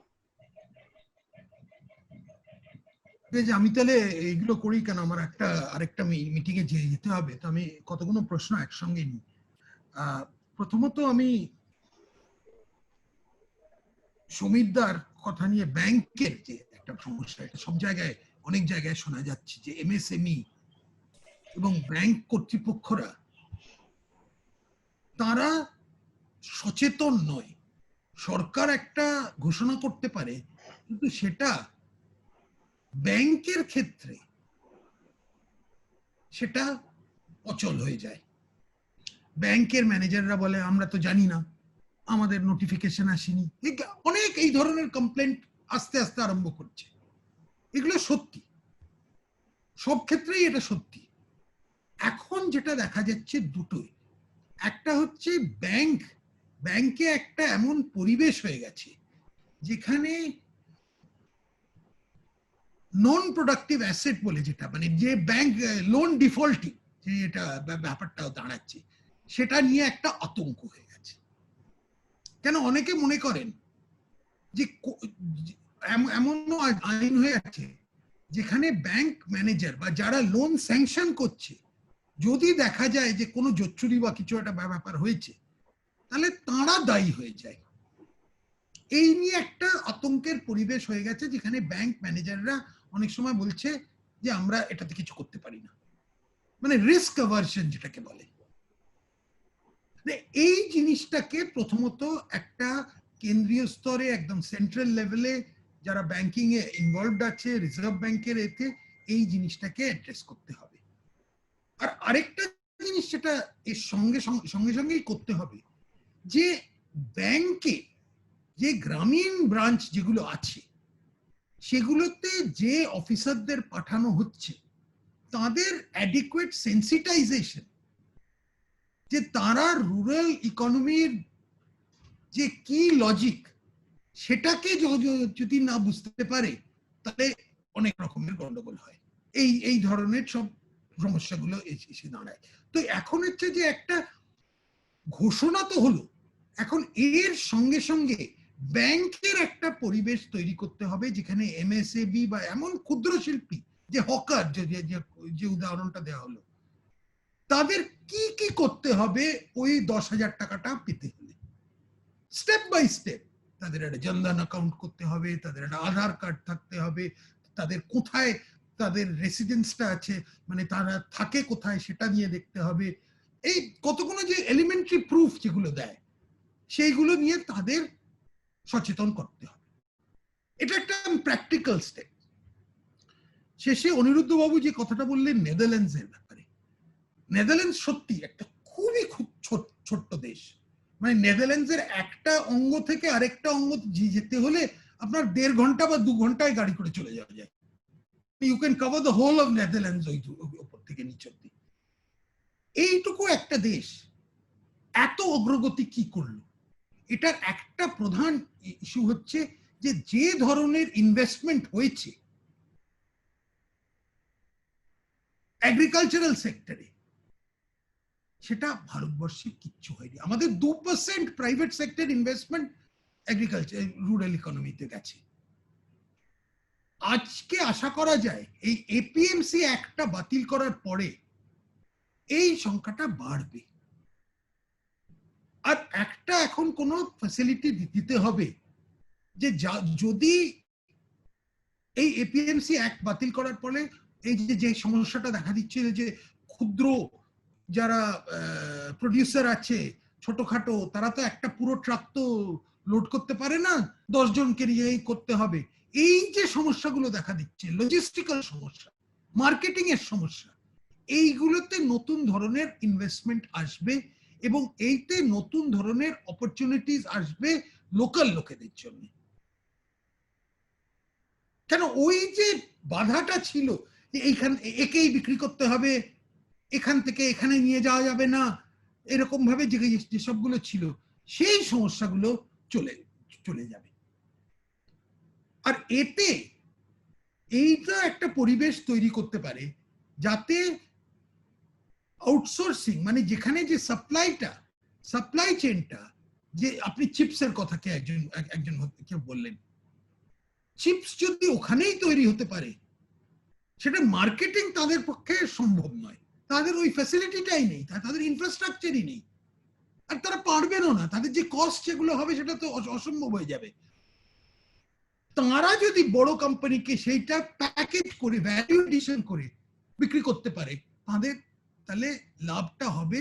আমি তাহলে এইগুলো করি কেন, আমার আরেকটা মিটিং এ যেতে হবে, তো আমি কতগুলো প্রশ্ন একসঙ্গে নিই। প্রথমত আমি সমীরদার কথা নিয়ে ব্যাংকের যে একটা সমস্যা, এটা সব জায়গায় অনেক জায়গায় শোনা যাচ্ছে যে এমএসএমই এবং ব্যাংক কর্তৃপক্ষরা তারা সচেতন নয়। সরকার একটা ঘোষণা করতে পারে, কিন্তু সেটা ব্যাংকের ক্ষেত্রে সেটা অচল হয়ে যায়। ব্যাংকের ম্যানেজাররা বলে আমরা তো জানি না, আমাদের নোটিফিকেশন আসেনি, অনেক এই ধরনের কমপ্লেন্ট আস্তে আস্তে আরম্ভ করছে। এগুলো সত্যি, সব ক্ষেত্রেই এটা সত্যি। এখন যেটা দেখা যাচ্ছে দুটোই, একটা হচ্ছে ব্যাংকে একটা এমন পরিবেশ হয়ে গেছে যেখানে নন প্রোডাক্টিভ অ্যাসেট বলে যেটা, মানে যে ব্যাংক লোন ডিফল্টিং যে এটা ব্যাপারটাও দাঁড়াচ্ছে, সেটা নিয়ে একটা আতঙ্ক হয়ে গেছে। কেন অনেকে মনে করেন যে এমন আইন হয়ে আছে যেখানে ব্যাংক ম্যানেজার বা যারা লোন স্যাংশন করছে, যদি দেখা যায় যে কোনো জচ্চুরি বা কিছু একটা ব্যাপার হয়েছে, তাহলে তারা দায়ী হয়ে যায়। এই নিয়ে একটা আতঙ্কের পরিবেশ হয়ে গেছে, যেখানে ব্যাংক ম্যানেজাররা অনেক সময় বলছে যে আমরা এটাতে কিছু করতে পারি না, মানে রিস্ক অ্যাভারশন যেটাকে বলে। এই জিনিসটাকে প্রথমত একটা কেন্দ্রীয় স্তরে, একদম সেন্ট্রাল লেভেলে যারা ব্যাংকিং এ ইনভলভড আছে, রিজার্ভ ব্যাংকের এতে এই জিনিসটাকে অ্যাড্রেস করতে হবে। আর আরেকটা জিনিস যেটা এর সঙ্গে সঙ্গেই করতে হবে, যে ব্যাংকে যে গ্রামীণ ব্রাঞ্চ যেগুলো আছে, সেগুলোতে যে অফিসারদের পাঠানো হচ্ছে তাদের অ্যাডিকুয়েট সেন্সিটাইজেশন, যে তারা রুরাল ইকোনমির যে কি লজিক সেটাকে যদি না বুঝতে পারে, তাহলে অনেক রকমের গন্ডগোল হয়। এই ধরনের সব সমস্যাগুলো এসে দাঁড়ায়। তো এখন হচ্ছে যে একটা ঘোষণা তো হলো, এখন এর সঙ্গে সঙ্গে ব্যাংকের একটা পরিবেশ তৈরি করতে হবে যেখানে এমএসএবি বা এমন ক্ষুদ্র শিল্পী, যে হকার যে উদাহরণটা দেওয়া হলো, তাদের কি কি করতে হবে ওই 10,000 টাকাটা পেতে হলে। স্টেপ বাই স্টেপ তাদের একটা জনধন অ্যাকাউন্ট করতে হবে, তাদের একটা আধার কার্ড থাকতে হবে, তাদের কোথায় তাদের রেসিডেন্সটা আছে, মানে তারা থাকে কোথায় সেটা নিয়ে দেখতে হবে। এই কতগুলো যে এলিমেন্টারি প্রুফ যেগুলো দেয়, সেইগুলো নিয়ে তাদের সচেতন করতে হবে। এটা একটা প্র্যাকটিক্যাল স্টেপ। শেষে অনিরুদ্ধ বাবু যে কথাটা বললেন নেদারল্যান্ডসের ব্যাপারে, নেদারল্যান্ডস সত্যি একটা খুবই খুব ছোট্ট দেশ। মানে নেদারল্যান্ডসের একটা অঙ্গ থেকে আরেকটা অঙ্গ যেতে হলে আপনার 1.5 ঘন্টা বা 2 ঘন্টায় গাড়ি করে চলে যাওয়া যায়। You can cover the whole of Netherlands ওই উপর থেকে নিচ অব্দি। এইটুকু একটা দেশ এত অগ্রগতি কি করলো? এটার একটা প্রধান ইস্যু হচ্ছে যে ধরনের ইনভেস্টমেন্ট হয়েছে এগ্রিকালচারাল সেক্টরে, সেটা ভারতবর্ষে কিচ্ছু হয়নি। আমাদের 2% private sector investment agriculture rural ইকোনমিতে গেছে। আজকে আশা করা যায় এই এপিএমসি অ্যাক্টটা বাতিল করার পরে এই সংখ্যাটা বাড়বে। আর একটা এখন কোনো ফ্যাসিলিটি দিতে হবে যে যদি এই এপিএমসি অ্যাক্ট বাতিল করার ফলে এই যে সমস্যাটা দেখা দিচ্ছে যে ক্ষুদ্র যারা প্রডিউসার আছে ছোটখাটো, তারা তো একটা পুরো ট্রাক তো লোড করতে পারে না, 10 জনকে নিয়েই করতে হবে। এই যে সমস্যাগুলো দেখা দিচ্ছে, লজিস্টিক্যাল সমস্যা, মার্কেটিং এর সমস্যা, এইগুলোতে নতুন ধরনের ইনভেস্টমেন্ট আসবে এবং এইতে নতুন ধরনের অপরচুনিটিস আসবে লোকাল লোকেদের জন্য। কেন ওই যে বাধাটা ছিল যে এইখান একেই বিক্রি করতে হবে, এখান থেকে এখানে নিয়ে যাওয়া যাবে না, এরকম ভাবে যে সবগুলো ছিল সেই সমস্যাগুলো চলে যাবে। আর এতে এইটা একটা পরিবেশ তৈরি করতে পারে যাতে আউটসোর্সিং, মানে যেখানে যে সাপ্লাই চেইনটা, যে আপনি চিপসের কথা কে একজন কেউ বললেন, চিপস যদি ওখানেই তৈরি হতে পারে, সেটা মার্কেটিং তাদের পক্ষে সম্ভব নয়, তাদের ওই ফ্যাসিলিটিটাই নেই, তাদের ইনফ্রাস্ট্রাকচারই নেই, আর তারা পারবেনও না, তাদের যে কস্ট যেগুলো হবে সেটা তো অসম্ভব হয়ে যাবে। তারা যদি বড় কোম্পানিকে সেইটা প্যাকেজ করে ভ্যালু এডিশন করে বিক্রি করতে পারে, তাহলে লাভটা হবে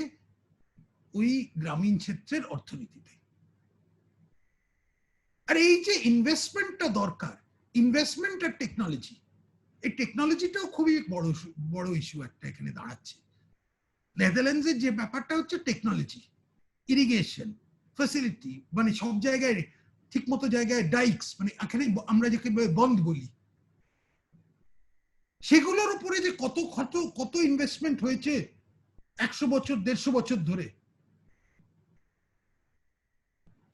ওই গ্রামীণ ক্ষেত্রের অর্থনীতিতে। আর এই যে ইনভেস্টমেন্টটা দরকার, ইনভেস্টমেন্ট আর টেকনোলজি, এই টেকনোলজিটাও খুবই বড় ইস্যু একটা এখানে দাঁড়াচ্ছে। নেদারল্যান্ডসের যে ব্যাপারটা হচ্ছে টেকনোলজি, ইরিগেশন ফ্যাসিলিটি, মানে সব জায়গায় ঠিক মতো জায়গায় ডাইকস, মানে এখানে আমরা যাকে বন্ধ বলি, সেগুলোর উপরে যে কত ইনভেস্টমেন্ট হয়েছে 100 বছর 150 বছর ধরে,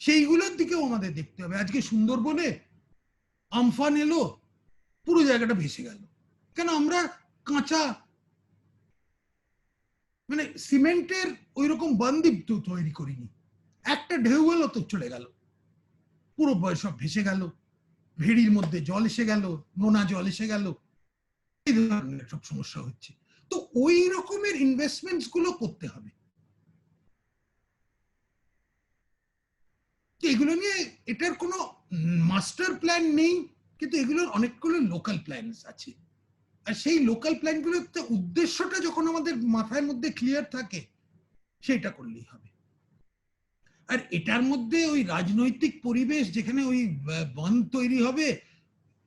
সেইগুলোর দিকেও আমাদের দেখতে হবে। আজকে সুন্দরবনে আমফান এলো, পুরো জায়গাটা ভেসে গেল, কেন আমরা কাঁচা মানে সিমেন্টের ওই রকম বান্দিপ তৈরি করিনি, একটা ঢেউ এলো তো চলে গেল, পুরো সব ভেসে গেল, ভেড়ির মধ্যে জল এসে গেল, নোনা জল এসে গেল, এই ধরনের সব সমস্যা হচ্ছে। তো ওই রকমের ইনভেস্টমেন্টস গুলো করতে হবে। এগুলো নিয়ে এটার কোনো মাস্টার প্ল্যান নেই, কিন্তু এগুলোর অনেকগুলো লোকাল প্ল্যানস আছে। আর সেই লোকাল প্ল্যানগুলোর উদ্দেশ্যটা যখন আমাদের মাথার মধ্যে ক্লিয়ার থাকে, সেটা করলেই হবে। আর এটার মধ্যে ওই রাজনৈতিক পরিবেশ যেখানে ওই বন্ধ তৈরি হবে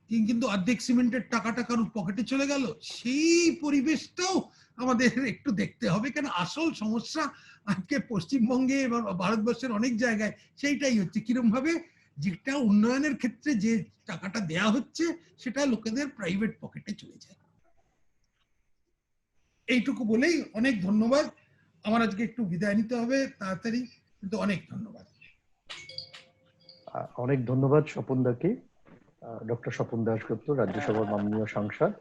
কিন্তু অর্ধেক সিমেন্টের টাকা কারোর পকেটে চলে গেল, সেই পরিবেশটাও আমাদের একটু দেখতে হবে। কেন আসল সমস্যা আজকে পশ্চিমবঙ্গে এবং ভারতবর্ষের অনেক জায়গায় সেইটাই হচ্ছে, কিরকম ভাবে যেটা উন্নয়নের ক্ষেত্রে যে টাকাটা দেয়া হচ্ছে সেটা লোকেদের প্রাইভেট পকেটে চলে যায়। এইটুকু বলেই অনেক ধন্যবাদ। আমার আজকে একটু বিদায় নিতে হবে তাড়াতাড়ি, কিন্তু অনেক ধন্যবাদ। অনেক ধন্যবাদ স্বপন দাকে, ডক্টর স্বপন দাশগুপ্ত, রাজ্যসভার মাননীয় সাংসদ।